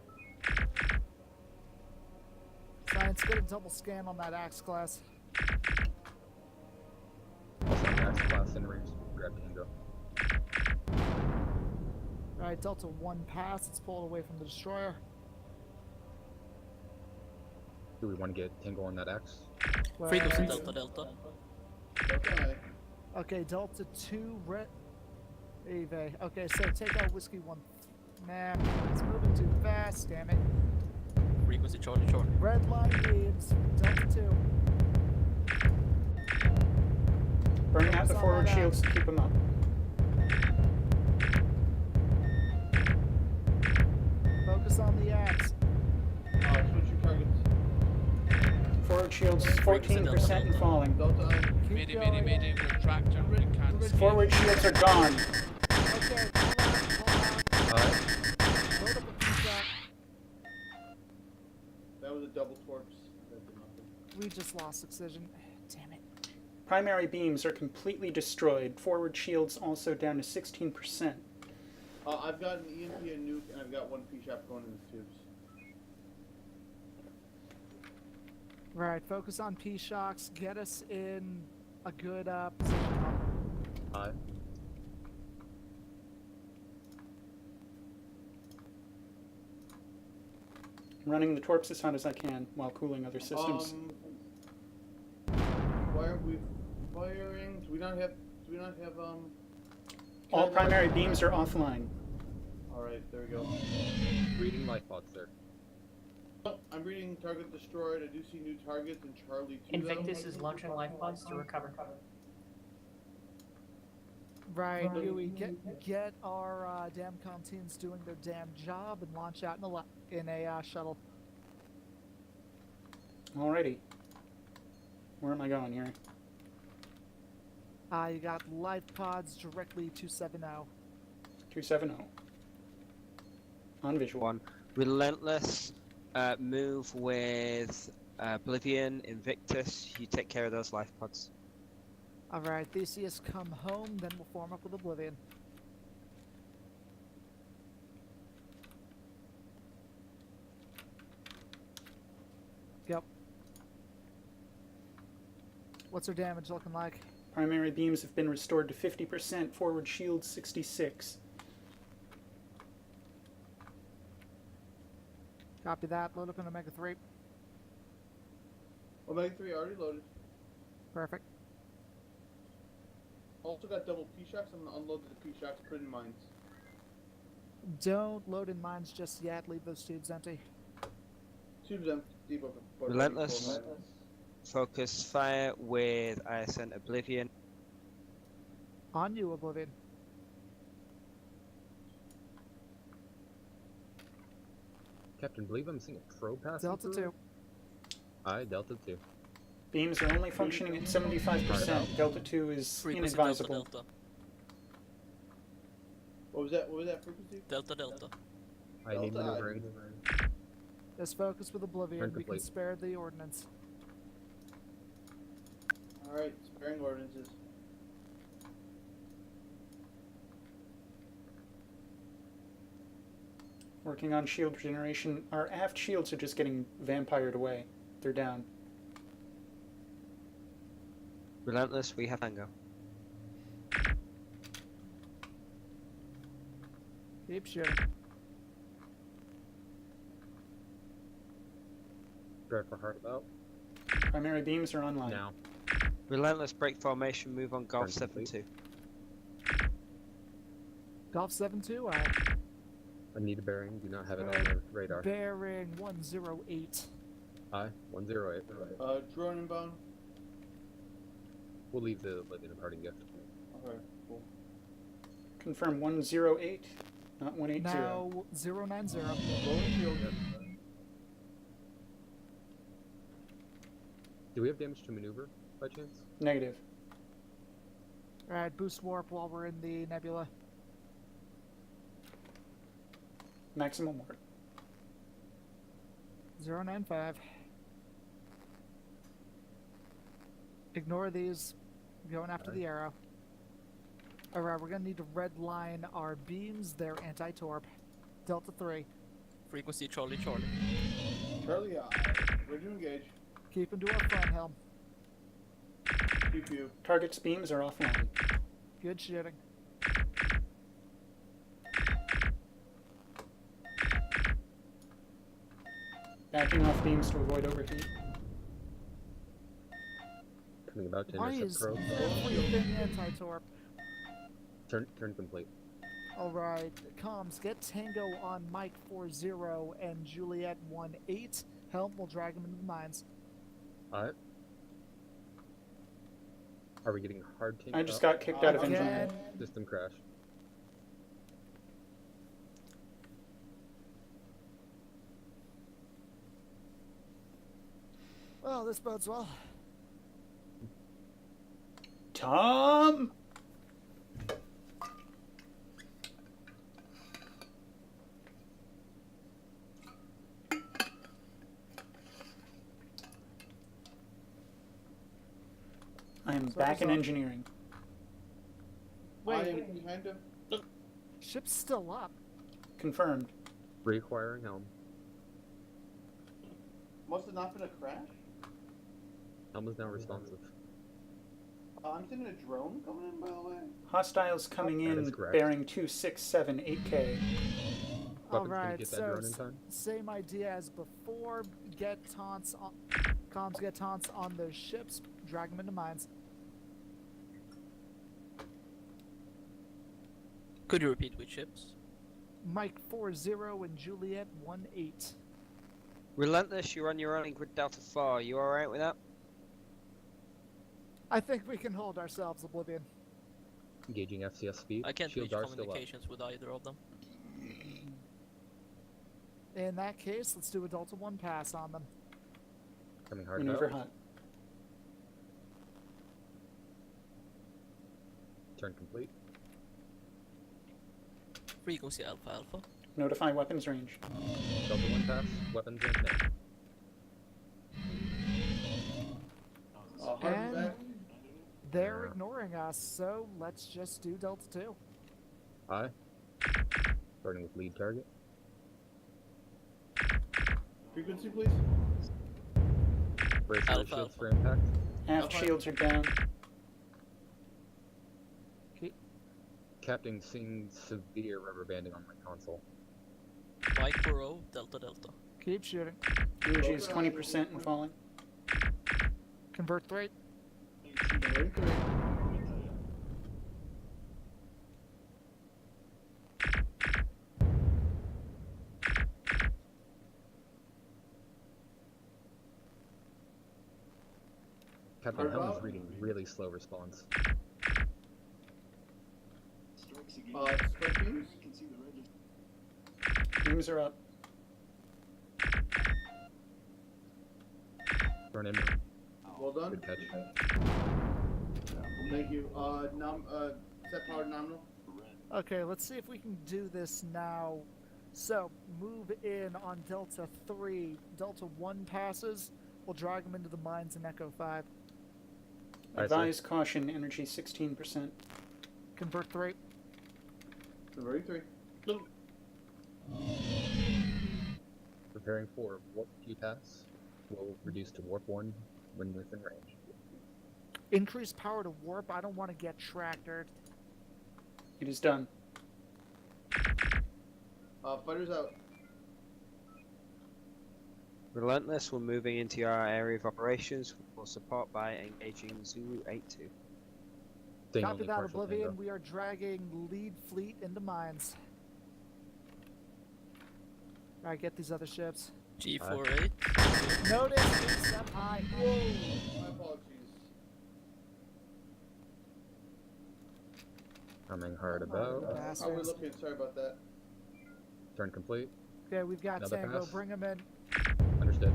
Science, get a double scan on that Axe class. Also, Axe class in range. Grab Tango. Alright, Delta 1 pass, let's pull it away from the destroyer. Do we want to get Tango on that Axe? Frequency Delta Delta. Okay. Okay, Delta 2, Eve. Okay, so take out Whiskey 1. Nah, it's moving too fast, damn it. Frequency Charlie Charlie. Red line beams, Delta 2. Burning out the forward shields to keep them up. Focus on the Axe. Switch your targets. Forward shields 14% and falling. Delta, aye. Mayday, mayday, mayday, we're tracked and we can't escape. Forward shields are gone. Okay, pull out. Aye. Load up a P-shot. That was a double torps. That did nothing. We just lost Excision. Damn it. Primary beams are completely destroyed. Forward shields also down to 16%. I've got an EMP, a nuke, and I've got one P-shap going in the tubes. Right, focus on P-shocks. Get us in a good position. Aye. I'm running the torps as hot as I can while cooling other systems. Why aren't we firing? Do we not have All primary beams are offline. Alright, there we go. Reading life pods there. Oh, I'm reading target destroyed. I do see new targets in Charlie 2. Invictus is launching life pods to recover. Right, Huey, get our damn teams doing their damn job and launch out in a shuttle. Alrighty. Where am I going here? You got life pods directly 270. 270. On visual. One. Relentless, move with Oblivion, Invictus. You take care of those life pods. Alright, Theseus, come home, then we'll form up with Oblivion. Yep. What's our damage looking like? Primary beams have been restored to 50%. Forward shields 66. Copy that. Load up in Omega 3. Omega 3 already loaded. Perfect. Also got double P-shocks. I'm gonna unload the P-shocks, put in mines. Don't load in mines just yet. Leave those tubes empty. Tubes empty. Deep open. Relentless. Focus fire with ISN Oblivion. On you, Oblivion. Captain, believe I'm seeing a probe passing Delta through? 2. Aye, Delta 2. Beams are only functioning at 75%. Delta 2 is Frequency inadvisable. Delta What was that? What was that frequency? Delta. Delta. I need Delta, maneuvering. Let's focus with Oblivion. Turn We can complete. spare the ordnance. Alright, sparing ordinances. Working on shield regeneration. Our aft shields are just getting vampired away. They're down. Relentless, we have Tango. Keep shooting. Drive for hard about. Primary beams are online. Now. Relentless, break formation, move on Golf Turn complete. 7-2. Golf 7-2. I need a bearing. Do not have it on the radar. Bearing 108. Aye, 108. Drone inbound. We'll leave the Oblivion a parting gift. Okay, cool. Confirm 108. Not 180. Now 090. Rolling shield. Do we have damage to maneuver by chance? Negative. Alright, boost warp while we're in the nebula. Maximum warp. 095. Ignore these. Going after the arrow. Alright, we're gonna need to redline our beams. They're anti-torp. Delta 3. Frequency Charlie Charlie. Charlie, ready to engage. Keep into our front helm. Pew. Target's beams are offline. Good shooting. Backing off beams to avoid overheat. Coming about to Why intercept is probe. everything anti-torp? Turn complete. Alright, comms, get Tango on Mike 40 and Juliet 18. Helm will drag him into the mines. Alright. Are we getting hard tank? I just got kicked out of Again. engineering. System crash. Well, this bodes well. Tom! I am back in engineering. I Wait, am kind of. ship's still up. Confirmed. Reacquiring helm. Must have not been a crash? Helm is now responsive. I'm seeing a drone coming in, by the way. Hostiles coming That is in correct. bearing 2678K. Weapons, can you Alright, get that so drone in time? same idea as before. Get taunts on comms, get taunts on those ships, drag them into mines. Could you repeat which ships? Mike 40 and Juliet 18. Relentless, you're on your own with Delta 4. You alright with that? I think we can hold ourselves, Oblivion. Engaging FCS speed. I can't Shields reach are still up. communications with either of them. In that case, let's do a Delta 1 pass on them. Coming hard Maneuver about. hot. Turn complete. Frequency Alpha Alpha. Notify weapons range. Delta 1 pass. Weapons range now. Hard And back. they're ignoring us, so let's just do Delta 2. Aye. Starting with lead target. Frequency, please. Brace Alpha, your shields Alpha. for impact. Aft shields are down. Captain seeing severe rubber banding on my console. Mike 40, Delta Delta. Keep shooting. Energy is 20% and falling. Convert 3. Very good. Captain Hard Helm is out. reading really slow response. Strike beams. Beams are up. Run in. Well done. Good catch. Thank you. Set power nominal. Okay, let's see if we can do this now. So, move in on Delta 3. Delta 1 passes. We'll drag them into the mines in Echo 5. Advise caution, energy 16%. Convert 3. Very 3. Preparing for warp T pass. Will reduce to warp 1 when within range. Increase power to warp. I don't want to get tractored. It is done. Fighters out. Relentless, we're moving into our area of operations for support by engaging Zulu 82. Staying Copy only that, partial Oblivion. tango. We are dragging lead fleet into mines. Alright, get these other ships. G48. Notice, it's up high. Whoa! My apologies. Coming hard about. How are we looking? Sorry about that. Turn complete. Okay, we've got Another Tango. pass. Bring him in. Understood.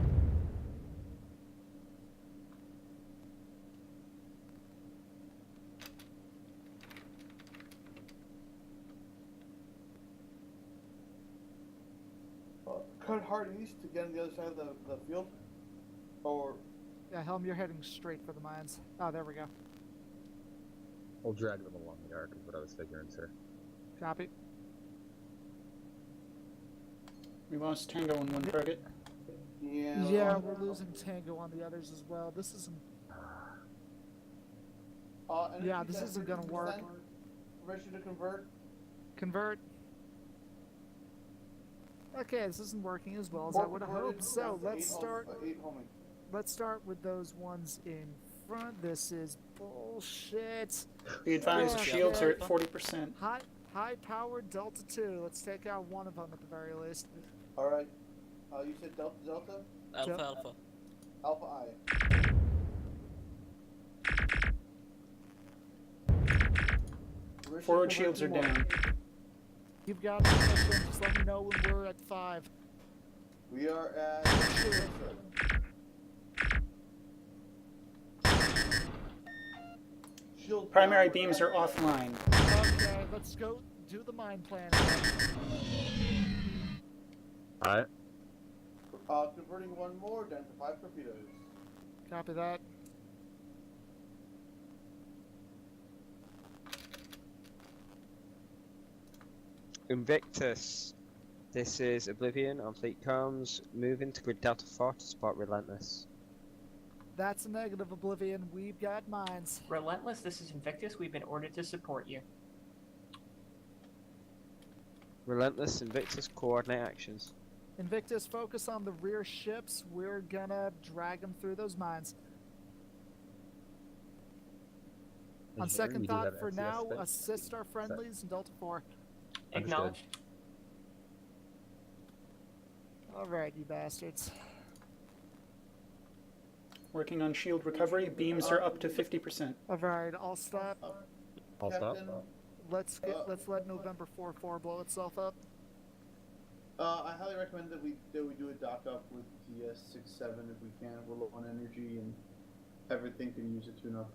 Cut hard east to get on the other side of the field. Or Yeah, Helm, you're heading straight for the mines. Oh, there we go. We'll drag them along the arc is what I was figuring, sir. Copy. We lost Tango on one target. Yeah, we're losing Tango on the others as well. This isn't. Yeah, this isn't gonna work. Permission to convert. Convert. Okay, this isn't working as well as I would have hoped. So let's start. Let's start with those ones in front. This is bullshit. Be advised, Yeah, shields yeah. are at 40%. High-powered Delta 2. Let's take out one of them at the very least. All right. You said Delta. Alpha. Alpha I. Forward shields are down. You've got it. Just let me know when we're at 5. We are at. Shield Primary down. beams are offline. Okay, let's go do the mine plan. Alright. Converting one more down to 5 torpedoes. Copy that. Invictus. This is Oblivion on fleet comms. Moving to grid Delta 4 to spot Relentless. That's a negative, Oblivion. We've got mines. Relentless, this is Invictus. We've been ordered to support you. Relentless, Invictus, coordinate actions. Invictus, focus on the rear ships. We're gonna drag them through those mines. On second thought, for now, assist our friendlies in Delta 4. Acknowledged. Alright, you bastards. Working on shield recovery. Beams are up to 50%. Alright, I'll stop. I'll stop. Let's let November 4-4 blow itself up. I highly recommend that we do a dock up with TS-67 if we can. We're low on energy and everything can use a tune-up.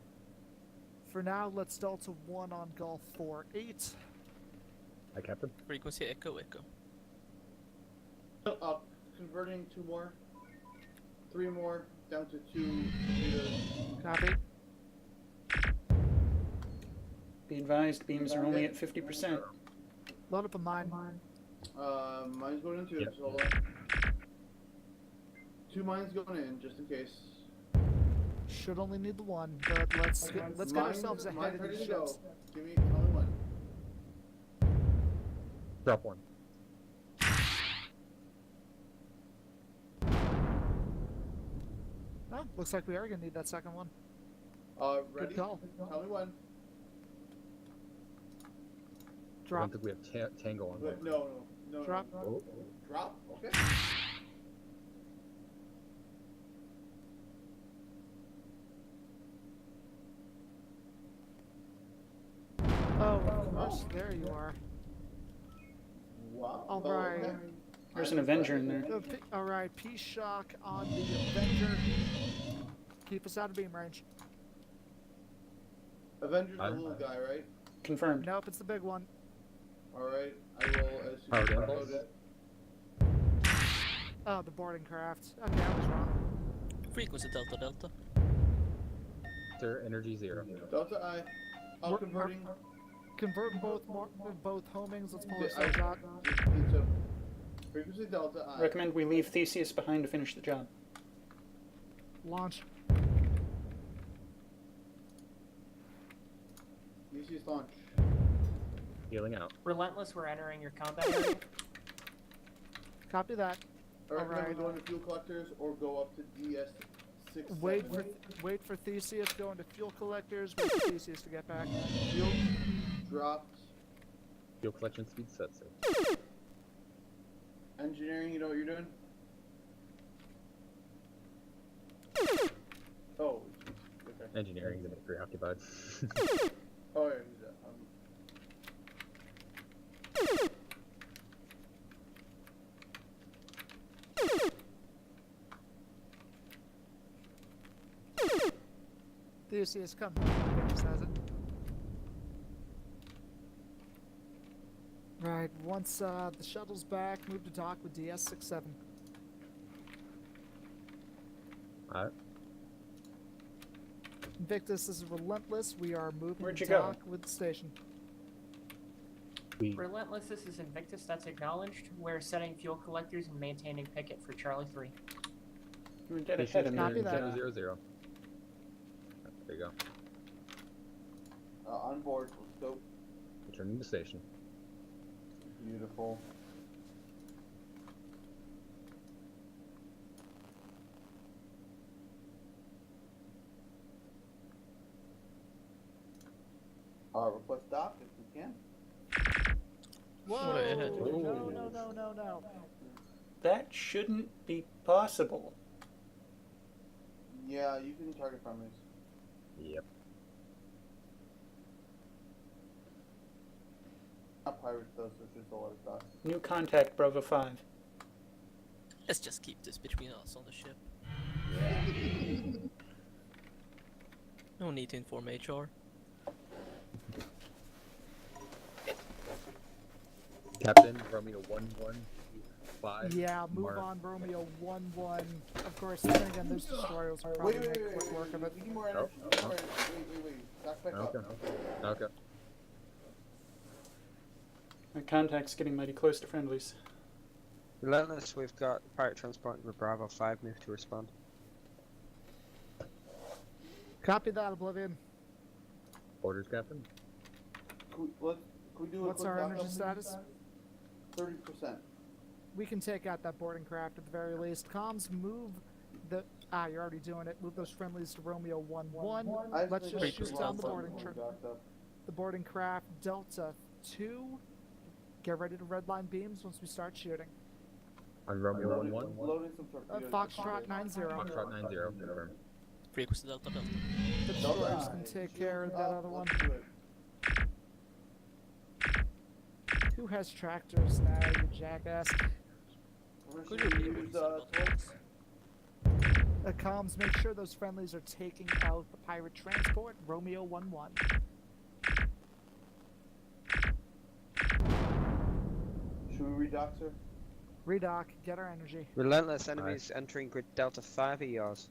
For now, let's Delta 1 on Gulf 4-8. Hi, Captain. Frequency echo. Converting 2 more. 3 more, down to 2 torpedoes. Copy. Be advised, beams are only at 50%. Load up a mine. Mine's going in too, Yep. so hold on. 2 mines going in, just in case. Should only need the one, but let's get ourselves ahead of ready these to go. ships. Tell me when. Drop 1. Oh, looks like we are gonna need that second one. Ready? Good call. Tell me when. I Drop. don't think we have Tango on board. No. Drop. Oh. Drop? Okay. Oh, of course. There you are. Wow. Alright. Okay. There's an Avenger in there. Alright, Peace Shock on the Avenger. Keep us out of beam range. Avenger's the little guy, right? Confirmed. Nope, it's the big one. Alright, I will as soon Powered as I in. load it. Oh, the boarding craft. Okay, I was wrong. Frequency Delta. Sir, energy 0. Delta I. I'm converting. Convert both homings. Let's pull Yeah, ourselves out. It's a frequency Delta I. Recommend we leave Theseus behind to finish the job. Launch. Easiest launch. Healing out. Relentless, we're entering your combat area. Copy that. I recommend Alright. we go into fuel collectors or go up to DS-67. Wait for Theseus. Go into fuel collectors. Wait for Theseus to get back. Fuel dropped. Fuel collection speed set, sir. Engineering, you know what you're doing? Oh, jeez. Okay. Engineering's a bit preoccupied. Oh, yeah, he's Theseus, come. Victor says it. Right, once the shuttle's back, move to dock with DS-67. Alright. Invictus is relentless. We are moving Where'd to you go? dock with the station. Relentless, this is Invictus, that's acknowledged. We're setting fuel collectors and maintaining picket for Charlie 3. You were dead ahead of me. Copy that. 000. There you go. On board. Let's go. Returning to station. Beautiful. Request dock if we can. Whoa! What ahead. No. That shouldn't be possible. Yeah, you can target families. Yep. Not pirates though, so it's just a lot of dock. New contact, Bravo 5. Let's just keep this between us on the ship. No need to inform HR. Captain, Romeo 115. Yeah, move Mark. on, Romeo 1-1. Of course, then again, those destroyers will probably make quick work of it. We need more energy. Wait. Back up. Okay. My contact's getting mighty close to friendlies. Relentless, we've got pirate transport with Bravo 5 move to respond. Copy that, Oblivion. Orders, Captain. Can we do a What's quick our backup, energy please? status? 30%. We can take out that boarding craft at the very least. Comms, move the... Ah, you're already doing it. Move those friendlies to Romeo 1-1. Let's just shoot down the boarding craft. Delta 2. Get ready to redline beams once we start shooting. On Romeo 1-1. Loading some torpedoes. Foxtrot 9-0. Foxtrot 9-0. Confirm. Frequency Delta. The destroyers can take care of that other one. Who has tractors now, you jackass? Could you repeat Comms, make sure those friendlies are taking out the pirate transport, Romeo 1-1. Should we redock, sir? Redock, get our energy. Relentless enemies entering grid Delta 5 are yours.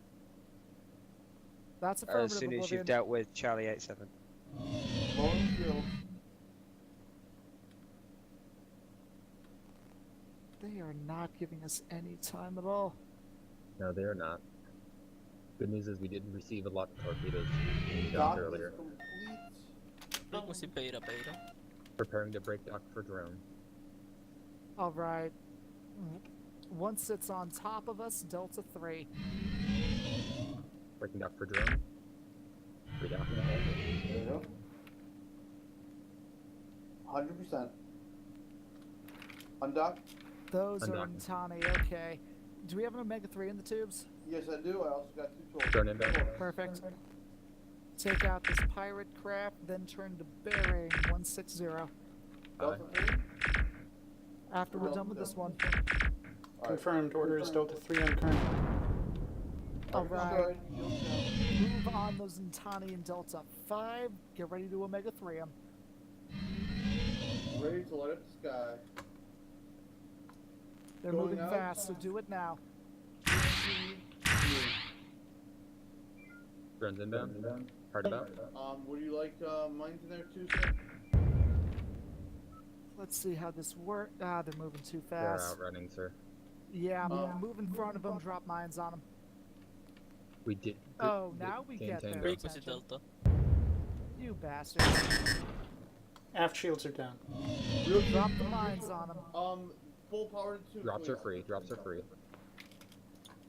That's As affirmative, soon as Oblivion. you've dealt with Charlie 87. Lowering shield. They are not giving us any time at all. No, they are not. Good news is we didn't receive a lot of torpedoes Dock earlier. is complete. Frequency Beta. Preparing to break dock for drone. Alright. Once it's on top of us, Delta 3. Breaking dock for drone. Redocking. There you go. 100%. Undock? Those are Undocking. Tani, okay. Do we have an Omega 3 in the tubes? Yes, I do. I also got 2 tools. Drone inbound. Perfect. Take out this pirate craft, then turn to bearing 160. Delta 3? After we're done with this one. Confirmed. Orders Delta 3 on current. Alright. Move on those Ntani and Delta 5. Get ready to Omega 3 'em. Ready to light up the sky. They're Going moving out. fast, so do it now. Drones inbound. Hard about. Would you like mines in there too, sir? Let's see how this works. Ah, they're moving too They're fast. outrunning, sir. Yeah, move in front of them, drop mines on them. We did. Oh, now we get their Frequency attention. Delta. You bastard. Aft shields are down. Drop the mines on them. Full power to 2. Drops are free. Drops are free.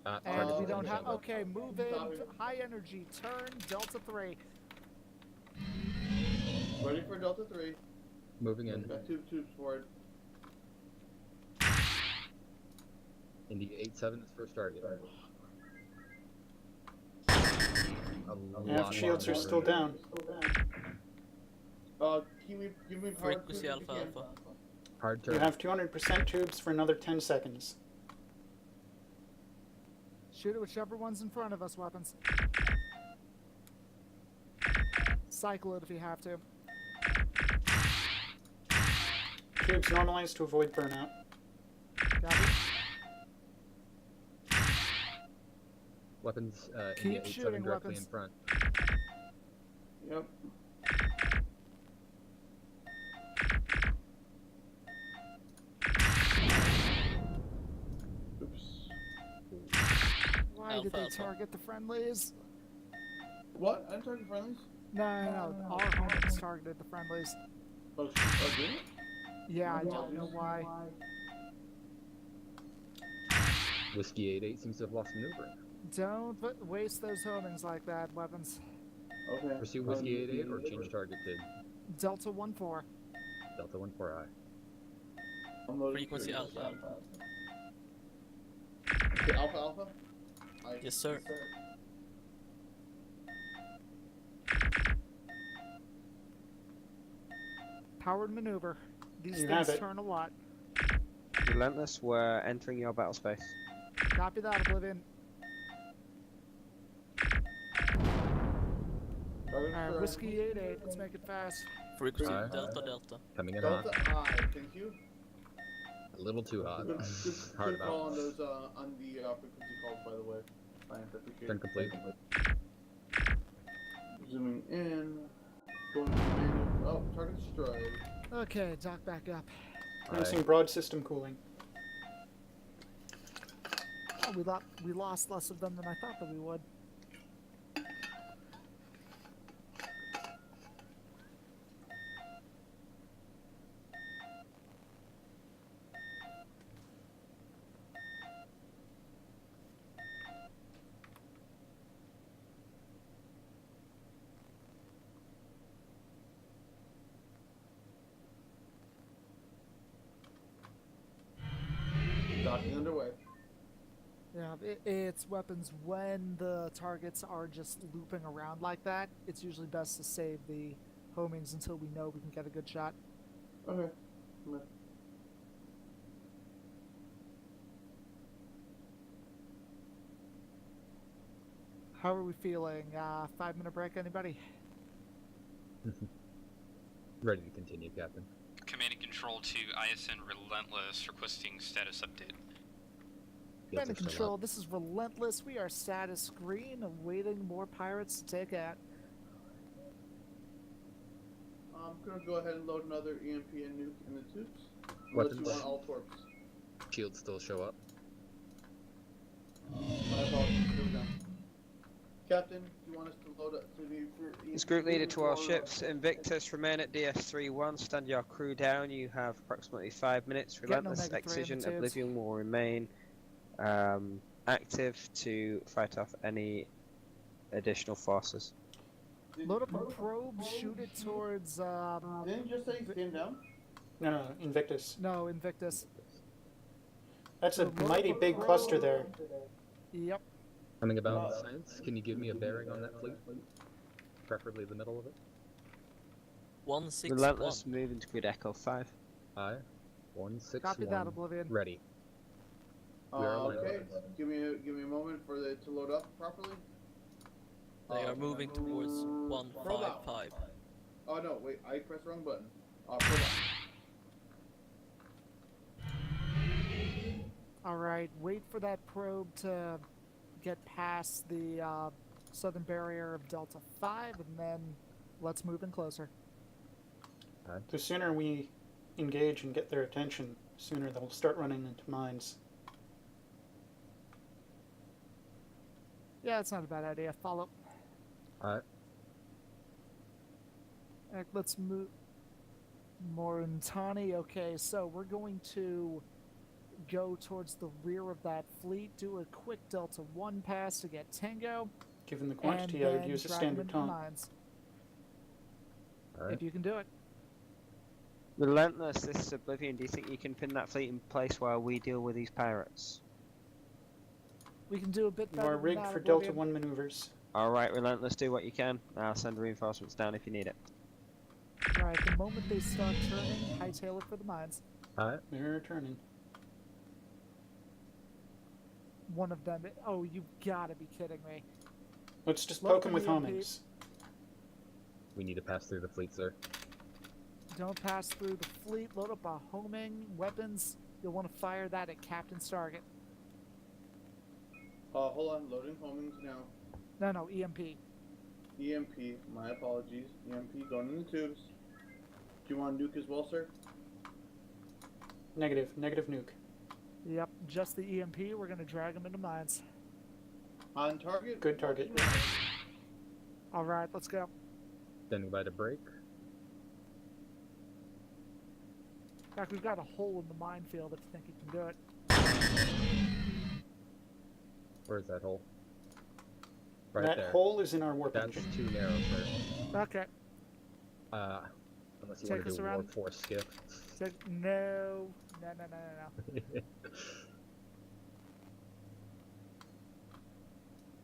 And we don't have. Okay, move in. High energy. Turn. Delta 3. Ready for Delta 3. Moving in. Got 2 tubes forward. Indy 87 is first target. Aft shields are still down. Can you give me power Frequency tubes if Alpha you can? Alpha. Hard turn. You have 200% tubes for another 10 seconds. Shoot at whichever one's in front of us, weapons. cycle it if you have to. Cubes normalized to avoid burnout. Copy. Weapons in Keep the 8-7 shooting directly weapons. in front. Yep. Oops. Why Alpha, did they alpha. target the friendlies? What? I didn't target friendlies? No. Our homings targeted the friendlies. Oh, did it? Yeah, I don't know why. Whiskey 8-8 seems to have lost maneuvering. Don't waste those homings like that, weapons. Okay. Pursue Whiskey 8-8 or change target to Delta 1-4. Delta 1-4I. I'm loading Frequency through. alpha. Okay, alpha alpha? Yes, sir. Powered maneuver. These You things have it. turn a lot. Relentless, we're entering your battle space. Copy that, Oblivion. Alright, Whiskey 8-8. Let's make it fast. Frequency Alright. Delta. Coming in Delta hot. I, thank you. A little too hot. Good, Hard good call on about. those on the frequency calls, by the way. Science, I appreciate Turn it. complete. Zooming in. Going to manual. Oh, target destroyed. Okay, dock back up. Using broad system cooling. Oh, we lost less of them than I thought that we would. Docking underway. Yeah, it's weapons when the targets are just looping around like that. It's usually best to save the homings until we know we can get a good shot. Okay. How are we feeling? 5-minute break, anybody? Ready to continue, Captain. Command and control to ISN Relentless requesting status update. Command and control, this is Relentless. We are status green, awaiting more pirates to take out. I'm gonna go ahead and load another EMP and nuke in the tubes. Unless you Weapons. want all torps. Shields still show up. My apologies. Here we go. Captain, do you want us to load up to the This group leader to all ships. Invictus, remain at DS31. Stand your crew down. You have approximately 5 minutes. Relentless Excision, Oblivion will remain active to fight off any additional forces. Load up a probe, shoot it towards. Didn't you just say stand down? No, Invictus. No, Invictus. That's a mighty big cluster there. Yep. Coming about science, can you give me a bearing on that fleet? Preferably the middle of it. 161. Relentless, moving to grid Echo 5. Aye. 161. Copy that, Oblivion. Ready. We are aligned. Okay. Give me a moment for it to load up properly. They are moving towards 155. Oh no, wait, I pressed the wrong button. Probe out. Alright, wait for that probe to get past the southern barrier of Delta 5, and then let's move in closer. The sooner we engage and get their attention, the sooner they'll start running into mines. Yeah, it's not a bad idea. Follow. Alright. Let's move. Morantani. Okay, so we're going to go towards the rear of that fleet, do a quick Delta 1 pass to get Tango. Given the quantity, and I would then use a drag standard them into taunt. mines. Alright. If you can do it. Relentless, this is Oblivion. Do you think you can pin that fleet in place while we deal with these pirates? We can do a bit You better are than rigged that, for Delta Oblivion. 1 maneuvers. Alright, Relentless, do what you can. I'll send reinforcements down if you need it. Right, the moment they start turning, hightail it for the mines. Alright. They're turning. One of them. Oh, you gotta be kidding me. Let's just Load poke them from with EMP. homings. We need to pass through the fleet, sir. Don't pass through the fleet. Load up a homing weapons. You'll want to fire that at Captain's target. Hold on, loading homings now. No, EMP. EMP, my apologies. EMP going in the tubes. Do you want to nuke as well, sir? Negative nuke. Yep, just the EMP. We're going to drag them into mines. On target? Good target. All right, let's go. Standing by to break. In fact, we've got a hole in the minefield if you think you can do it. Where's that hole? Right that there. hole is in our warp That's engine. too narrow, sir. Okay. Unless you Take want us to do a around. warp 4 skip. No.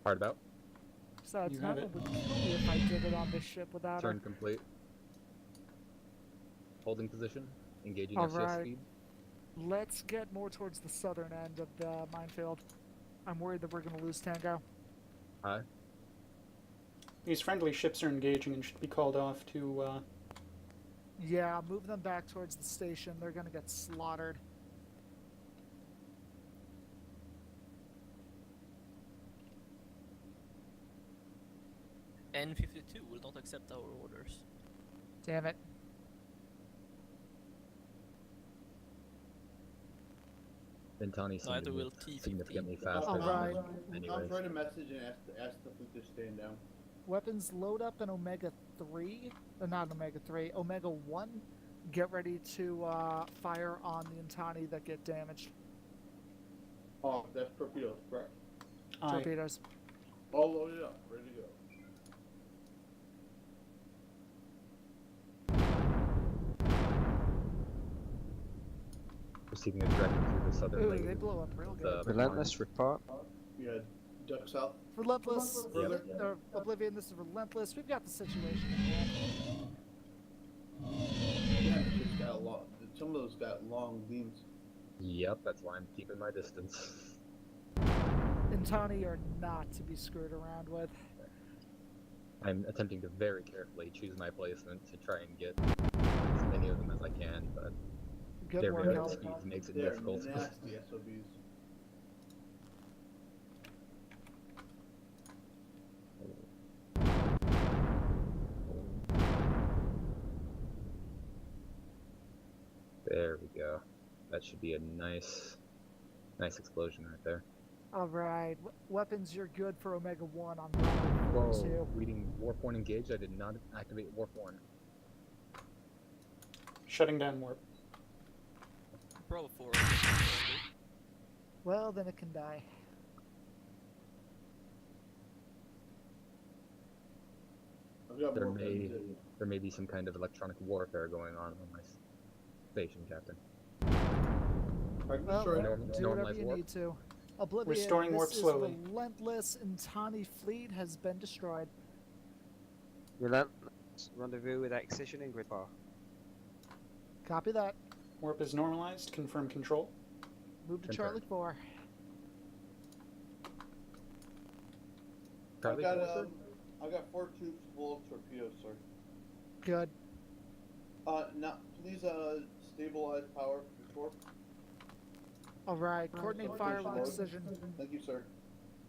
Hard about. So it's You not have it. would kill me if I did it on this ship without Turn her. complete. Holding position. Engaging All SCS right. speed. Let's get more towards the southern end of the minefield. I'm worried that we're going to lose Tango. Aye. These friendly ships are engaging and should be called off to. Yeah, move them back towards the station. They're going to get slaughtered. N52 will not accept our orders. Damn it. Ventani seemed Neither to will move T15. significantly faster. All right. Anyways. I'll write a message and ask the fleet to stand down. Weapons, load up an Omega 3. Not Omega 3. Omega 1. Get ready to fire on the Intani that get damaged. Oh, that's torpedoes, correct? Aye. Torpedoes. All loaded up, ready to go. Receiving a directive through the southern Ooh, lane. they blow up real good. Relentless report. You had duck south. Relentless. Further. Oblivion, this is Relentless. We've got the situation in hand. Yeah, the ship's got a lot. Some of those got long beams. Yep, that's why I'm keeping my distance. Intani are not to be screwed around with. I'm attempting to very carefully choose my placement to try and get as many of them as I can, but Good their work, varying Al. speeds makes it They're difficult. nasty SOBs. There we go. That should be a nice explosion right there. Alright, weapons, you're good for Omega 1 on Bravo 4 Whoa, 2. reading warp 1 engaged. I did not activate warp 1. Shutting down warp. Bravo 4. Well, then it can die. I've got There more may guns in. there may be some kind of electronic warfare going on my station, Captain. Alright, Well, destroy it. do Normalize whatever you warp. need to. Oblivion, Restoring warp this is slowly. Relentless. Intani fleet has been destroyed. Relentless. Rendezvous with Excision in grid bar. Copy that. Warp is normalized. Confirm control. Move to Confirm. Charlie 4. Charlie, I've got 4 tubes full of torpedoes, sir. Good. Now, please, stabilize power before. Alright, coordinate fire with Excision. Thank you, sir.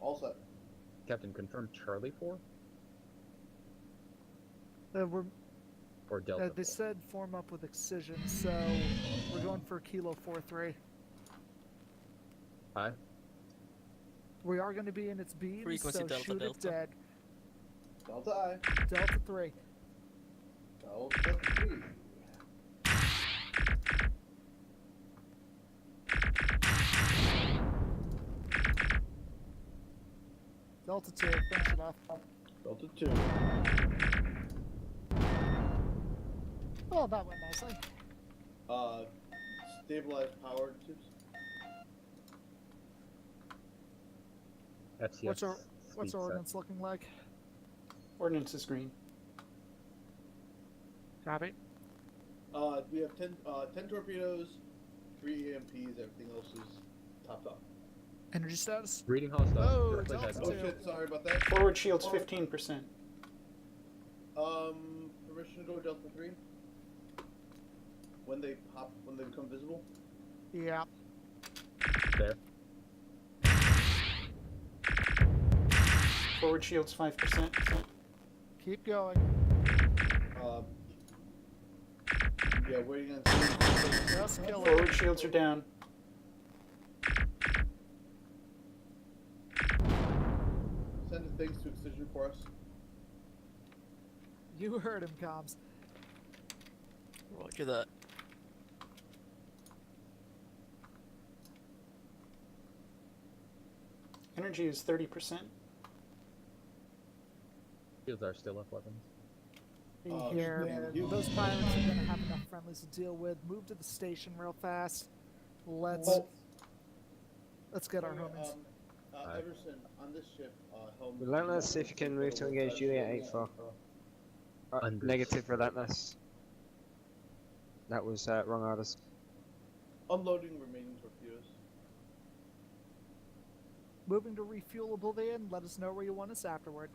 All set. Captain, confirm Charlie 4 We're, or Delta they 4? said form up with Excision, so we're going for Kilo 4-3. Aye. We are going to be in its beams, Frequency so Delta, shoot Delta. it dead. Delta I. Delta 3. Delta 3. Delta 2, finish it off. Delta 2. Oh, that went nicely. Stabilize power tubes. FCS What's our speed set. ordnance looking like? Ordnance is green. Copy. We have 10 torpedoes, 3 EMPs, everything else is topped off. Energy status? Reading hostile. Oh, directly Delta ahead. Oh 2. shit, sorry about that. Forward shields 15%. permission to go Delta 3? When they become visible? Yeah. There. Forward shields 5%. Keep going. Yeah, waiting on. Just kill it. Forward shields are down. Send the things to Excision for us. You heard him, comms. Roger that. Energy is 30%. Shields are still up, weapons. Be here. Those pirates are gonna have enough friendlies to deal with. Move to the station real fast. Let's get our homings. Everson, on this ship, helm. Relentless, see if you can move to engage Juliet 8-4. Negative, Relentless. That was wrong orders. Unloading remaining torpedoes. Moving to refuel Oblivion. Let us know where you want us afterward.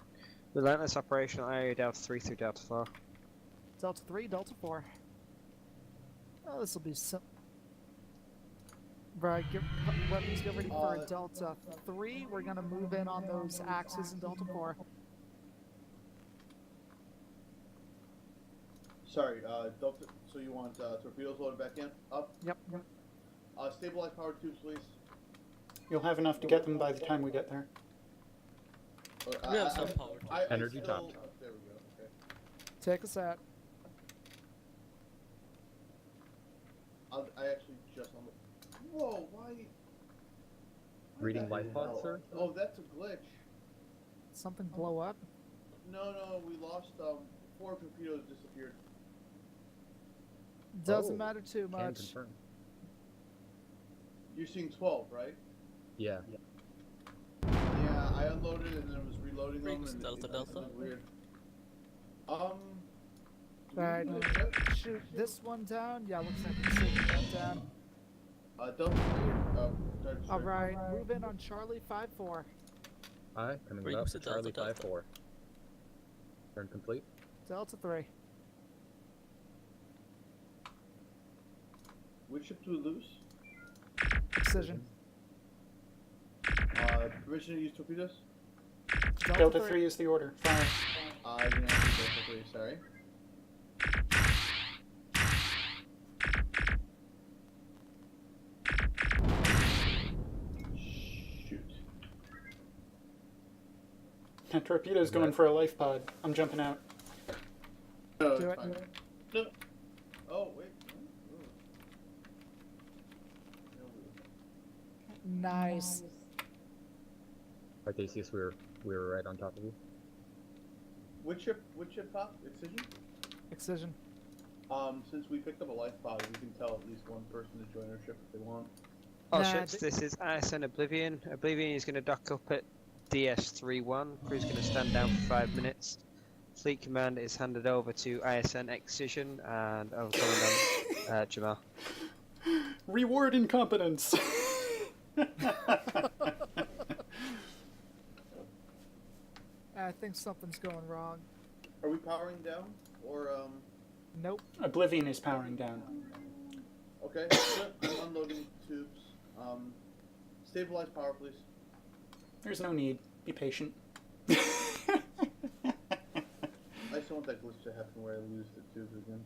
Relentless operational area Delta 3 through Delta 4. Delta 3, Delta 4. Oh, this will be some. Right, weapons get ready for a Delta 3. We're gonna move in on those axes in Delta 4. Sorry, Delta. So you want torpedoes loaded back in? Up? Yep. Stabilize power tubes, please. You'll have enough to get them by the time we get there. We have some power. Energy top. There we go. Okay. Take us out. I actually just on the. Whoa! Why? Reading life pod, sir? Oh, that's a glitch. Something blow up? No, we lost. 4 torpedoes disappeared. Doesn't matter too Can much. confirm. You're seeing 12, right? Yeah. Yeah, I unloaded and then was reloading them. And Delta, it Delta. was weird. Alright, shoot this one down. Yeah, looks like it's shooting that down. Delta 3. Alright, move in on Charlie 5-4. Aye, coming Bring up us to to Charlie Delta, 5-4. Turn complete. Delta 3. Which ship do we lose? Precision. Permission to use torpedoes? Delta 3 is the order. Fire. I didn't have Delta 3, sorry. Shoot. That torpedo's going for a life pod. I'm jumping out. No, Do it's it. fine. No. Oh, wait. Nice. Right, Theseus, we were right on top of you. Which ship popped? Excision? Excision. Since we picked up a life pod, we can tell at least one person to join our ship if they want. All ships, this is ISN Oblivion. Oblivion is going to dock up at DS31. Crew's going to stand down for 5 minutes. Fleet command is handed over to ISN Excision and over Commandant Jamal. Reward incompetence. I think something's going wrong. Are we powering down? Or, Nope. Oblivion is powering down. Okay, I'm unloading tubes. Stabilize power, please. There's no need. Be patient. I just don't want that glitch to happen where I lose the tubes again.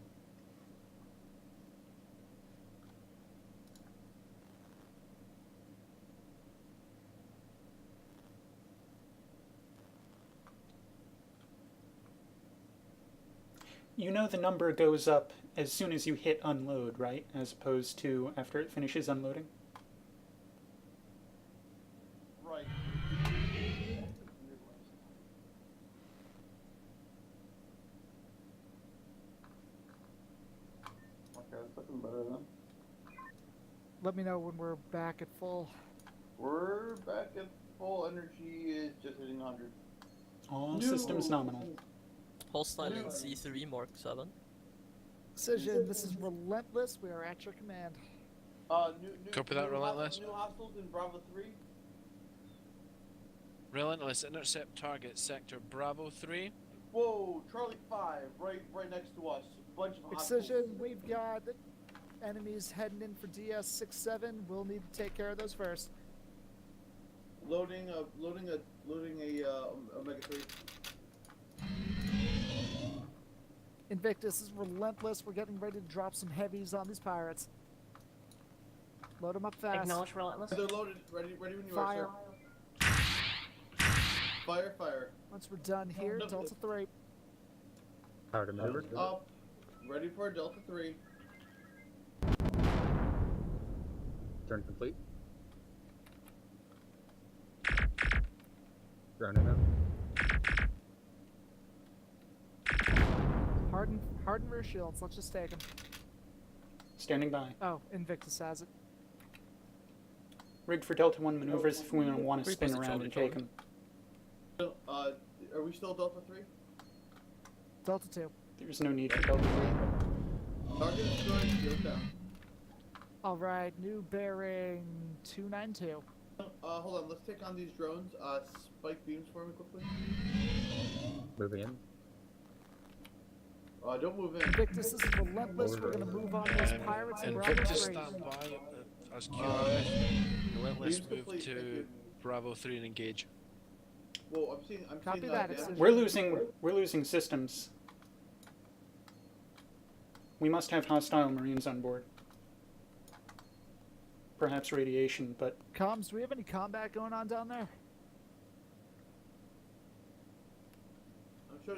You know the number goes up as soon as you hit unload, right? As opposed to after it finishes unloading? Right. Okay, that's looking better then. Let me know when we're back at full. We're back at full. Energy is just hitting 100. All systems nominal. Hostile in C3 Mark 7. Excision, this is Relentless. We are at your command. Copy that, Relentless. New hostiles in Bravo 3. Relentless, intercept target sector Bravo 3. Whoa, Charlie 5, right next to us. Bunch of Excision, hostiles. we've got enemies heading in for DS67. We'll need to take care of those first. Loading a Omega 3. Invictus is relentless. We're getting ready to drop some heavies on these pirates. Load them up fast. Acknowledge relentless. They're loaded. Ready when you Fire. are, sir. Fire. Once we're done here, Delta 3. Power to maneuver. Up. Ready for Delta 3. Turn complete. Grounded now. Harden rear shields. Let's just take them. Standing by. Oh, Invictus has it. Rigged for Delta 1 maneuvers if we want to spin around and take them. Are we still Delta 3? Delta 2. There's no need for Delta 3. Target destroyed, shield down. Alright, new bearing 292. Hold on, let's take on these drones. Spike beams for me quickly. Moving in. Don't move in. Invictus is relentless. We're going to move on those pirates and Bravo Invictus 3. stand by as QRF. Relentless beams move complete, thank to you. Bravo 3 and engage. Whoa, I'm Copy seeing that, damage. Excision. We're losing systems. We must have hostile Marines on board. Perhaps radiation, but Comms, do we have any combat going on down there?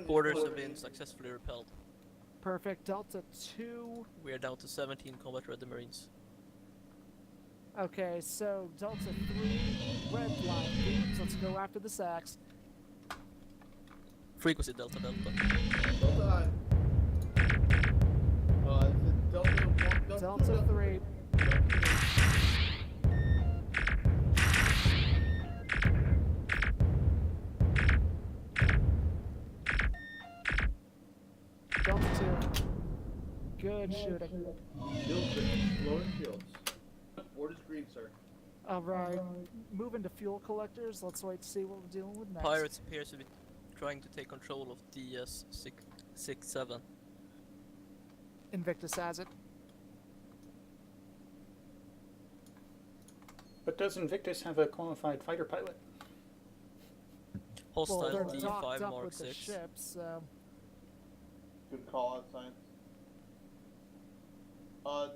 Orders have been successfully repelled. Perfect. Delta 2. We are down to 17 combat-ready Marines. Okay, so Delta 3, red line beams. Let's go after the sacks. Frequency Delta. Delta high. Is it Delta 1? Delta 3. Delta 2. Good shooting. Shields green. Loading shields. Orders green, sir. Alright, moving to fuel collectors. Let's wait to see what we're dealing with next. Pirates appear to be trying to take control of DS67. Invictus has it. But does Invictus have a qualified fighter pilot? Hostile Well, they're D5 docked up Mark with the 6. ships, so... Good call out, science.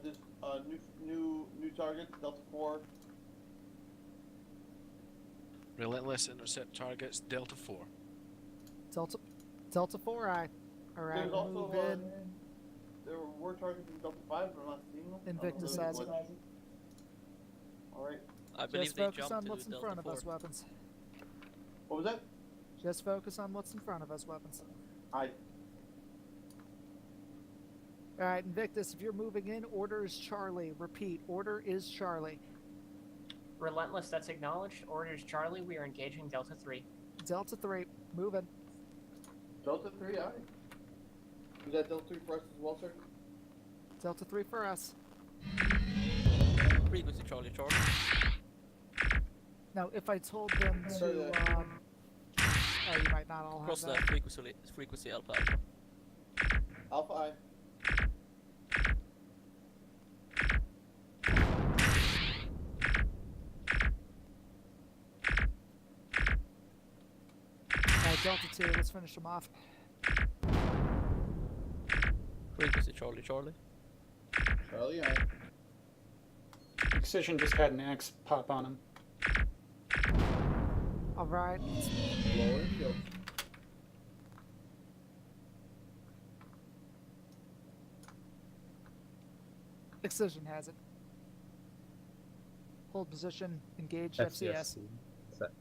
This new target, Delta 4. Relentless intercept targets Delta 4. Delta 4, aye. Alright, There's also move in. there were targets in Delta 5, but I'm not seeing them. Invictus has it. Alright. I believe Just they focus jumped on to what's in Delta front of 4. us, weapons. What was that? Just focus on what's in front of us, weapons. Aye. Alright, Invictus, if you're moving in, order is Charlie. Repeat, order is Charlie. Relentless, that's acknowledged. Orders Charlie, we are engaging Delta 3. Delta 3, move in. Delta 3, aye. Is that Delta 3 for us as well, sir? Delta 3 for us. Frequency Charlie. Now, if I told them to, oh, you might not all have Cross that. that frequency Alpha. Alpha, aye. Alright, Delta 2, let's finish them off. Frequency Charlie. Charlie, aye. Excision just had an axe pop on him. Alright. Lower shield. Excision has it. Hold position, engage FCS. Set.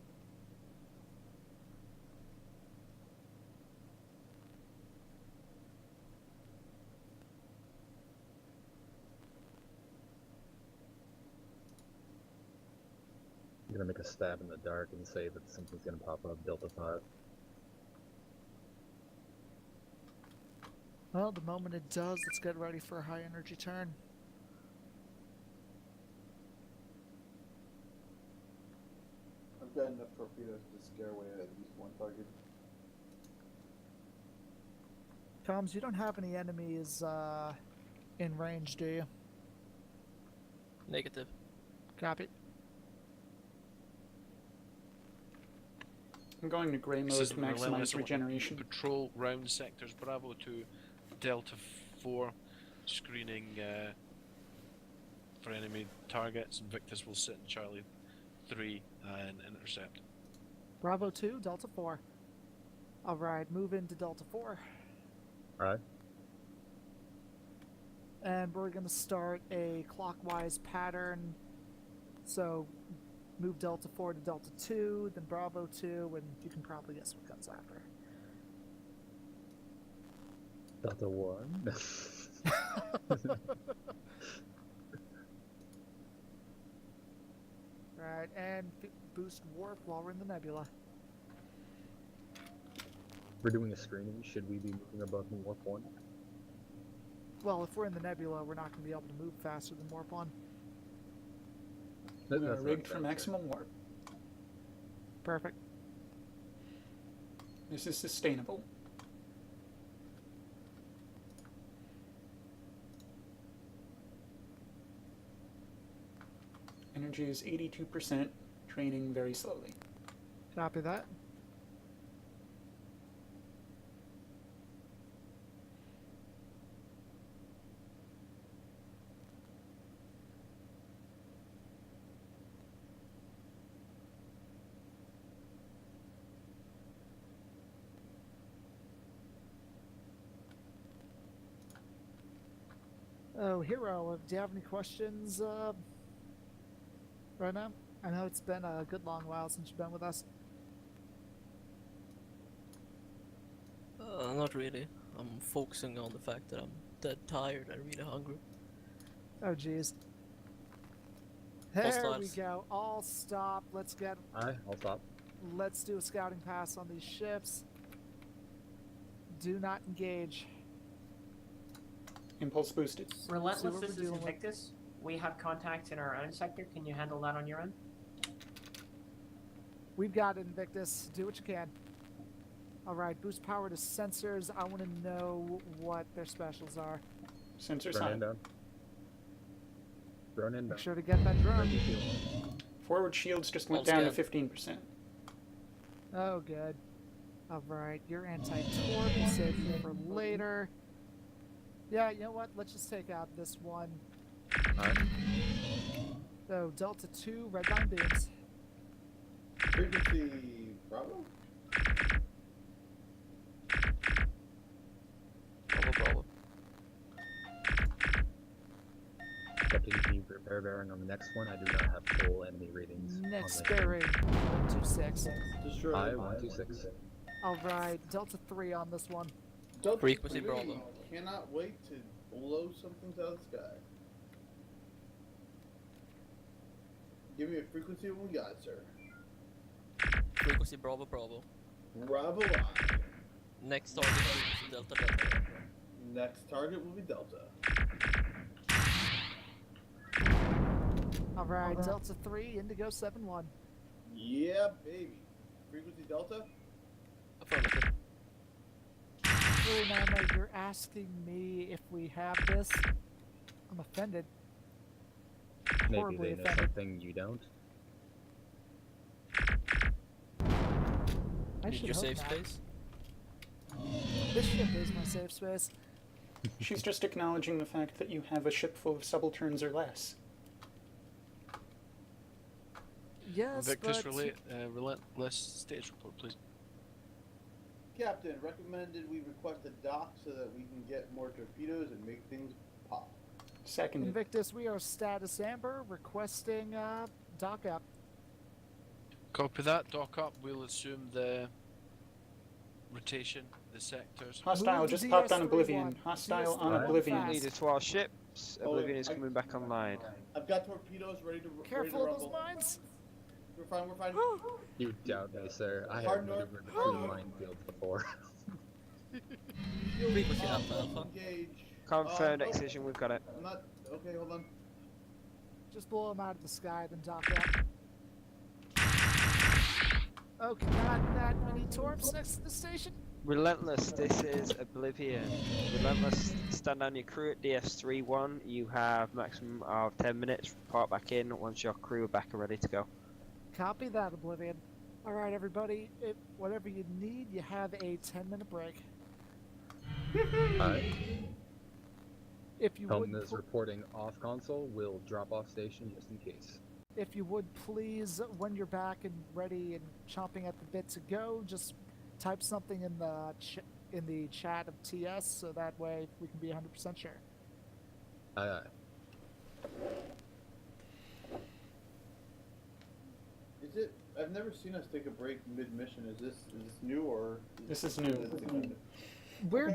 I'm gonna make a stab in the dark and say that something's gonna pop up Delta 5. Well, the moment it does, let's get ready for a high energy turn. I've got enough torpedoes to scare away at least one target. Comms, you don't have any enemies in range, do you? Negative. Copy. I'm going to grey mode to Citizen Relentless, maximize I want you to regeneration. Patrol round sectors Bravo to Delta 4, screening for enemy targets. Invictus will sit in Charlie 3 and intercept. Bravo 2, Delta 4. Alright, move into Delta 4. Alright. And we're going to start a clockwise pattern. So move Delta 4 to Delta 2, then Bravo 2, and you can probably guess what comes after. Delta 1. Right, and boost warp while we're in the nebula. We're doing a screening. Should we be moving above the warp 1? Well, if we're in the nebula, we're not going to be able to move faster than warp 1. We are rigged for maximum warp. Perfect. This is sustainable. Energy is 82%, training very slowly. Copy that. Oh, Hero, do you have any questions right now? I know it's been a good long while since you've been with us. Not really. I'm focusing on the fact that I'm dead tired and really hungry. Oh, jeez. There Hostiles. we go. All stop. Let's get. Aye, I'll stop. Let's do a scouting pass on these ships. Do not engage. Impulse boosted. Relentless, what this we're is dealing with. Invictus. We have contacts in our own sector. Can you handle that on your own? We've got it, Invictus. Do what you can. Alright, boost power to sensors. I want to know what their specials are. Sensors Drone high. inbound. Drone inbound. Make sure to get that drone. Forward shields just went All down to scan. 15%. Oh, good. Alright, your anti-torp. We'll save you for later. Yeah, you know what? Let's just take out this one. Alright. So, Delta 2, red line beams. Frequency Bravo? Bravo. Captain, can you prepare bearing on the next one? I do not have full enemy readings. Next on that. bearing, 126. Destroy. Aye, 126. Alright, Delta 3 on this one. Delta Frequency 3, Bravo. Cannot wait to blow something out of the sky. Give me a frequency when we got it, sir. Frequency Bravo. Bravo I. Next target frequency Delta. Next target will be Delta. Alright, Delta 3, Indigo 7-1. Yeah, baby. Frequency Delta? Affirmative. Oh, Mama, you're asking me if we have this? I'm offended. Maybe Horribly they know offended. something you don't. I Need should your hope safe not. space? This ship is my safe space. She's just acknowledging the fact that you have a ship full of subalterns or less. Yes, Invictus but... Relentless stage report, please. Captain, recommended we request a dock so that we can get more torpedoes and make things pop. Seconded. Invictus, we are status amber, requesting dock up. Copy that. Dock up. We'll assume the rotation, the sectors. Hostile Move just to popped on DS31. Oblivion. Hostile on DS31 Oblivion. fast. Leader to our ships. Oh, Oblivion is I- coming back online. I've got torpedoes ready to Careful of ready those to rumble. mines. We're fine, we're fine. You doubt me, sir. I have Hard north. maneuvered between minefields before. Frequency Alpha. Engage. Confirmed oh, excision, we've got it. I'm not. Okay, hold on. Just blow them out of the sky, then dock up. Okay, not that many torps next to the station. Relentless, this is Oblivion. Relentless, stand on your crew at DS31. You have maximum of 10 minutes. Report back in once your crew are back and ready to go. Copy that, Oblivion. Alright, everybody, whatever you need, you have a 10-minute break. Alright. If you Helm would, is reporting off console. We'll drop off station just in case. if you would please, when you're back and ready and chomping at the bit to go, just type something in the chat of TS so that way we can be 100% sure. Aye. Is it? I've never seen us take a break mid-mission. Is this new or? This is new. We're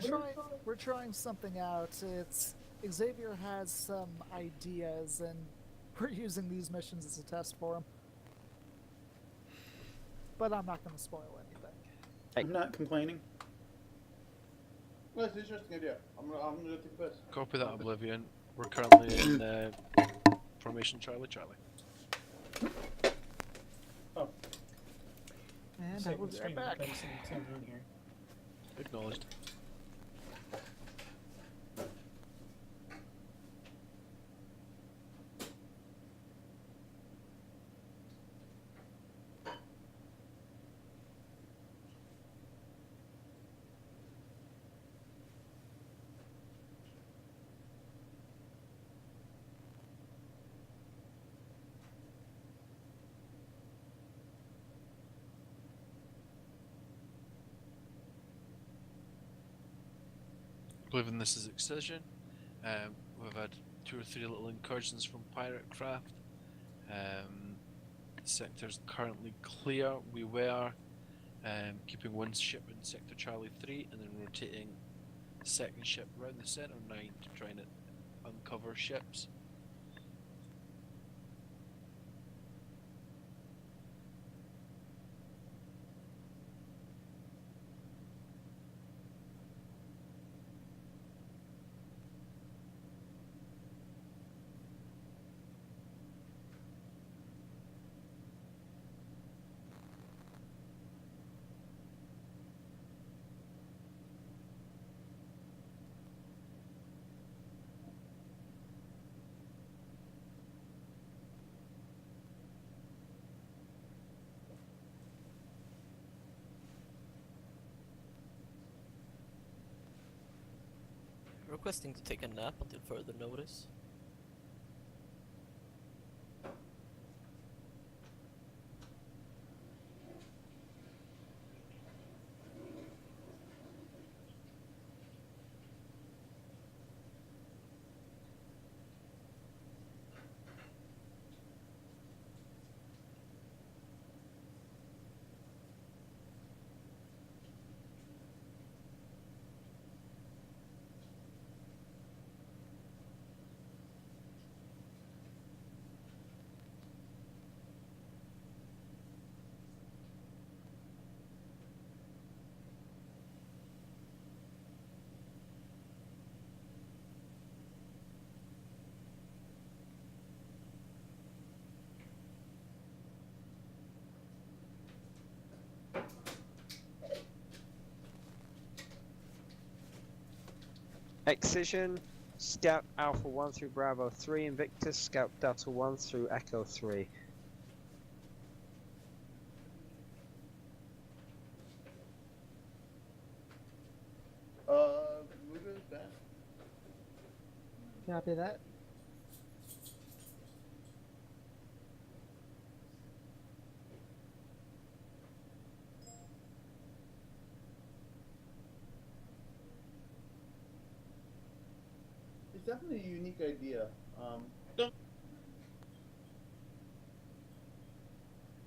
trying something out. It's Xavier has some ideas, and we're using these missions as a test for him. But I'm not going to spoil anything. I'm not complaining. Well, it's an interesting idea. I'm gonna take a piss. Copy that, Oblivion. We're currently in formation Charlie. Oh. And I will be right back. Acknowledged. Believing this is Excision. We've had 2 or 3 little incursions from pirate craft. The sector's currently clear. We were keeping one ship in sector Charlie 3 and then rotating the second ship around the center 9 to try and uncover ships. Requesting to take a nap until further notice. Excision, Scout Alpha 1 through Bravo 3, Invictus, Scout Delta 1 through Echo 3. Move it back. Copy that. It's definitely a unique idea.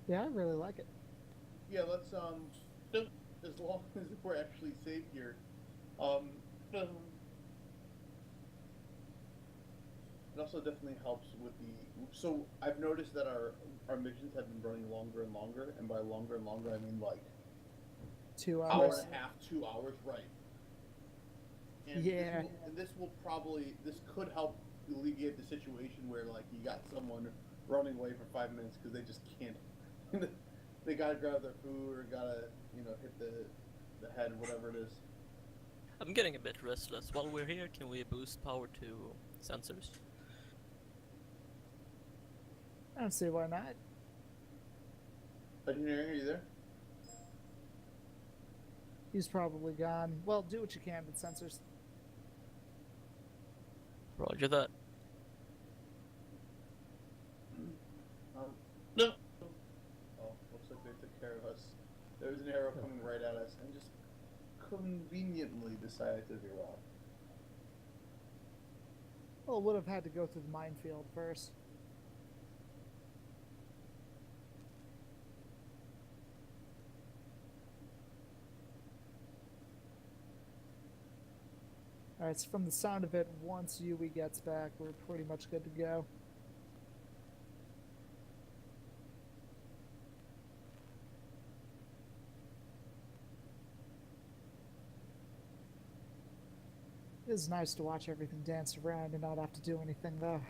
Yeah, I really like it. Yeah, let's as long as we're actually safe here. It also definitely helps with the. So I've noticed that our missions have been running longer and longer, and by longer and longer I mean like 2 hours. hour and a half, 2 hours, right? And Yeah. this could help alleviate the situation where like you got someone running away for 5 minutes because they just can't. They gotta grab their food or gotta hit the the head, whatever it is. I'm getting a bit restless. While we're here, can we boost power to sensors? I don't see why not. Engineering, are you there? He's probably gone. Well, do what you can with sensors. Roger that. No. Oh, looks like they took care of us. There was an arrow coming right at us and just conveniently decided to veer off. Well, it would have had to go through the minefield first. Alright, so from the sound of it, once Yui gets back, we're pretty much good to go. It is nice to watch everything dance around and not have to do anything, though.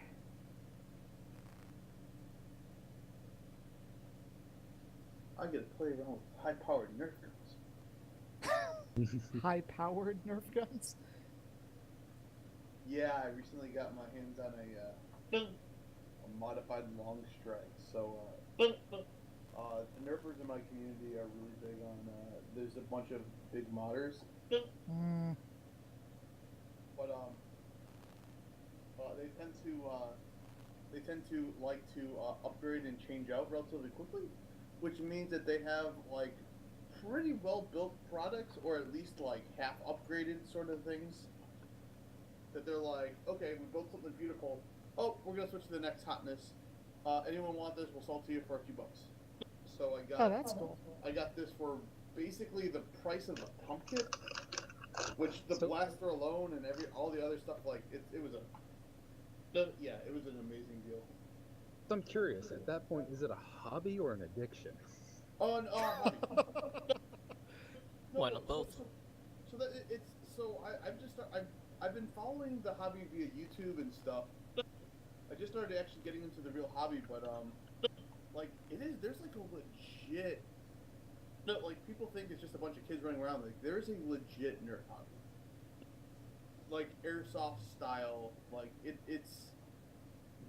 I get to play around with high-powered Nerf guns. High-powered Nerf guns? Yeah, I recently got my hands on a modified long strike. So, the Nerfers in my community are really big on. There's a bunch of big modders. Mm. But they tend to like to upgrade and change out relatively quickly, which means that they have like pretty well built products, or at least like half upgraded sort of things. That they're like, okay, we built something beautiful. Oh, we're gonna switch to the next hotness. Anyone want this? We'll sell it to you for a few bucks. So I got. Oh, that's cool. I got this for basically the price of the pump kit, which the blaster alone and all the other stuff, like it was an amazing deal. So I'm curious. At that point, is it a hobby or an addiction? Oh, no, hobby. Why not both? I've been following the hobby via YouTube and stuff. I just started actually getting into the real hobby, but like there's like a legit. No, like people think it's just a bunch of kids running around. Like there is a legit Nerf hobby, like airsoft style. Like it's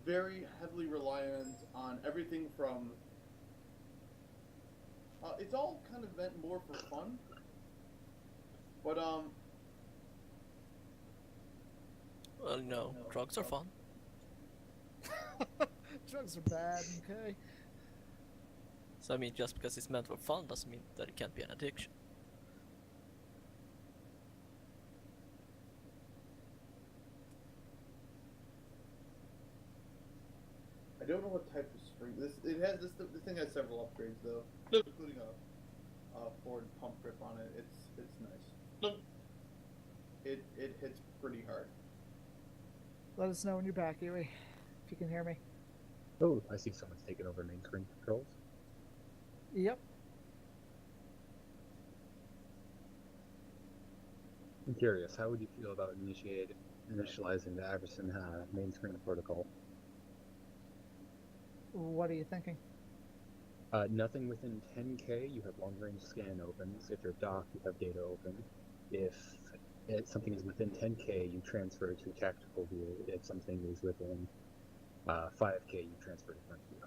very heavily reliant on everything from. It's all kind of meant more for fun, but Well, no, drugs are fun. Drugs are bad, okay? So I mean, just because it's meant for fun doesn't mean that it can't be an addiction. I don't know what type of spring this. This thing has several upgrades though, including a Ford pump grip on it. It's nice. It hits pretty hard. Let us know when you're back, Yui, if you can hear me. Oh, I see someone's taken over main screen controls. Yep. I'm curious, how would you feel about initializing the Iverson main screen protocol? What are you thinking? Nothing within 10K, you have long-range scan opens. If you're docked, you have data open. If something is within 10K, you transfer to tactical view. If something is within 5K, you transfer to front view.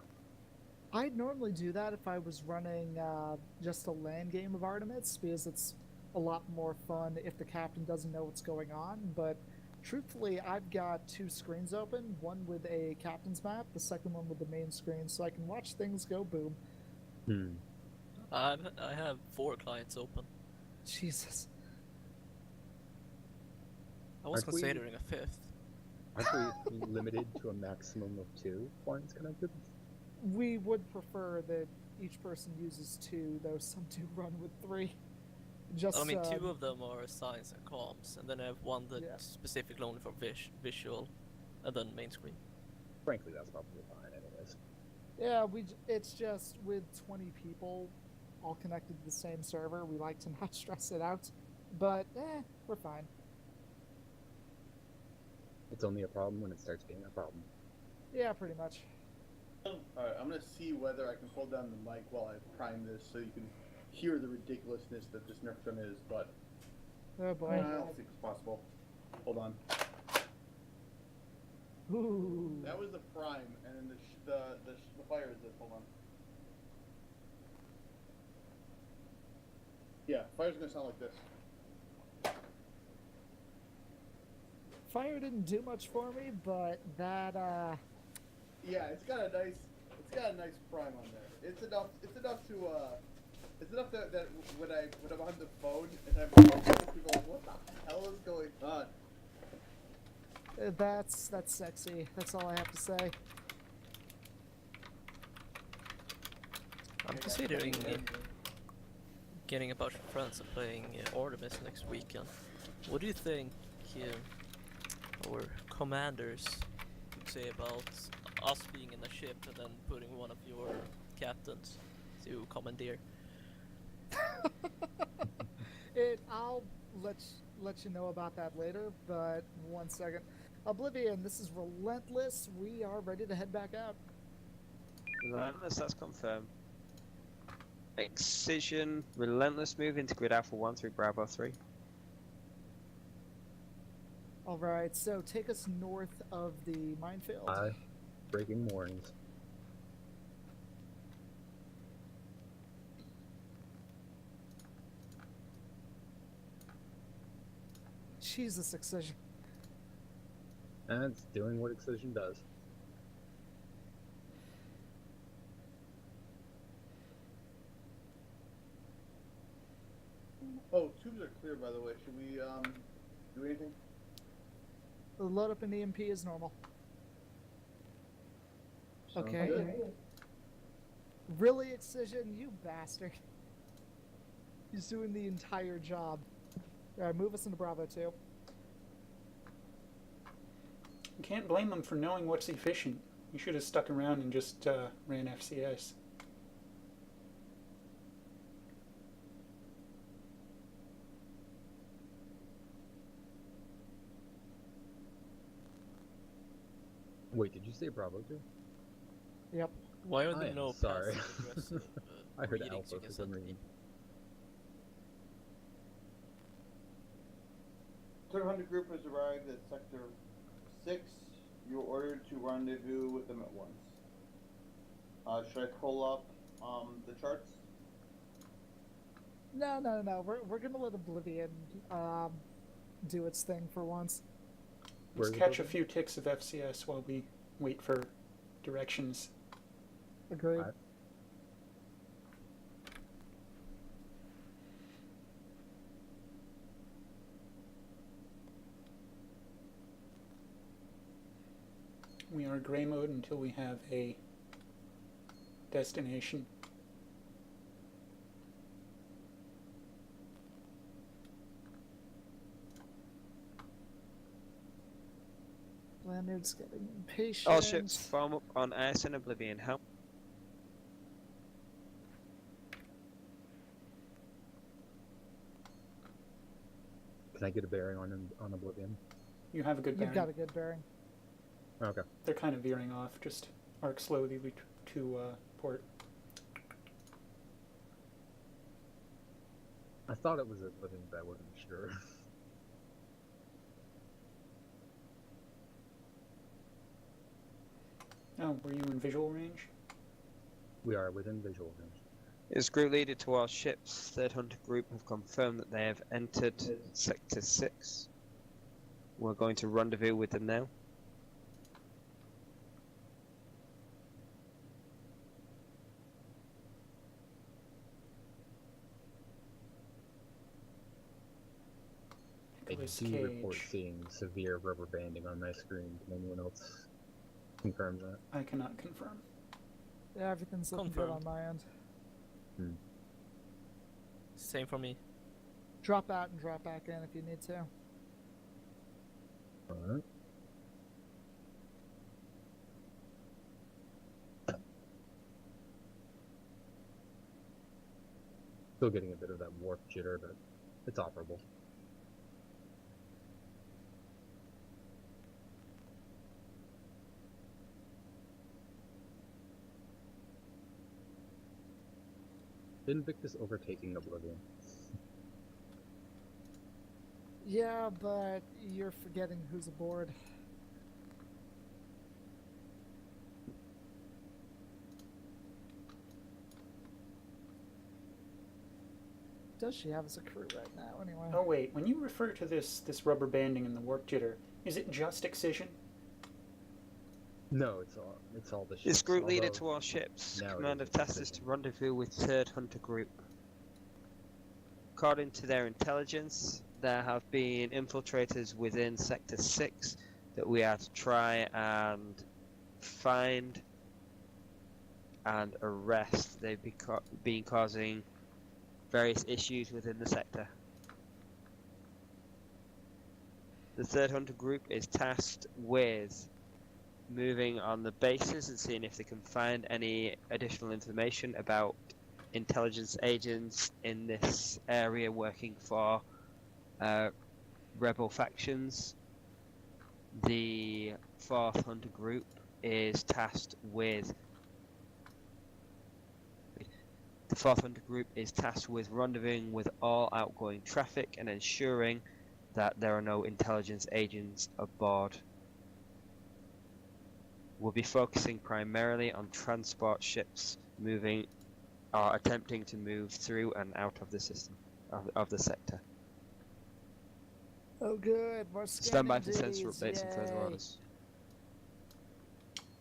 I'd normally do that if I was running just a LAN game of Artemis, because it's a lot more fun if the captain doesn't know what's going on, but truthfully, I've got two screens open, one with a captain's map, the second one with the main screen, so I can watch things go boom. I have 4 clients open. Jesus. I was Aren't we- considering a 5th. Aren't we limited to a maximum of 2 clients connected? We would prefer that each person uses 2, though some do run with 3. Just, I mean, 2 of them are science and comms, and then I have one that's specifically only for visual, and then main screen. Frankly, that's probably fine anyways. Yeah, it's just with 20 people all connected to the same server, we like to not stress it out. But, we're fine. It's only a problem when it starts being a problem. Yeah, pretty much. Alright, I'm gonna see whether I can hold down the mic while I prime this so you can hear the ridiculousness that this Nerf gun is, but Oh I boy. don't think it's possible. Hold on. Ooh. That was the prime, and then the fire is this. Hold on. Yeah, fire's gonna sound like this. Fire didn't do much for me, but that Yeah, it's got a nice prime on there. It's enough that when I'm on the phone and I'm people like, what the hell is going on? that's sexy. That's all I have to say. I'm considering getting a bunch of friends and playing Artemis next weekend. What do you think our commanders would say about us being in a ship and then putting one of your captains to commandeer? I'll let you know about that later, but 1 second. Oblivion, this is Relentless. We are ready to head back out. Relentless, that's confirmed. Excision, Relentless move into Grid Alpha 1 through Bravo 3. Alright, so take us north of the minefield. Breaking warnings. Jesus, Excision. And it's doing what Excision does. Oh, tubes are clear, by the way. Should we do anything? The load up in EMP is normal. Sounds Okay. good. Really, Excision, you bastard. He's doing the entire job. Alright, move us into Bravo 2. You can't blame him for knowing what's efficient. You should have stuck around and just ran FCS. Wait, did you say Bravo 2? Yep. Why are I there am no sorry. passive-aggressive I heard readings Alpha you for can some send to me? reason. 300 group has arrived at Sector 6. You are ordered to rendezvous with them at once. Should I pull up the charts? No. We're gonna let Oblivion do its thing for once. Let's catch a few ticks of FCS while we wait for directions. Agreed. Alright. We are gray mode until we have a destination. Leonard's getting impatient. All ships form up on TSN Oblivion. Help. Can I get a bearing on Oblivion? You have a good bearing. You've got a good bearing. Okay. They're kind of veering off. Just arc slowly to port. I thought it was Oblivion, but I wasn't sure. Oh, were you in visual range? We are within visual range. As group leader to our ships, Third Hunter Group have confirmed that they have entered Sector 6. We're going to rendezvous with them now. I do report seeing severe rubber banding on my screen. Can anyone else confirm that? I cannot confirm. Yeah, everything's looking good on my end. Same for me. Drop out and drop back in if you need to. Alright. Still getting a bit of that warp jitter, but it's operable. Invictus overtaking Oblivion. Yeah, but you're forgetting who's aboard. Does she have as a crew right now, anyway? Oh wait, when you refer to this rubber banding and the warp jitter, is it just excision? No, it's all the ships. This group leader to all ships. now it Command is of tasked us to rendezvous with Third Hunter Group. According to their intelligence, there have been infiltrators within Sector 6 that we are to try and find and arrest. They've been causing various issues within the sector. The Third Hunter Group is tasked with moving on the bases and seeing if they can find any additional information about intelligence agents in this area working for rebel factions. The Fourth Hunter Group is tasked with rendezvousing with all outgoing traffic and ensuring that there are no intelligence agents aboard. We'll be focusing primarily on transport ships moving or attempting to move through and out of the system, of the sector. Oh good, more Stand by for scanning sensor duties, updates and further yay. orders.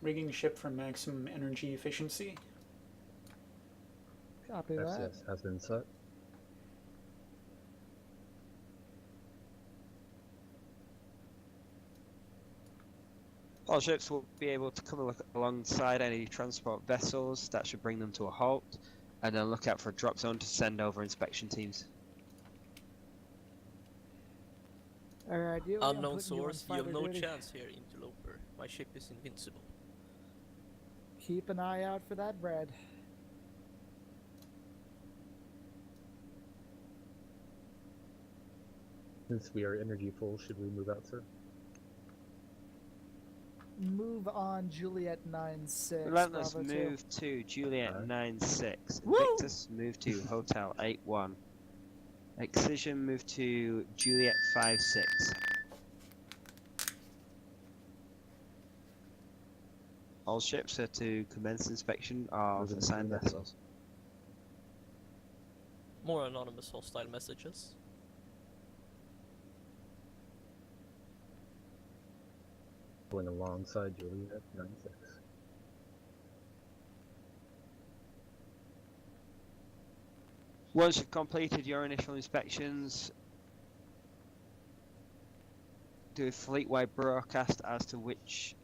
Rigging ship for maximum energy efficiency. Copy that. FCS has been set. All ships will be able to come alongside any transport vessels. That should bring them to a halt, and then look out for a drop zone to send over inspection teams. Alright, you Unknown source, you have no chance here, Interloper. My ship is invincible. Keep an eye out for that bread. Since we are energy full, should we move out, sir? Move on, Juliet 9-6. Relentless, Bravo move to Juliet 9-6. Woo! Invictus, move to Hotel 8-1. Excision, move to Juliet 5-6. All ships are to commence inspection of assigned vessels. More anonymous hostile messages. Going alongside Juliet 9-6. Once you've completed your initial inspections, do a fleet-wide broadcast as to which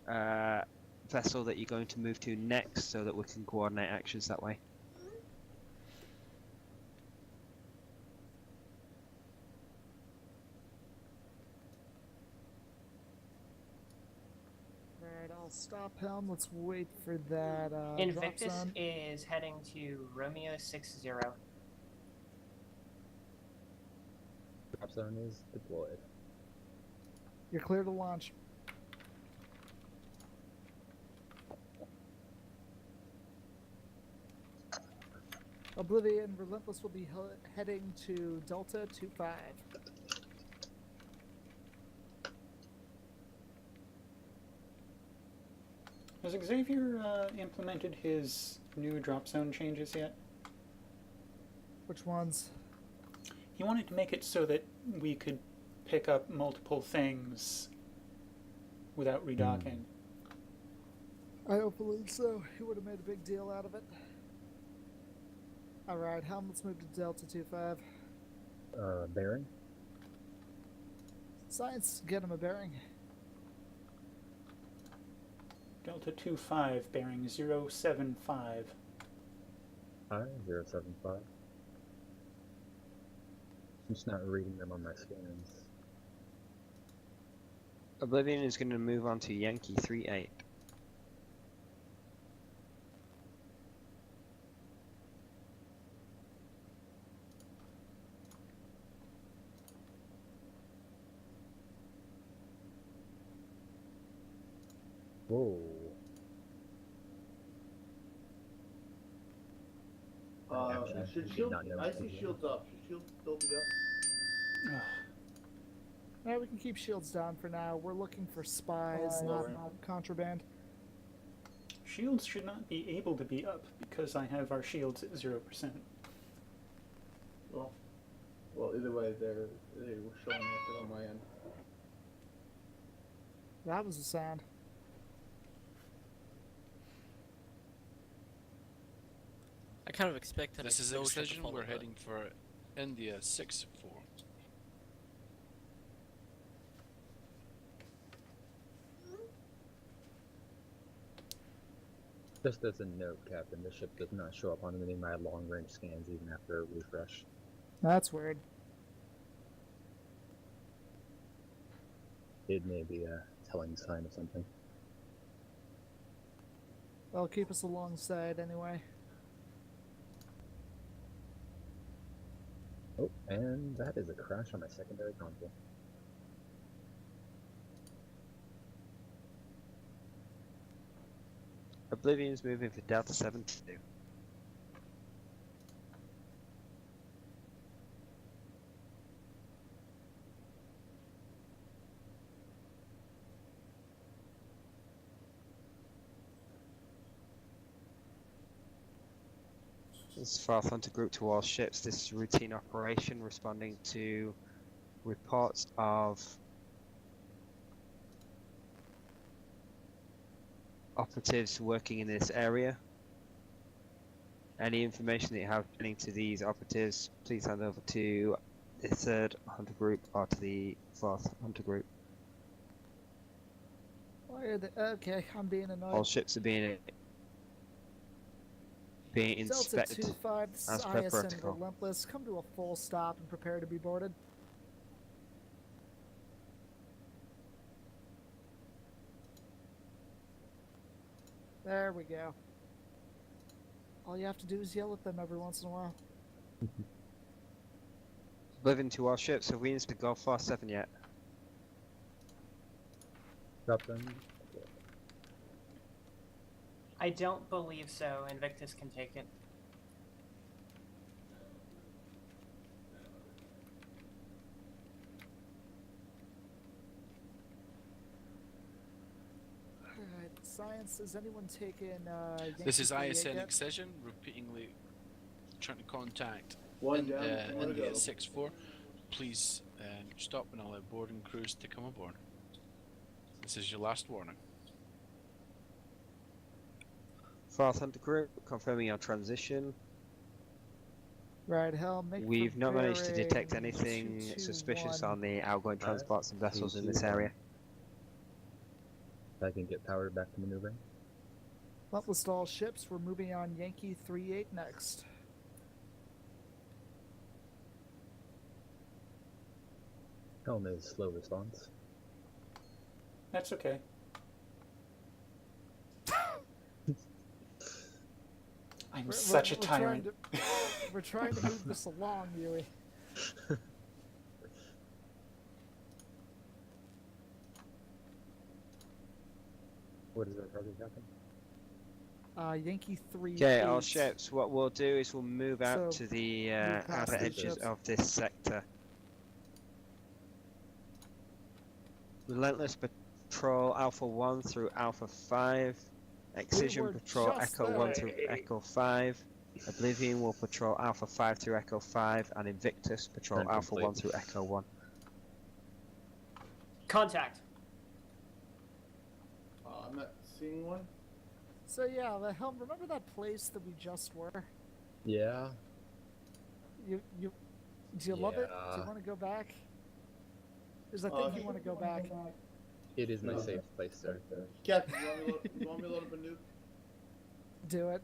vessel that you're going to move to next, so that we can coordinate actions that way. Alright, I'll stop him. Let's wait for that drop Invictus zone. is heading to Romeo 60. Drop zone is deployed. You're clear to launch. Oblivion Relentless will be heading to Delta 25. Has Xavier implemented his new drop zone changes yet? Which ones? He wanted to make it so that we could pick up multiple things without redocking. I don't believe so. He would have made a big deal out of it. Alright, Helm, let's move to Delta 25. Bearing? Science, get him a bearing. Delta 25, bearing 075. Hi, 075. I'm just not reading them on my scans. Oblivion is going to move on to Yankee 38. Whoa. No, should did shield? not know I it see was shields up. Should shields still be up? Yeah, we can keep shields down for now. We're looking for spies, Lower. not contraband. Shields should not be able to be up because I have our shields at 0%. Well, either way, they were showing up on my end. That was the sound. I kind of expect an This is explosion to Excision. follow We're that. heading for India 6-4. Just as a note, Captain, the ship does not show up on any of my long-range scans even after a refresh. That's weird. It may be a telling sign of something. They'll keep us alongside anyway. Oh, and that is a crash on my secondary console. Oblivion's moving for Delta 72. This is Far Hunter Group to all ships. This is a routine operation responding to reports of operatives working in this area. Any information that you have pertaining to these operatives, please hand over to the 3rd Hunter Group or to the 4th Hunter Group. Why are they? Okay, I'm being annoyed. All ships are being inspected Delta 2-5, this is as per ISN protocol. Relentless. Come to a full stop and prepare to be boarded. There we go. All you have to do is yell at them every once in a while. Oblivion to all ships. Have we inspected Golf 47 yet? Captain, I don't believe so. Invictus can take it. Alright, science, has anyone taken This is Yankee 38 ISN yet? Excision, repeatedly trying to contact One down, one to India go. 6-4. Please stop and allow boarding crews to come aboard. This is your last warning. 4th Hunter Group, confirming our transition. Right, hell, make We've for not managed to detect bearing anything 221. suspicious on the outgoing transports and vessels in this area. I can get powered back to maneuvering. Relentless to all ships, we're moving on Yankee 38 next. Helm is slow response. That's okay. I'm such a tyrant. We're trying to move this along, Yui. What is our target, Captain? Yankee 3. Okay, all ships, what we'll do is we'll move out So, to the move past outer the edges ships. of this sector. Relentless Patrol Alpha 1 through Alpha 5. Excision were Patrol just Echo 1 there. through Echo 5. Oblivion will patrol Alpha 5 through Echo 5. And Invictus patrol And Alpha complete. 1 through Echo 1. Contact. I'm not seeing one. So yeah, the helm. Remember that place that we just were? Yeah. Do you love it? Do Yeah. you want to go back? Because I think you want to go back. It is my safe place, sir. Captain, you want me to load up a nuke? Do it.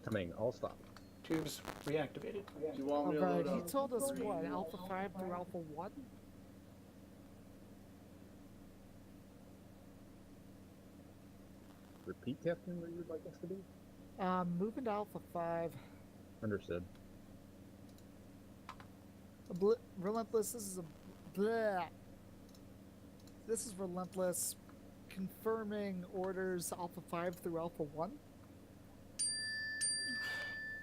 Coming, all stop. Tubes reactivated. Do you want me to Alright, load he up? told us what? Alpha 5 through Alpha 1? Repeat, Captain, where you would like us to be? Moving to Alpha 5. Understood. Relentless, this is a... Bleh. This is Relentless. Confirming orders Alpha 5 through Alpha 1?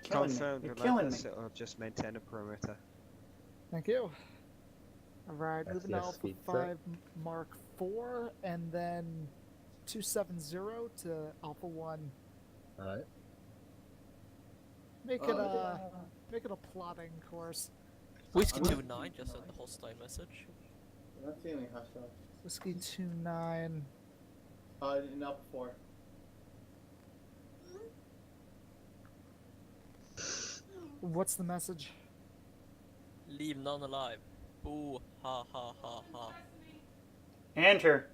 Killing me. Confirmed You're killing relentless, me. it'll just maintain a perimeter. Thank you. Alright, moving to SES Alpha speed 5 Mark 4, and then 270 to Alpha 1. Alright. Make it a plotting course. Whiskey 29 just sent a hostile message. I'm not seeing any hostiles. Whiskey 29. In Alpha 4. What's the message? Leave none alive. Boo, ha ha ha ha. Enter.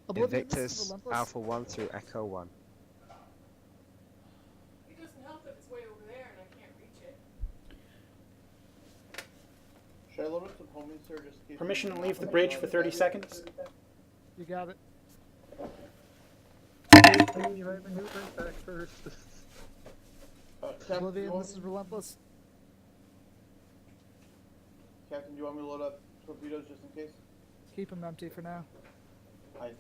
Oblivion, this is Invictus Relentless. Alpha 1 through Echo 1. It doesn't help that it's way over there and I can't reach it. Should I load up some homing, sir? Just in case Permission to leave the bridge for 30 seconds. You got it. Please, right maneuvering back first. Captain, Oblivion, this is Relentless. Captain, do you want me to load up torpedoes just in case? Keep them empty for now. Aye.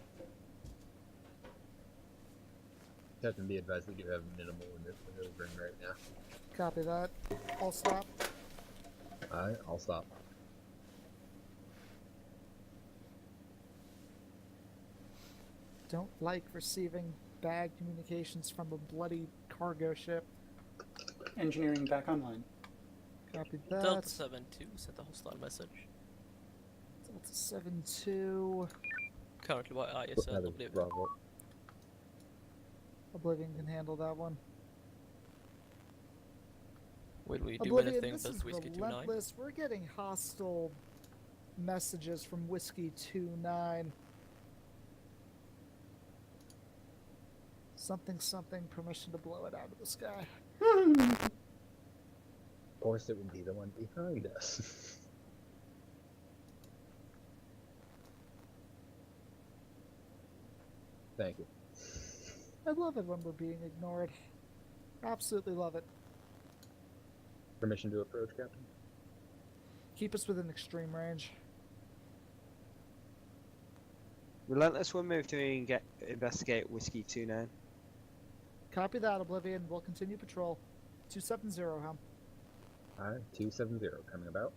Captain, be advised we do have minimal maneuvering right now. Copy that. I'll stop. Alright, I'll stop. Don't like receiving bad communications from a bloody cargo ship. Engineering back online. Copy Delta that. 72 sent a hostile message. Delta 7-2. Currently by ISN That is Oblivion. Bravo. Oblivion can handle that one. Will we do Oblivion, anything this with is Whiskey 29? Relentless. We're getting hostile messages from Whiskey 29. Something, something, permission to blow it out of the sky. Of course, it would be the one behind us. Thank you. I love it when we're being ignored. Absolutely love it. Permission to approach, Captain? Keep us within extreme range. Relentless will move to investigate Whiskey 29. Copy that, Oblivion. We'll continue patrol. 270, Helm. Alright, 270 coming about.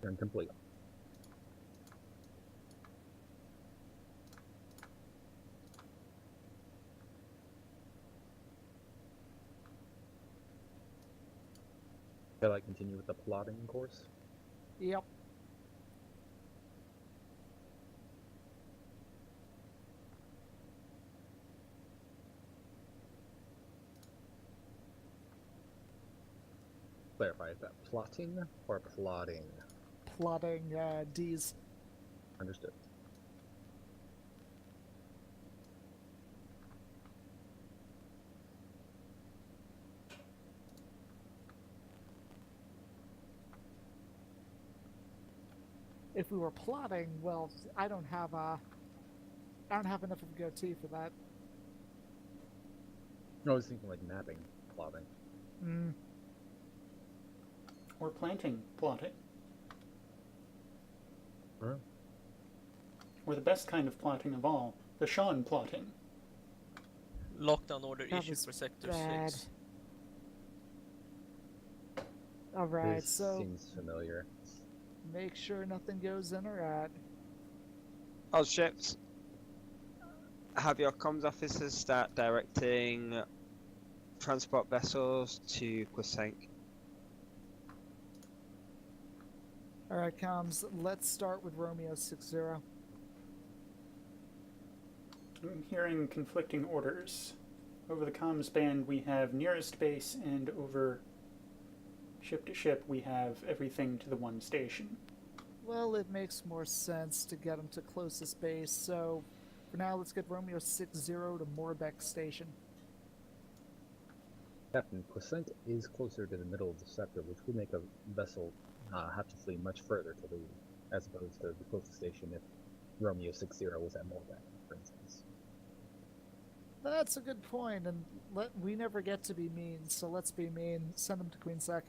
Turn complete. Shall I continue with the plotting course? Yep. Clarify, is that plotting or plotting? Plotting D's. Understood. If we were plotting, well, I don't have enough of a goatee for that. No, I was thinking like mapping, plotting. Mm. Or planting, plotting. Huh? Or the best kind of plotting of all, the Sean plotting. Lockdown order That issued was for Sector bad. 6. Alright, This so seems familiar. make sure nothing goes in or out. All ships, have your comms officers start directing transport vessels to Quisank. Alright, comms, let's start with Romeo 60. I'm hearing conflicting orders. Over the comms band we have nearest base, and over ship to ship we have everything to the one station. Well, it makes more sense to get them to closest base, so for now let's get Romeo 60 to Morbeck Station. Captain, Quisank is closer to the middle of the sector, which would make a vessel have to flee much further to leave, as opposed to the closest station if Romeo 60 was at Morbeck, for instance. That's a good point, and we never get to be mean, so let's be mean. Send them to Queensec.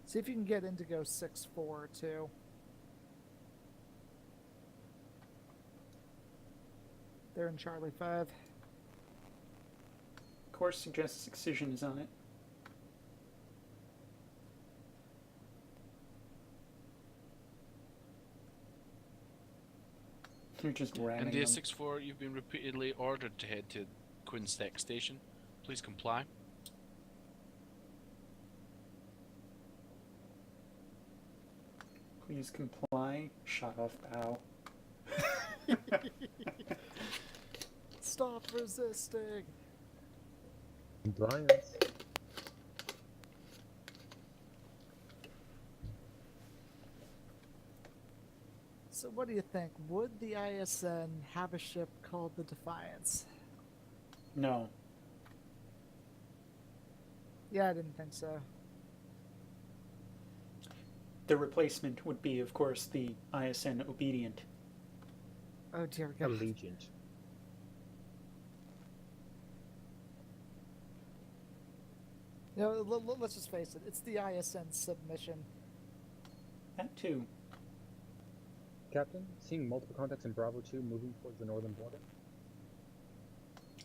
See if you can get Indigo 6-4 too. They're in Charlie 5. Course suggests Excision is on it. You're just ramming India them. 6-4, you've been repeatedly ordered to head to Quinsteck Station. Please comply. Please comply. Shut off bow. Stop resisting. Compliance. So what do you think? Would the ISN have a ship called the Defiance? No. Yeah, I didn't think so. The replacement would be, of course, the ISN Obedient. Oh dear God. Allegiant. No, let's just face it. It's the ISN Submission. That too. Captain, seeing multiple contacts in Bravo 2 moving towards the northern border.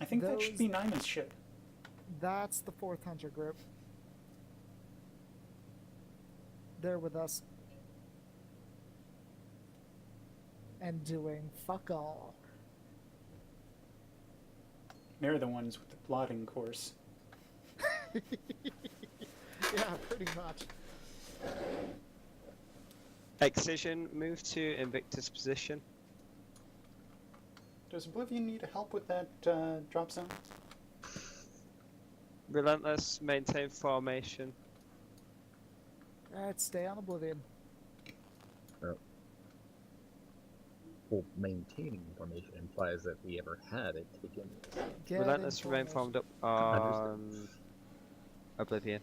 I think that should be Nima's ship. That's the 4th Hunter Group. They're with us. And doing fuck all. They're the ones with the plotting course. Yeah, pretty much. Excision, move to Invictus position. Does Oblivion need help with that drop zone? Relentless, maintain formation. Alright, stay on Oblivion. Well, maintaining information implies that we ever had it to begin with. Relentless, remain formed up on Oblivion.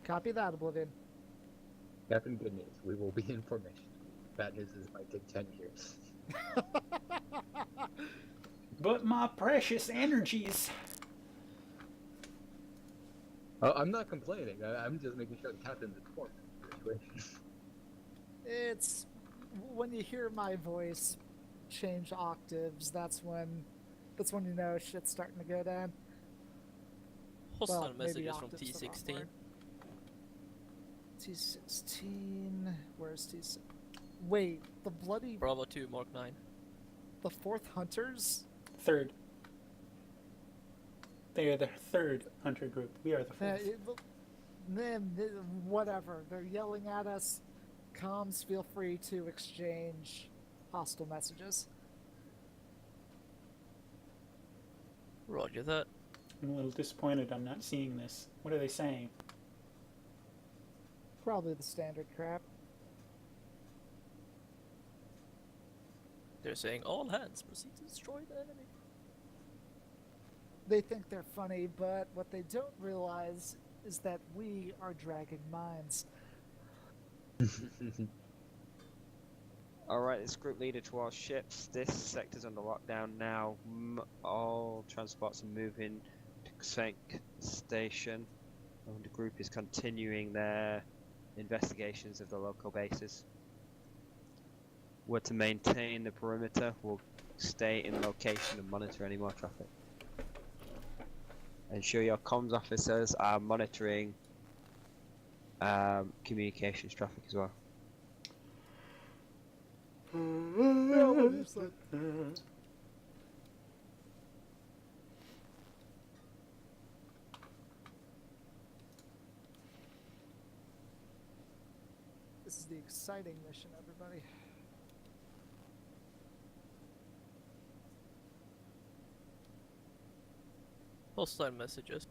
Copy that, Oblivion. Captain, good news. We will be in formation. Bad news is it might take 10 years. But my precious energies. Oh, I'm not complaining. I'm just making sure the captain's informed of the situation. It's when you hear my voice change octaves, that's when you know shit's starting to go down. Hostile Well, maybe messages from octaves the wrong T16. word. T16. Where's T16? Wait, the bloody Bravo 2, Mark 9. the 4th Hunters? Third. They are the 3rd Hunter Group. We are the 4th. Whatever. They're yelling at us. Comms, feel free to exchange hostile messages. Roger that. I'm a little disappointed I'm not seeing this. What are they saying? Probably the standard crap. They're saying all hands proceed to destroy the enemy. They think they're funny, but what they don't realize is that we are dragging mines. Alright, this group leader to our ships. This sector's under lockdown now. All transports are moving to Xenk Station. And the group is continuing their investigations of the local bases. We're to maintain the perimeter. We'll stay in location and monitor any more traffic. Ensure your comms officers are monitoring communications traffic as well. This is the exciting mission, everybody. Hostile messages.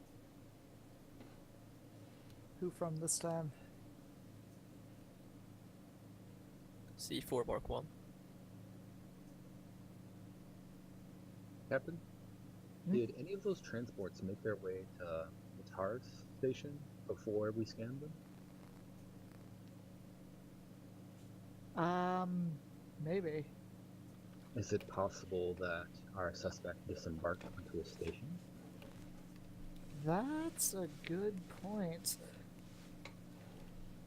Who from this time? C4 Mark 1. Captain, did any of those transports make their way to Matar's station before we scanned them? Maybe. Is it possible that our suspect disembarked onto a station? That's a good point.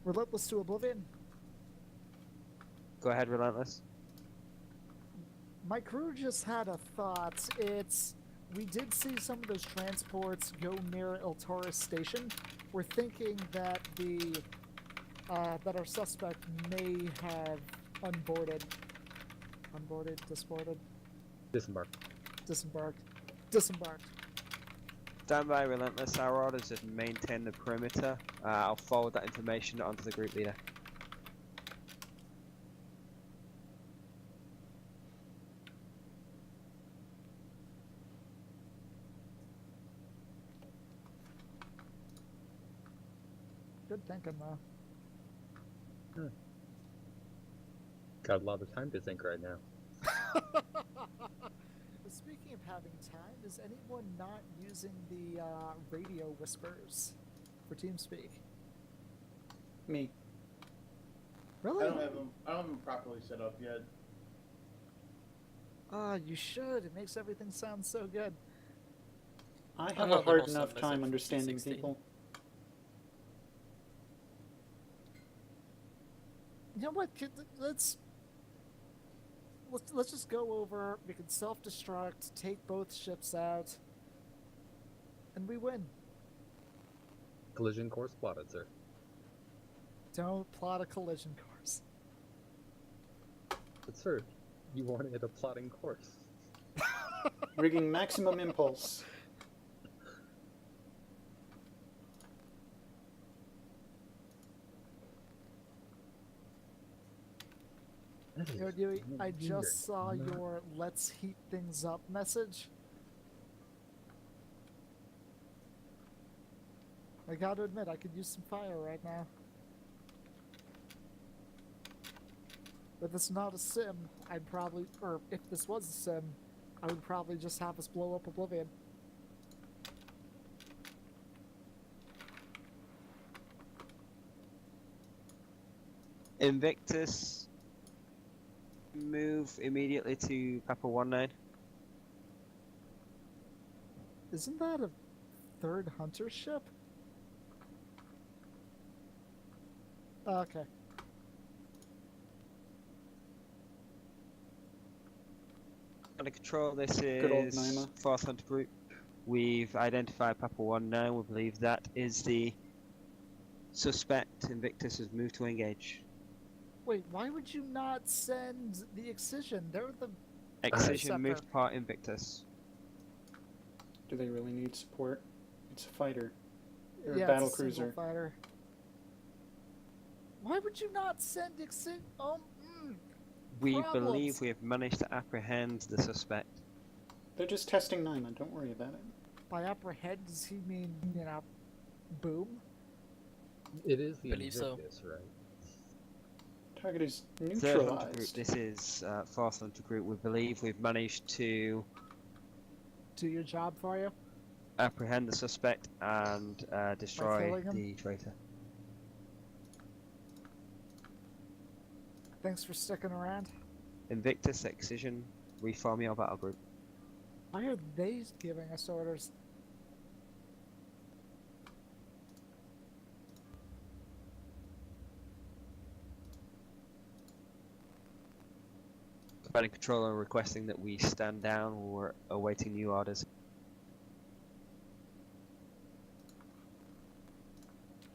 Relentless to Oblivion. Go ahead, Relentless. My crew just had a thought. We did see some of those transports go near El Taurus station. We're thinking that that our suspect may have unboarded. Unboarded, disembarked. Stand by, Relentless. Our orders is maintain the perimeter. I'll forward that information onto the group leader. Good thinking, though. Got a lot of time to think right now. Speaking of having time, is anyone not using the radio whispers for TeamSpeak? Me. Really? I don't have them properly set up yet. You should. It makes everything sound so good. I have a hard enough time understanding people. You know what, kid? Let's just go over. We can self-destruct, take both ships out, and we win. Collision course plotted, sir. Don't plot a collision course. But sir, you wanted a plotting course. Rigging maximum impulse. You know, Dewey, I just saw your "Let's heat things up" message. I gotta admit, I could use some fire right now. But this is not a sim. I'd probably, or if this was a sim, I would probably just have us blow up Oblivion. Invictus, move immediately to Papa 19. Isn't that a third hunter ship? Okay. Under control, this Good old is Naima. 4th Hunter Group. We've identified Papa 19. We believe that is the suspect. Invictus has moved to engage. Wait, why would you not send the Excision? They're the Excision moved part Invictus. Do they really need support? It's a fighter. They're yeah, a battle it's a single cruiser. fighter. Why would you not send Excision? We Problems. believe we have managed to apprehend the suspect. They're just testing Naima, don't worry about it. By apprehend, does he mean, you know, boom? It is the Believe so. Invictus, right? Target is 3rd Hunter Group, neutralized. this is 4th Hunter Group. We believe we've managed to Do your job for you? apprehend the suspect and destroy killing him? the traitor. Thanks for sticking around. Invictus, Excision, reform your battle group. Why are they giving us orders? Commanding controller requesting that we stand down. We're awaiting new orders.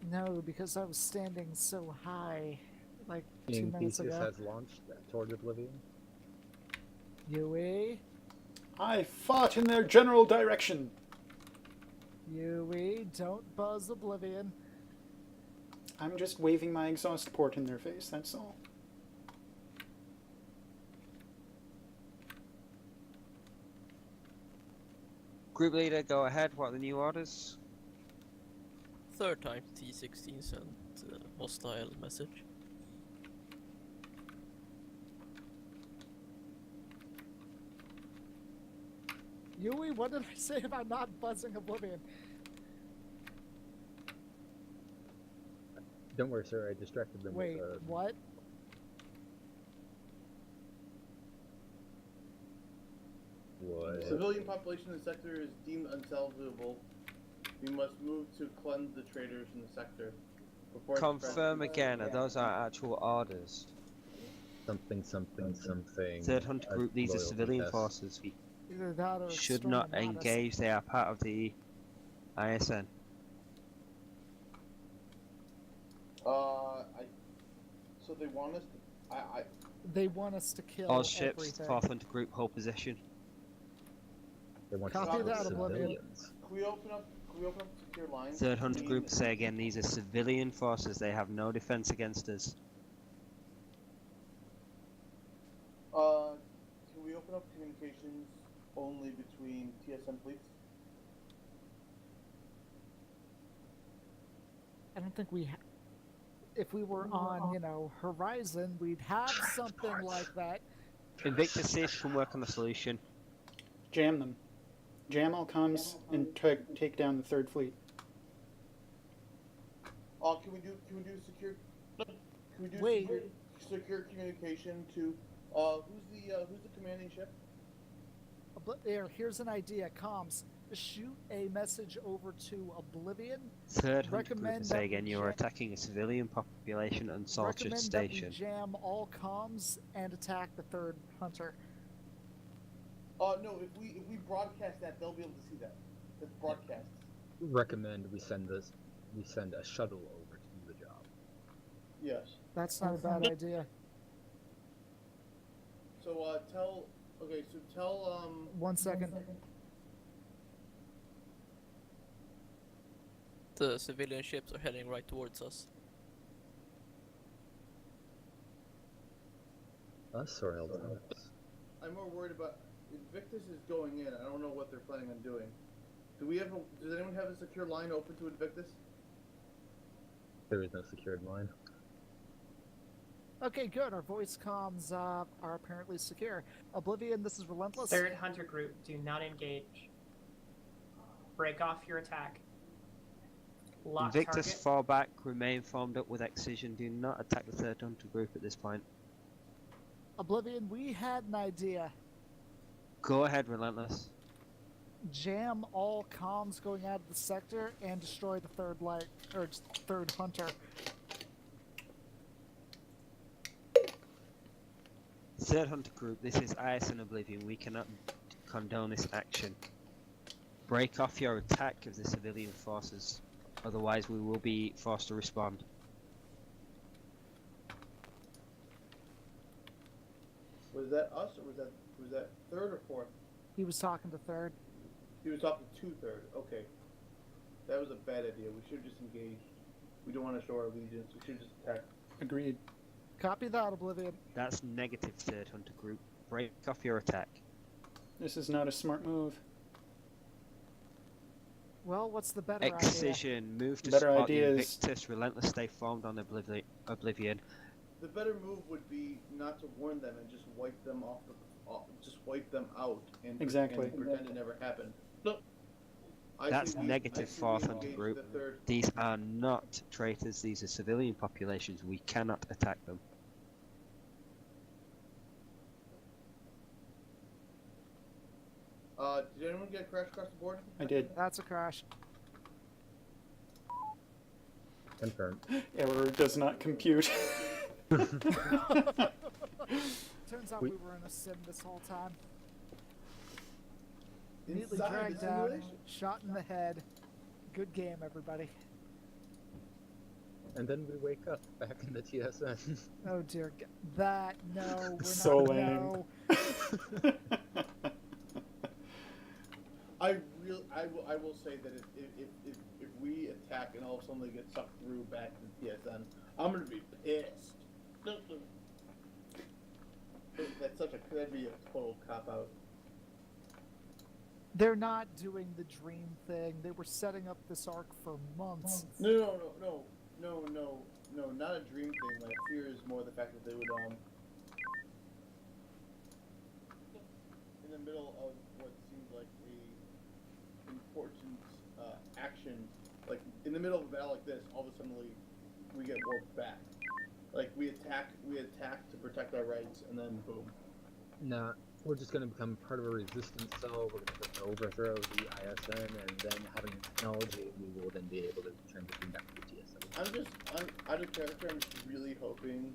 No, because I was standing so high, like 2 minutes Theseus ago. has launched toward Oblivion. Yui, I fought in their general direction. Yui, don't buzz Oblivion. I'm just waving my exhaust port in their face, that's all. Group leader, go ahead. What are the new orders? Third time T16 sent hostile message. Yui, what did I say about not buzzing Oblivion? Don't worry, sir. I distracted them. Wait, with, what? What? Civilian population in the sector is deemed unsalvageable. We must move to cleanse the traitors in the sector. Before Confirm again. Those are actual orders. something. Third Hunter a Group, these are loyalty civilian test. forces. We Either that or should Storm not Madness. engage. They are part of the ISN. So they want us to. They want us to kill All ships, everything. 4th Hunter Group, hold position. They want Copy to that, kill Oblivion. civilians. Can we open up secure lines? 3rd Hunter between- Group, say again, these are civilian forces. They have no defense against us. Can we open up communications only between TSN fleets? I don't think we. If we were on, Horizon, we'd have something like that. Invictus, see if you can work on the solution. Jam them. Jam all comms and take down the 3rd fleet. Can we do secure? Can we do Wait. secure communication to? Who's the commanding ship? Here's an idea. Comms. Shoot a message over to Oblivion. 3rd Hunter Group, Recommend say that again, we you are jam- attacking a civilian population and Salter Recommend Station. that we jam all comms and attack the 3rd Hunter. No. If we broadcast that, they'll be able to see that. That's broadcasts. Recommend we send a shuttle over to the job. Yes. That's not a bad idea. So tell. 1 second. The civilian ships are heading right towards us. Us or Eldar? I'm more worried about Invictus is going in. I don't know what they're planning on doing. Does anyone have a secure line open to Invictus? There is no secured line. Okay, good. Our voice comms are apparently secure. Oblivion, this is Relentless. 3rd Hunter Group, do not engage. Break off your attack. Lock Invictus, target. fall back, remain formed up with Excision. Do not attack the 3rd Hunter Group at this point. Oblivion, we had an idea. Go ahead, Relentless. Jam all comms going out of the sector and destroy the 3rd Hunter. 3rd Hunter Group, this is ISN Oblivion. We cannot condone this action. Break off your attack of the civilian forces. Otherwise, we will be forced to respond. Was that us or was that 3rd or 4th? He was talking to 3rd. He was talking to 3rd. Okay. That was a bad idea. We should have just engaged. We don't want to show our allegiance. We should just attack. Agreed. Copy that, Oblivion. That's negative 3rd Hunter Group. Break off your attack. This is not a smart move. Well, what's the better idea? Excision, move to Better spot the idea is- Invictus. Relentless, stay formed on Oblivion. The better move would be not to warn them and just wipe them just wipe them out and Exactly. and pretend it never happened. Look. That's negative 4th Hunter Group. These are not traitors, these are civilian populations. We cannot attack them. Did anyone get a crash across the board? I did. That's a crash. Confirmed. Error does not compute. Turns out we were in a sim this whole time. Immediately Inside dragged the down, simulation. shot in the head. Good game, everybody. And then we wake up back in the TSN. Oh dear God. No, we're So not. lame. No. I will say that if we attack and all of a sudden they get sucked through back to TSN, I'm gonna be pissed. That'd be a total cop out. They're not doing the dream thing. They were setting up this arc for months. No, not a dream thing. My fear is more the fact that they would in the middle of what seems like a important action, like in the middle of a battle like this, all of a sudden we get warped back. Like we attack to protect our rights, and then boom. Nah, we're just gonna become part of a resistance cell. We're gonna overthrow the ISN, and then having technology, we will then be able to transition back to the TSN. I'm just really hoping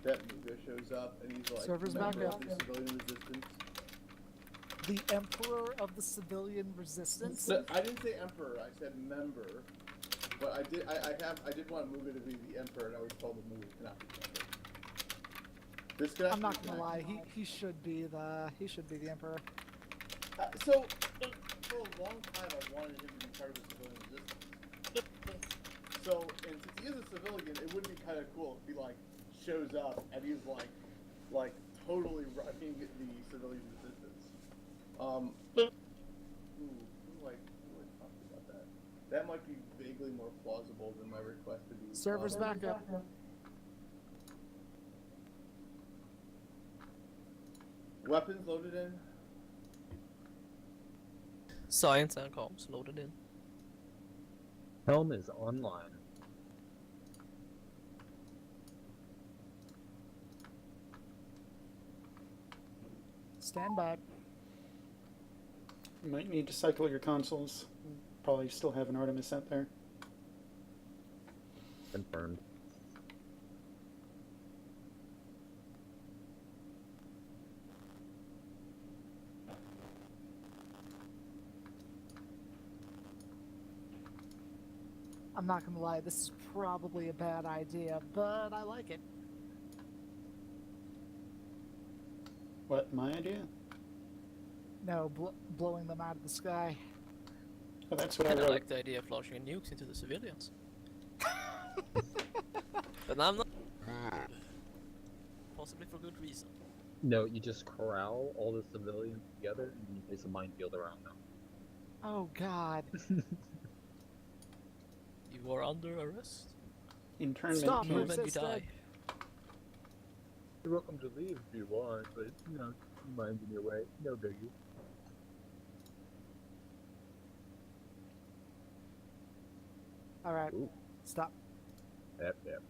that Muga shows up and he's like, Servers back member up. of the civilian resistance. The Emperor of the Civilian Resistance? No, I didn't say emperor. I said member. But I did. I did want Muga to be the emperor, and I was told that Muga cannot be the emperor. This could I'm not actually gonna be lie, he should be the Emperor. So, for a long time, I wanted him to be part of the civilian resistance. So, and since he is a civilian, it would be kind of cool if he like shows up and he's like totally running the civilian resistance. Who do I talk about that? That might be vaguely more plausible than my request to be. Servers back up. Weapons loaded in. Science and comms loaded in. Helm is online. Stand by. You might need to cycle your consoles. Probably still have an Artemis out there. Confirmed. I'm not gonna lie, this is probably a bad idea, but I like it. What, my idea? No, blowing them out of the sky. Oh, that's what I Kinda wrote. like the idea of launching nukes into the civilians. But I'm not. Possibly for good reason. No, you just corral all the civilians together and you place a minefield around them. Oh god. You are under arrest. Internment Stop, camp. Move and you die. You're welcome to leave if you want, but, you know, mine's in your way. No biggie. Alright, Ooh. stop. Yep, yep.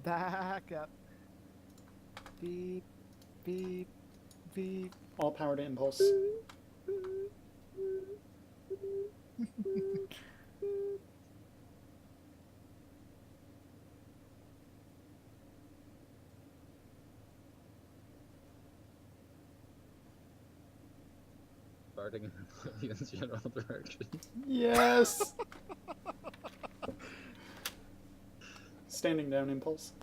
Back up. Beep, beep, beep. All power to impulse. Starting in Oblivion's general direction. Yes! Standing down impulse.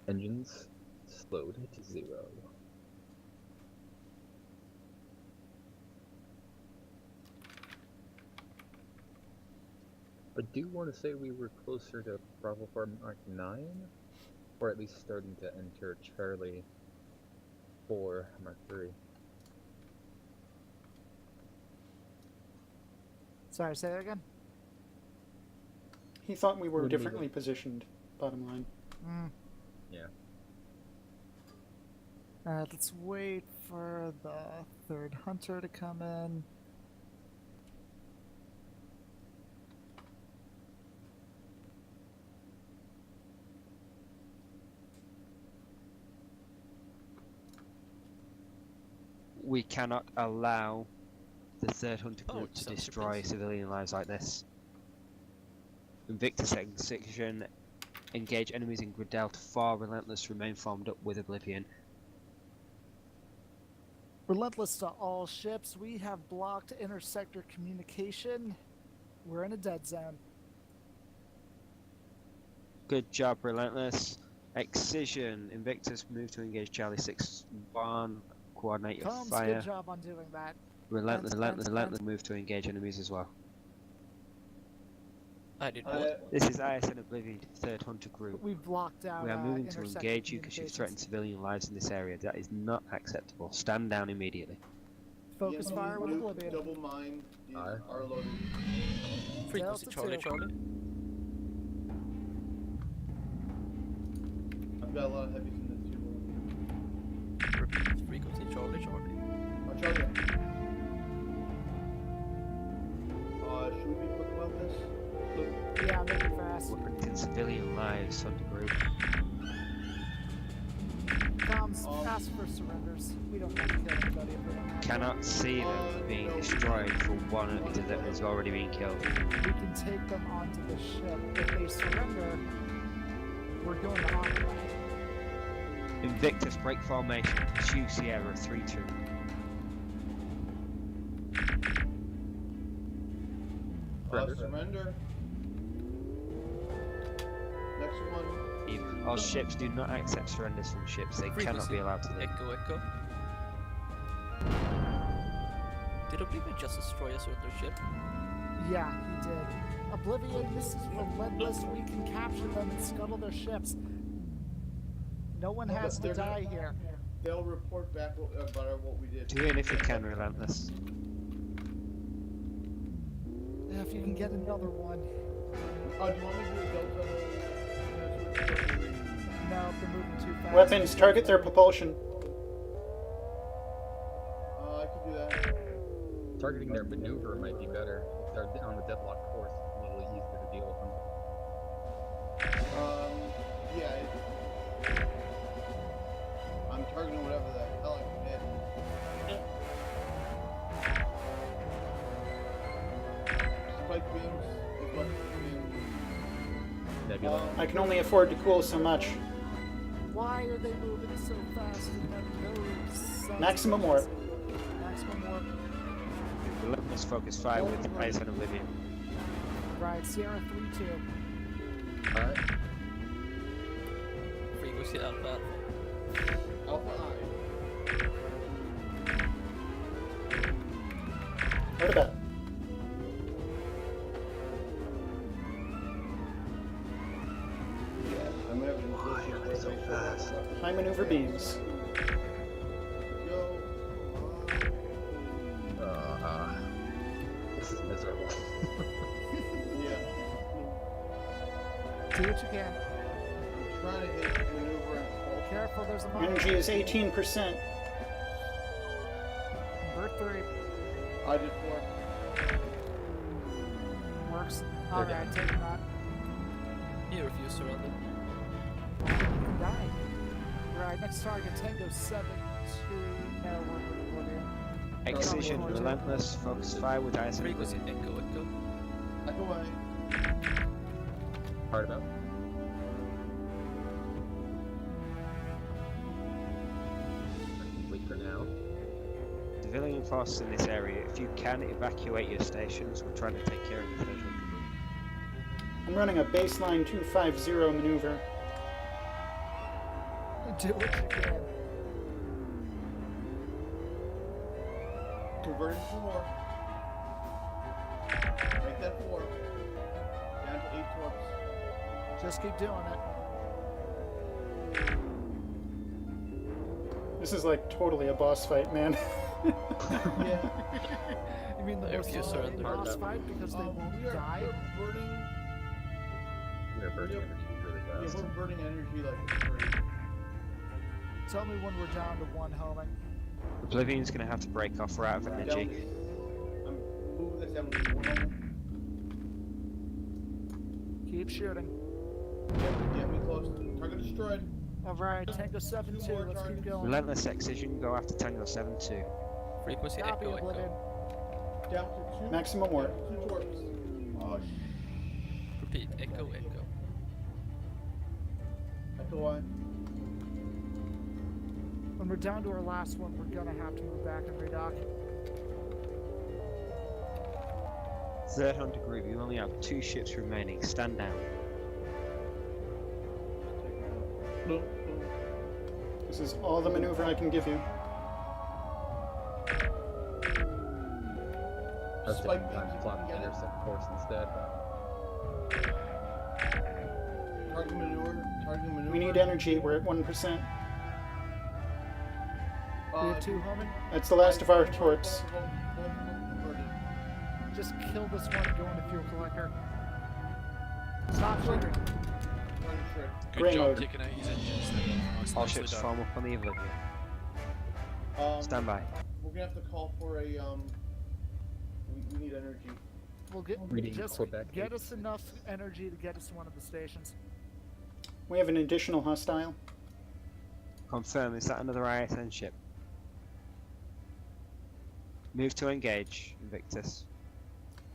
Engines slowed to 0. I do want to say we were closer to Bravo 4 Mark 9, or at least starting to enter Charlie 4 Mark 3. Sorry, say that again? He thought we were What do you mean? differently positioned, bottom line. Yeah. Let's wait for the third hunter to come in. We cannot allow the third hunter Oh, group it to sounds destroy surprising. civilian lives like this. Invictus Second Section, engage enemies in Grid Delta 4, Relentless, remain formed up with Oblivion. Relentless to all ships. We have blocked intersector communication. We're in a dead zone. Good job, Relentless. Excision, Invictus, move to engage Charlie 6-1, coordinate your Combs, fire. good job on doing that. Relentless, move to engage enemies as well. I did what? This is ISN Oblivion, third hunter group. We've blocked out. We are moving to intersector engage you because you communications. threaten civilian lives in this area. That is not acceptable. Stand down immediately. Focus fire with Oblivion. Double mine is Aye. are loaded. Frequency Delta Charlie 2. Charlie. I've got a lot of heavies in the 2 Repeat. Frequency Charlie Charlie. I'll charge you. Should we be quick about this? Yeah, make it fast. We're protecting civilian lives, hunter group. Ask for surrenders. We don't want to kill anybody if we don't have to. Cannot see them being destroyed for one that has already been killed. We can take them onto the ship. If they surrender, we're going to honor them. Invictus, break formation. Pursue Sierra 3-2. Surrender. Next one. All ships do not accept surrenders from ships. They cannot be allowed to leave. Echo. Did Oblivion just destroy a surrender ship? Yeah, he did. Oblivion, this is relentless. We can capture them and scuttle their ships. No one has to die here. They'll report back about what we did. Do it if you can, Relentless. If you can get another one. Do you want me to do a delta? No, they're moving too fast. Weapons, target their propulsion. I could do that. Targeting their maneuver might be better. If they're on the deadlock course, it's a little easier to deal with them. Yeah. I'm targeting whatever the hell I can hit. Spike beams. I can only afford to cool so much. Why are they moving so fast in that nose? Maximum warp. Maximum warp. Relentless focus fire with TSN Oblivion. Right, Sierra 3-2. Alright. Frequency Alpha. Alpha I. What about? So fast. High maneuver beams. This is miserable. Do what you can. I'm trying to hit maneuver and Careful, there's a monitor. Energy is 18%. Bird 3. I did 4. Works. Alright, take him out. You refuse surrender. Die. Right, next target, Tango 7-2. No, we're in. Excision, Relentless, focus fire with TSN Frequency Oblivion. Echo away. Hard about. Wait for now. Civilian forces in this area, if you can, evacuate your stations. We're trying to take care of the third one. I'm running a baseline 250 maneuver. Do what you can. Converting to more. Make that 4. Down to 8 torps. Just keep doing it. This is like totally a boss fight, man. Yeah. You mean the most surrender. boss fight because they won't die? We're burning energy really Yeah, fast. we're burning energy like crazy. Tell me when we're down to 1 homing. Oblivion's going to have to break off. We're out of energy. I'm moving this down to 1 moment. Keep shooting. Get me close. Target destroyed. Alright, Tango 7-2, let's keep going. Relentless Excision, go after Tango 7-2. Frequency Copy, Echo. Oblivion. Down to 2. Maximum warp. 2 torps. Oh, Repeat. Echo. Echo I. When we're down to our last one, we're gonna have to move back and redock. Third Hunter Group, you only have 2 ships remaining. Stand down. No. This is all the maneuver I can give you. I was taking time to plot the intercept course instead. Target maneuver. We need energy. We're at 1%. We have 2 homing. That's the last of our torps. Just kill this one and go into fuel collector. Stop shooting. Good Grey job mode. taking out his engines there. That's All nicely ships done. form up on the Oblivion. Stand by. We're gonna have to call for a we need energy. We'll get Reading just Quebec get dates. us enough energy to get us to one of the stations. We have an additional hostile. Confirm, is that another ISN ship? Move to engage, Invictus.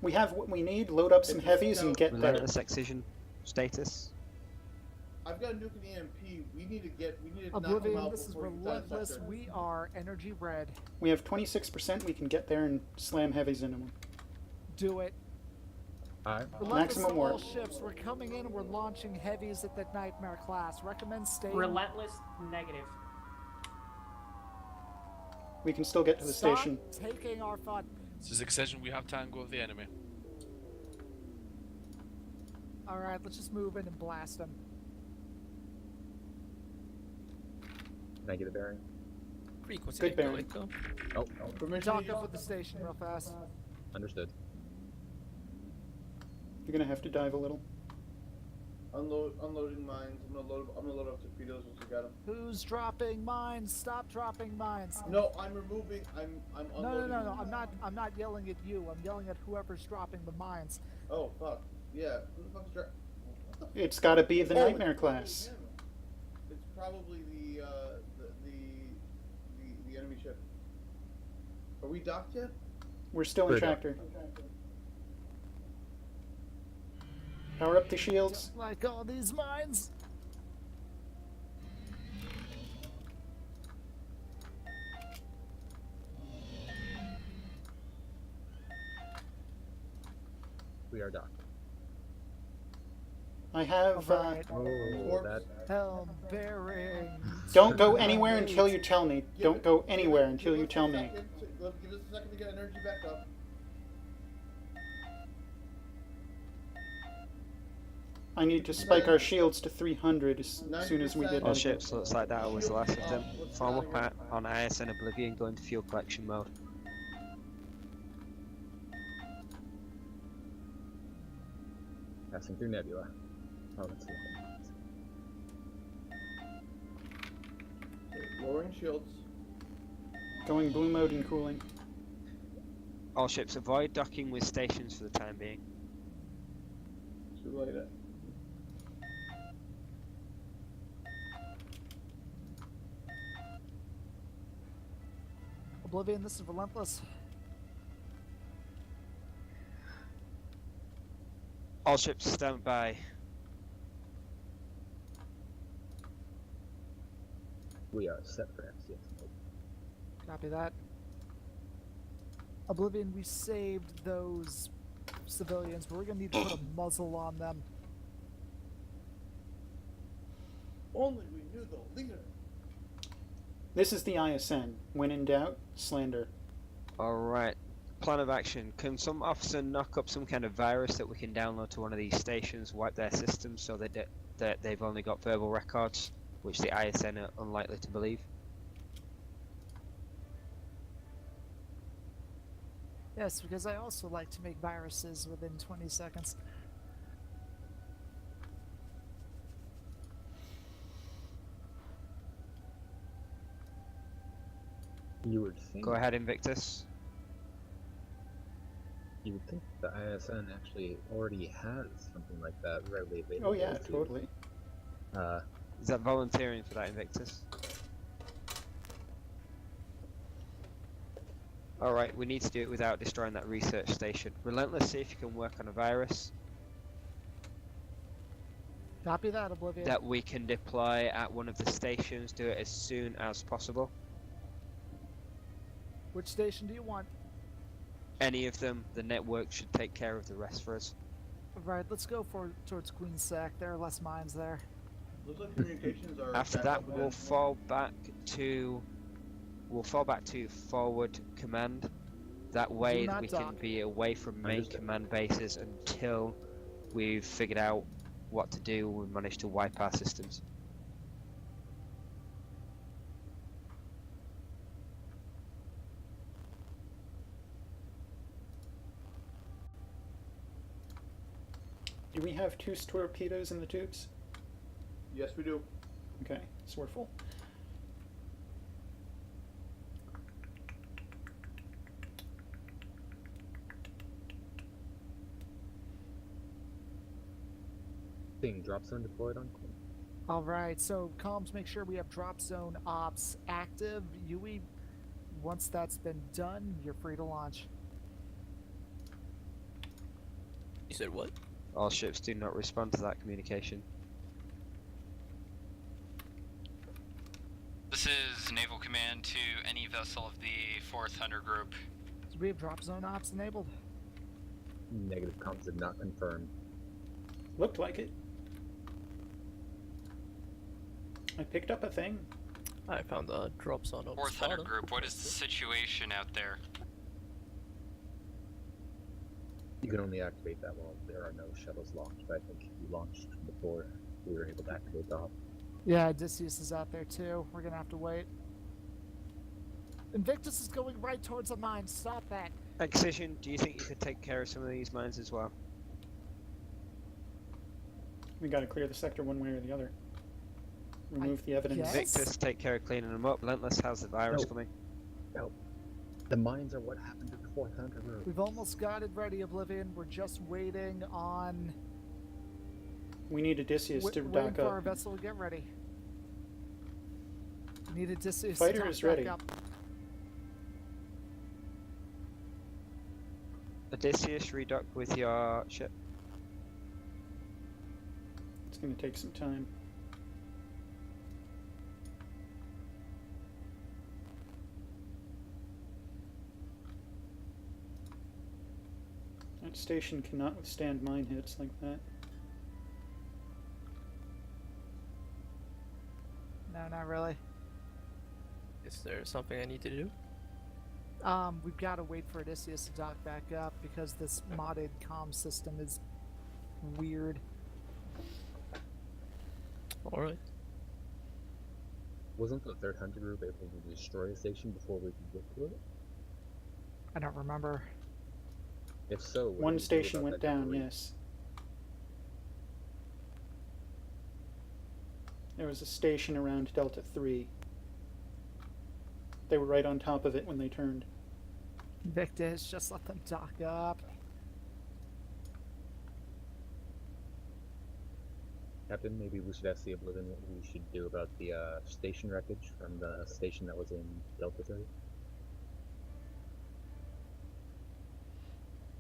We have what we need. Load up some heavies and get there. Relentless excision status. I've got a nuke in EMP. We need to knock them Oblivion, out this is before we get to that relentless. sector. We are energy red. We have 26%. We can get there and slam heavies into them. Do it. Alright. Relentless Maximum to all warp. ships. We're coming in and we're launching heavies at the Nightmare class. Recommend staying. Relentless negative. We can still get to the Stop station. taking our fun. This is Excision, we have tango of the enemy. Alright, let's just move in and blast them. Can I get a bearing? Frequency Good echo, bearing. echo. Oh, Dock up with the station real fast. understood. You're gonna have to dive a little. Unloading mines. I'm gonna load up torpedoes once I got them. Who's dropping mines? Stop dropping mines. No, I'm removing. I'm unloading. No. I'm not yelling at you. I'm yelling at whoever's dropping the mines. Oh fuck. Yeah. Who the fuck's It's got to be the Oh, Nightmare it's probably class. him. It's probably the enemy ship. Are we docked yet? We're still in We're docked. tractor. Power up the shields. Like all these mines. We are docked. I have. Alright. Oh, that. Helm bearing. Don't go anywhere until you tell me. Don't go anywhere until you tell me. Give us a second to get energy back up. I need to spike our shields to 300 as soon as we get All in. ships, looks like that was the last of them. Form up on ISN Oblivion, go into fuel collection mode. Passing through Nebula. Oh, that's the Lowering shields. Going blue mode and cooling. All ships, avoid docking with stations for the time being. Too late. Oblivion, this is relentless. All ships, stand by. We are set for FCS mode. Copy that. Oblivion, we saved those civilians, but we're gonna need to put a muzzle on them. Only we knew the leader. This is the ISN. When in doubt, slander. Alright. Plan of action. Can some officer knock up some kind of virus that we can download to one of these stations, wipe their systems so that they've only got verbal records, which the ISN are unlikely to believe? Yes, because I also like to make viruses within 20 seconds. You would think. Go ahead, Invictus. You would think the ISN actually already has something like that readily available. Oh yeah, to- totally. Is that volunteering for that, Invictus? Alright, we need to do it without destroying that research station. Relentless, see if you can work on a virus Copy that, Oblivion. that we can deploy at one of the stations. Do it as soon as possible. Which station do you want? Any of them, the network should take care of the rest for us. Right, let's go towards Queen's Sack. There are less mines there. Looks like communications are. After back that, up we'll again. fall back to forward command. That way not we can dock. be away from main command bases until we've figured out what to do and we manage to wipe our systems. Do we have 2 torpedoes in the tubes? Yes, we do. Okay, so we're full. Thing drop zone deployed on Queen. Alright, so comms, make sure we have drop zone ops active. Yui, once that's been done, you're free to launch. You said what? All ships do not respond to that communication. This is Naval Command to any vessel of the 4th Hunter Group. Do we have drop zone ops enabled? Negative comms did not confirm. Looked like it. I picked up a thing. I found a drop zone on 4th Hunter Sparta. Group, what is the situation out there? You can only activate that while there are no shuttles launched, but I think you launched before we were able to activate the hop. Yeah, Odysseus is out there too. We're gonna have to wait. Invictus is going right towards the mine. Stop that. Excision, do you think you could take care of some of these mines as well? We gotta clear the sector one way or the other. Remove the evidence. Invictus, take care of cleaning them up. Relentless, how's the virus coming? No. The mines are what happened to the 4th Hunter Group. We've almost got it ready, Oblivion. We're just waiting on... We need Odysseus to waiting dock for our up. vessel to get ready. Need Odysseus Fighter to dock is back ready. up. Odysseus, redock with your ship. It's gonna take some time. That station cannot withstand mine hits like that. No, not really. Is there something I need to do? We've got to wait for Odysseus to dock back up because this modded comm system is weird. Alright. Wasn't the 3rd Hunter Group able to destroy a station before we could get to it? I don't remember. If so, what One did you do station about went that down, debris? yes. There was a station around Delta 3. They were right on top of it when they turned. Invictus, just let them dock up. Captain, maybe we should ask the Oblivion what we should do about the station wreckage from the station that was in Delta 3.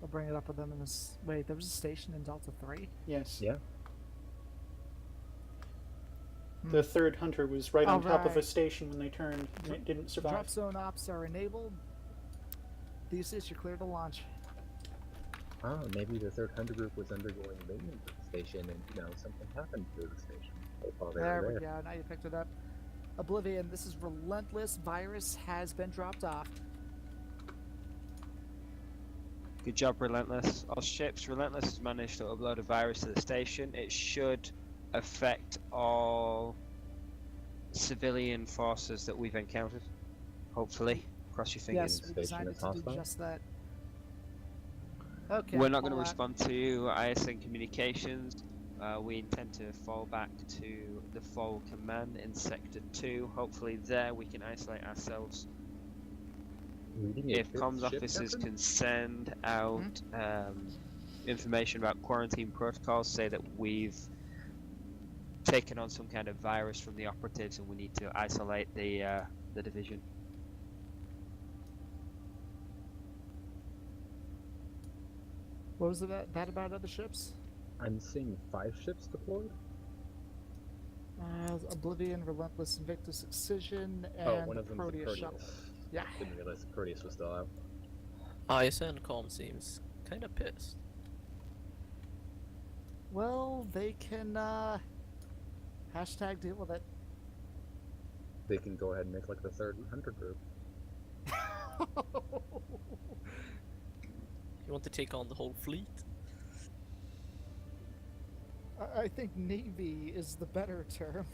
I'll bring it up with them in this... Wait, there was a station in Delta 3? Yes. Yeah. The 3rd Hunter was right on top of a Alright. station when they turned, and it didn't survive. Drop zone ops are enabled. Theseus, you're clear to launch. Ah, maybe the 3rd Hunter Group was undergoing maintenance at the station and, something happened to the station while they There were we there. go, now you picked it up. Oblivion, this is Relentless. Virus has been dropped off. Good job, Relentless. All ships, Relentless has managed to upload a virus to the station. It should affect all civilian forces that we've encountered. Hopefully. Cross your fingers. Yes, we decided to do just that. Okay. We're not going to hold on. respond to ISN communications. We intend to fall back to the Fall Command in Sector 2. Hopefully there we can isolate ourselves. If comms officers can send out information about quarantine protocols, say that we've taken on some kind of virus from the operatives and we need to isolate the division. What was that about other ships? I'm seeing 5 ships deployed. Oblivion, Relentless, Invictus, Excision, and Oh, one of them is Proteus Proteus. shuttle. Yeah. Didn't realize Proteus was still out. ISN comm seems kinda pissed. Well, they can hashtag deal with it. They can go ahead and make like the 3rd Hunter Group. You want to take on the whole fleet? I think Navy is the better term.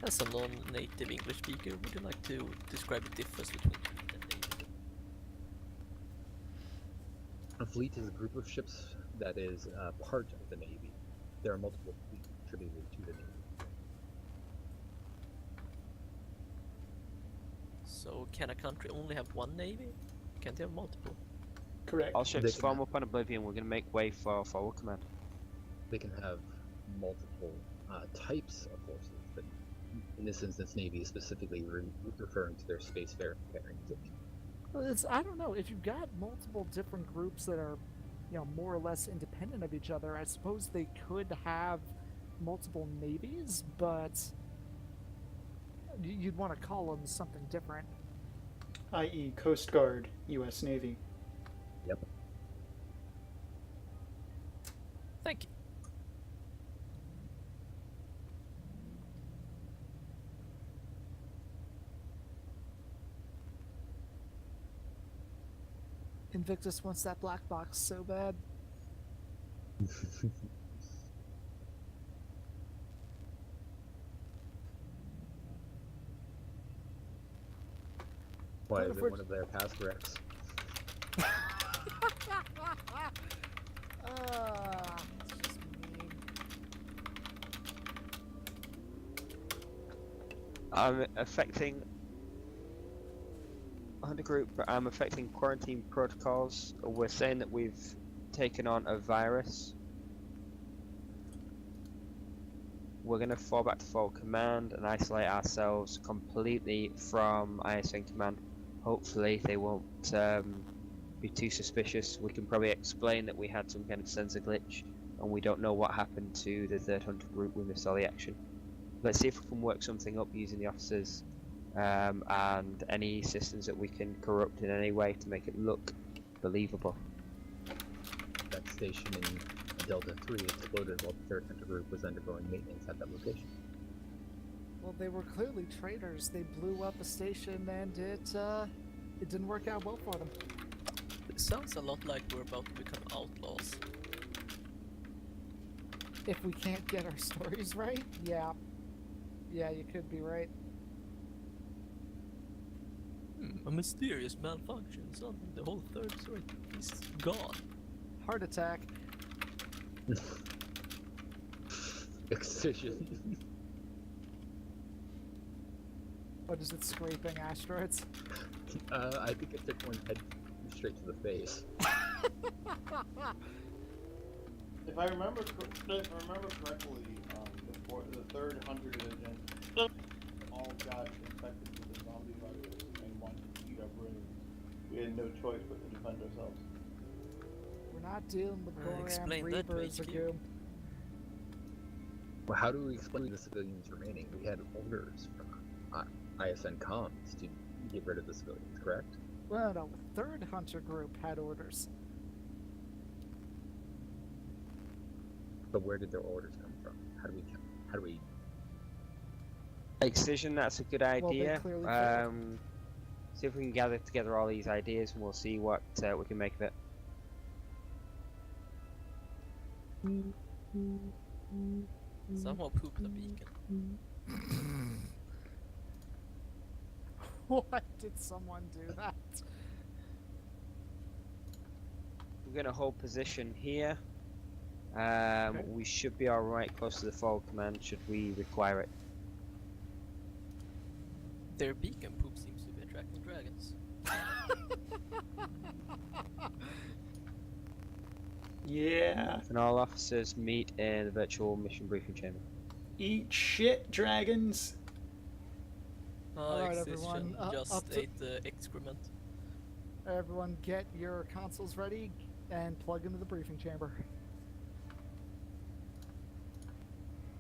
As a non-native English speaker, would you like to describe the difference between fleet and navy? A fleet is a group of ships that is part of the Navy. There are multiple fleets contributed to the Navy. So can a country only have one navy? Can't they have multiple? Correct. All ships form up on Oblivion. We're going to make way for forward command. They can have multiple types of forces, but in this instance, Navy is specifically referring to their spacefaring position. Well, I don't know, if you've got multiple different groups that are, more or less independent of each other, I suppose they could have multiple navies, but you'd want to call them something different. I.e. Coast Guard, U.S. Navy. Yep. Thank you. Invictus wants that black box so bad. Why is it one of their past wrecks? It's just mean. I'm affecting on the group. I'm affecting quarantine protocols. We're saying that we've taken on a virus. We're going to fall back to forward command and isolate ourselves completely from ISN command. Hopefully they won't be too suspicious. We can probably explain that we had some kind of sensor glitch and we don't know what happened to the third hunter group. We missed all the action. Let's see if we can work something up using the officers and any systems that we can corrupt in any way to make it look believable. That station in Delta 3 exploded while the third hunter group was undergoing maintenance at that location. Well, they were clearly traitors. They blew up a station and it didn't work out well for them. It sounds a lot like we're about to become outlaws. If we can't get our stories right, yeah. Yeah, you could be right. A mysterious malfunction. Something the whole third story is gone. Heart attack. Excision. What is it, scraping asteroids? I think it took one head straight to the face. If I remember correctly, the third hunter division all got infected with the zombie virus and wanted to eat our brains. We had no choice but to defend ourselves. We're not dealing with Goram explain that to Reavers HQ. again. Well, how do we explain the civilians remaining? We had orders from ISN comms to get rid of the civilians, correct? Well, no, the third hunter group had orders. But where did their orders come from? How do we Excision, that's a good they idea. clearly failed. See if we can gather together all these ideas and we'll see what we can make of it. Someone pooped a beacon. Why did someone do that? We're going to hold position here. We should be alright close to the forward command should we require it. Their beacon poop seems to be attracting dragons. Yeah. And all officers meet in the virtual mission briefing chamber. Eat shit, dragons. Alright, Excision everyone, up just to- ate the excrement. Everyone get your consoles ready and plug into the briefing chamber.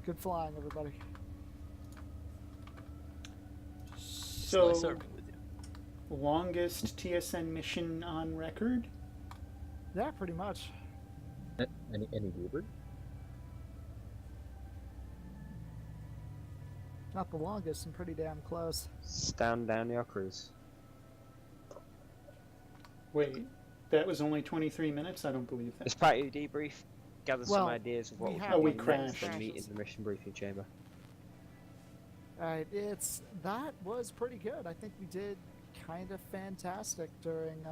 Good flying, everybody. It's nice So, serving with you. longest TSN mission on record? Yeah, pretty much. any Weaver? Not the longest and pretty damn close. Stand down your crews. Wait, that was only 23 minutes? I don't believe that. As part of your debrief, gather some Well, ideas of what we we have can we do next crashed. and meet in the mission briefing chamber. Alright, that was pretty good. I think we did kind of fantastic during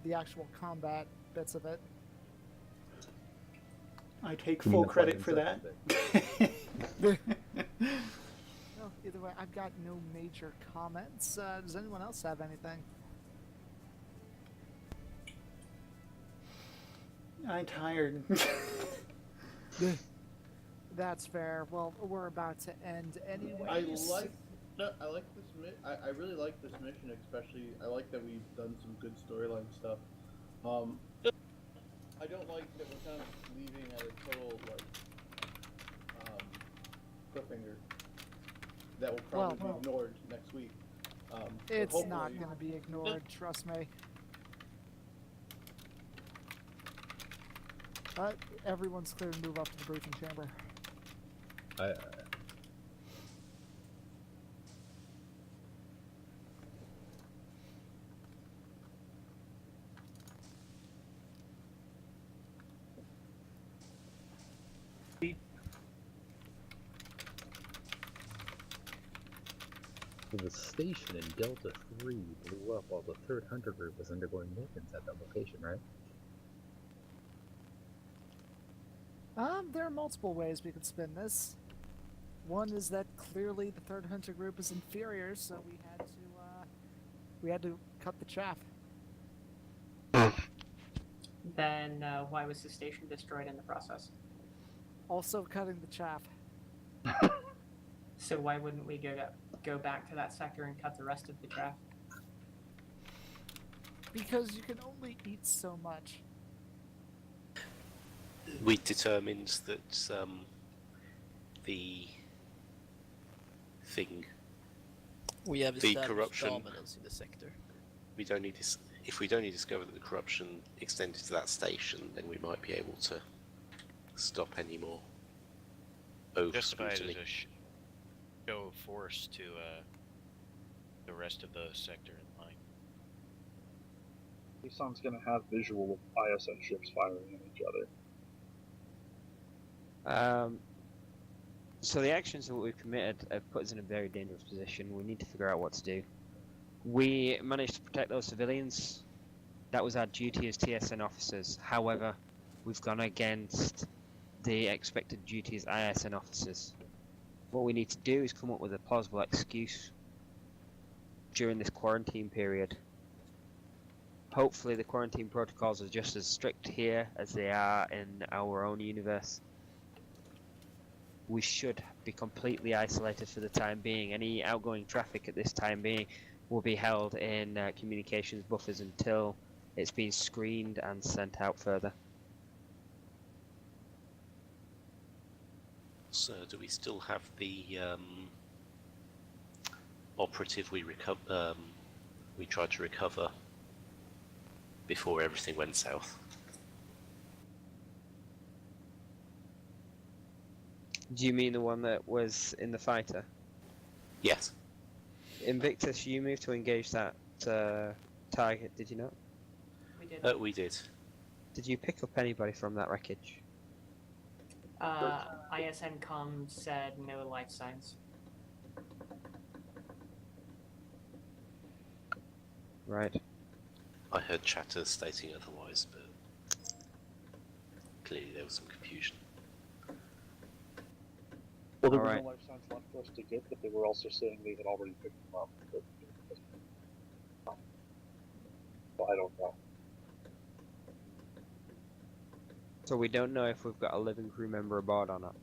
the actual combat bits of it. I take You mean full the credit plugin for that. stuff of it? No, either Anyway, I've got no major comments. Does anyone else have anything? I'm tired. That's fair. Well, we're about to end anyway. I like this I really like this mission, especially. I like that we've done some good storyline stuff. I don't like that we're kind of leaving at a total cliffhanger that will probably be ignored next week. It's not going to be ignored, trust me. Everyone's clear to move up to the briefing chamber. The station in Delta 3 blew up while the 3rd Hunter Group was undergoing maintenance at that location, right? There are multiple ways we could spin this. One is that clearly the 3rd Hunter Group is inferior, so we had to cut the chaff. Then why was the station destroyed in the process? Also cutting the chaff. So why wouldn't we go back to that sector and cut the rest of the chaff? Because you can only eat so much. We determined that the thing, we have the established corruption, dominance in the sector. We'd only if we'd only discovered that the corruption extended to that station, then we might be able to stop any more Justified as over-scrutiny. a show of force to the rest of the sector in line. Nissan's gonna have visual of ISN ships firing at each other. So the actions that we've committed have put us in a very dangerous position. We need to figure out what to do. We managed to protect those civilians. That was our duty as TSN officers. However, we've gone against the expected duty as ISN officers. What we need to do is come up with a plausible excuse during this quarantine period. Hopefully the quarantine protocols are just as strict here as they are in our own universe. We should be completely isolated for the time being. Any outgoing traffic at this time being will be held in communications buffers until it's been screened and sent out further. So, do we still have the operative we tried to recover before everything went south? Do you mean the one that was in the fighter? Yes. Invictus, you moved to engage that target, did you not? We did. We did. Did you pick up anybody from that wreckage? ISN comm said no life signs. Right. I heard chatter stating otherwise, but clearly there was some confusion. Well, there Alright. were no life signs left for us to get, but they were also saying they had already picked them up. Well, I don't know. So we don't know if we've got a living crew member aboard or not.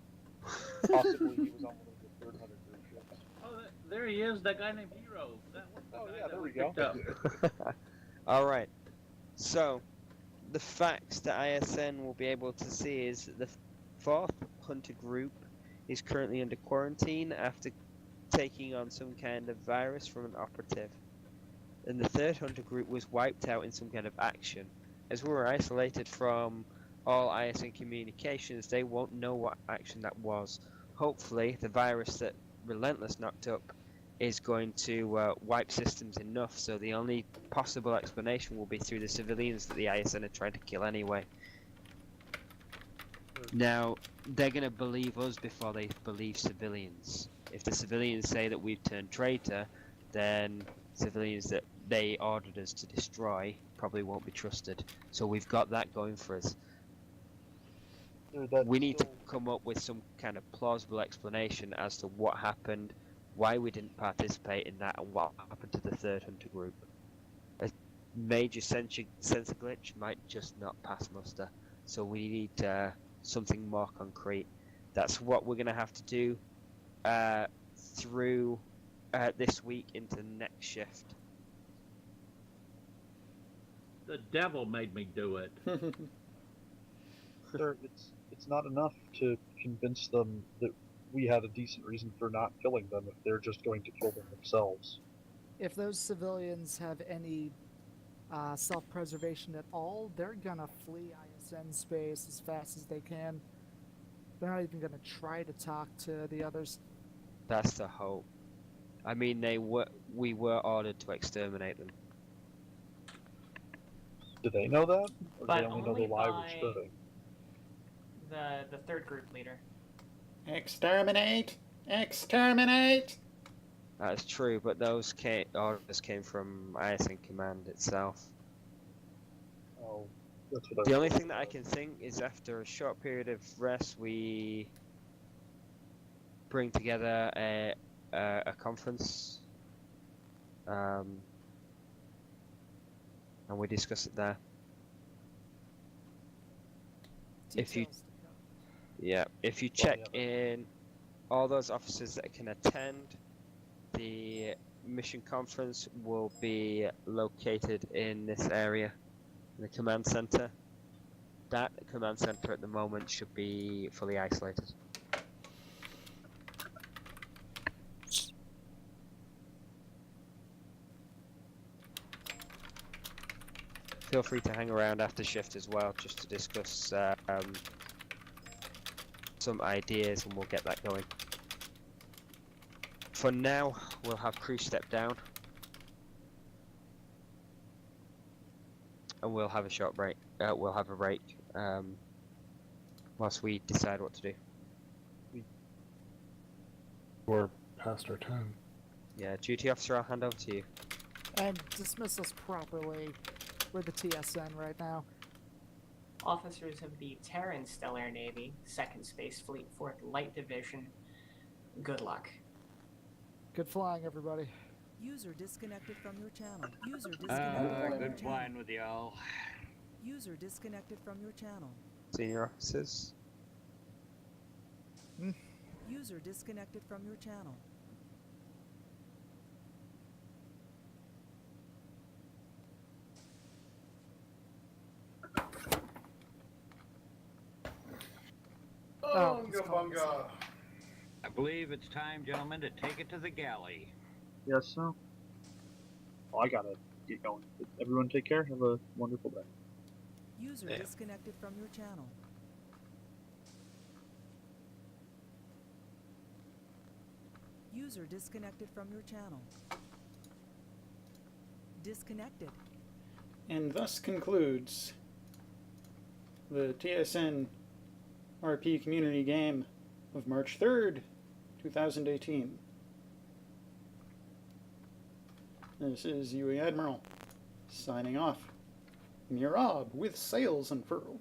Possibly he was on one of the 3rd Hunter Group ships. Oh, there he is, that guy named Hero. There we go. Alright. So, the facts that ISN will be able to see is that the 4th Hunter Group is currently under quarantine after taking on some kind of virus from an operative. And the 3rd Hunter Group was wiped out in some kind of action. As we were isolated from all ISN communications, they won't know what action that was. Hopefully, the virus that Relentless knocked up is going to wipe systems enough, so the only possible explanation will be through the civilians that the ISN are trying to kill anyway. Now, they're going to believe us before they believe civilians. If the civilians say that we've turned traitor, then civilians that they ordered us to destroy probably won't be trusted. So we've got that going for us. We need to come up with some kind of plausible explanation as to what happened, why we didn't participate in that and what happened to the third hunter group. A major sensor glitch might just not pass muster, so we need something more concrete. That's what we're going to have to do through this week into the next shift. The devil made me do it. Sir, it's not enough to convince them that we had a decent reason for not killing them if they're just going to kill them themselves. If those civilians have any self-preservation at all, they're gonna flee ISN space as fast as they can. They're not even gonna try to talk to the others. That's the hope. I mean, we were ordered to exterminate them. Do they know that? Or But do they only know only the lie we're by spreading? the third group leader. Exterminate! Exterminate! That's true, but those orders came from ISN Command itself. Oh, that's what The only thing that I can think is after a short period of rest, we bring together a conference, and we discuss it there. If you, if you check in all those officers that can attend, the mission conference will be located in this area, in the command center. That command center at the moment should be fully isolated. Feel free to hang around after shift as well, just to discuss some ideas, and we'll get that going. For now, we'll have crew step down, and we'll have a short break. We'll have a break whilst we decide what to do. We're past our time. Yeah, duty officer, I'll hand over to you. And dismiss us properly. We're the TSN right now. Officers of the Terran Stellar Navy, Second Space Fleet, 4th Light Division, good luck. Good flying, everybody. User disconnected from your channel. User disconnected Alright, from your good channel. flying with y'all. User disconnected from your channel. Senior officers. User disconnected from your channel. Bunga bunga. I believe it's time, gentlemen, to take it to the galley. Yes, sir. Well, I gotta get going. Everyone take care. Have a wonderful day. User disconnected from your channel. User disconnected from your channel. Disconnected. And thus concludes the TSN RP community game of March 3rd, 2018. This is UE Admiral, signing off. Mirab with sails unfurled.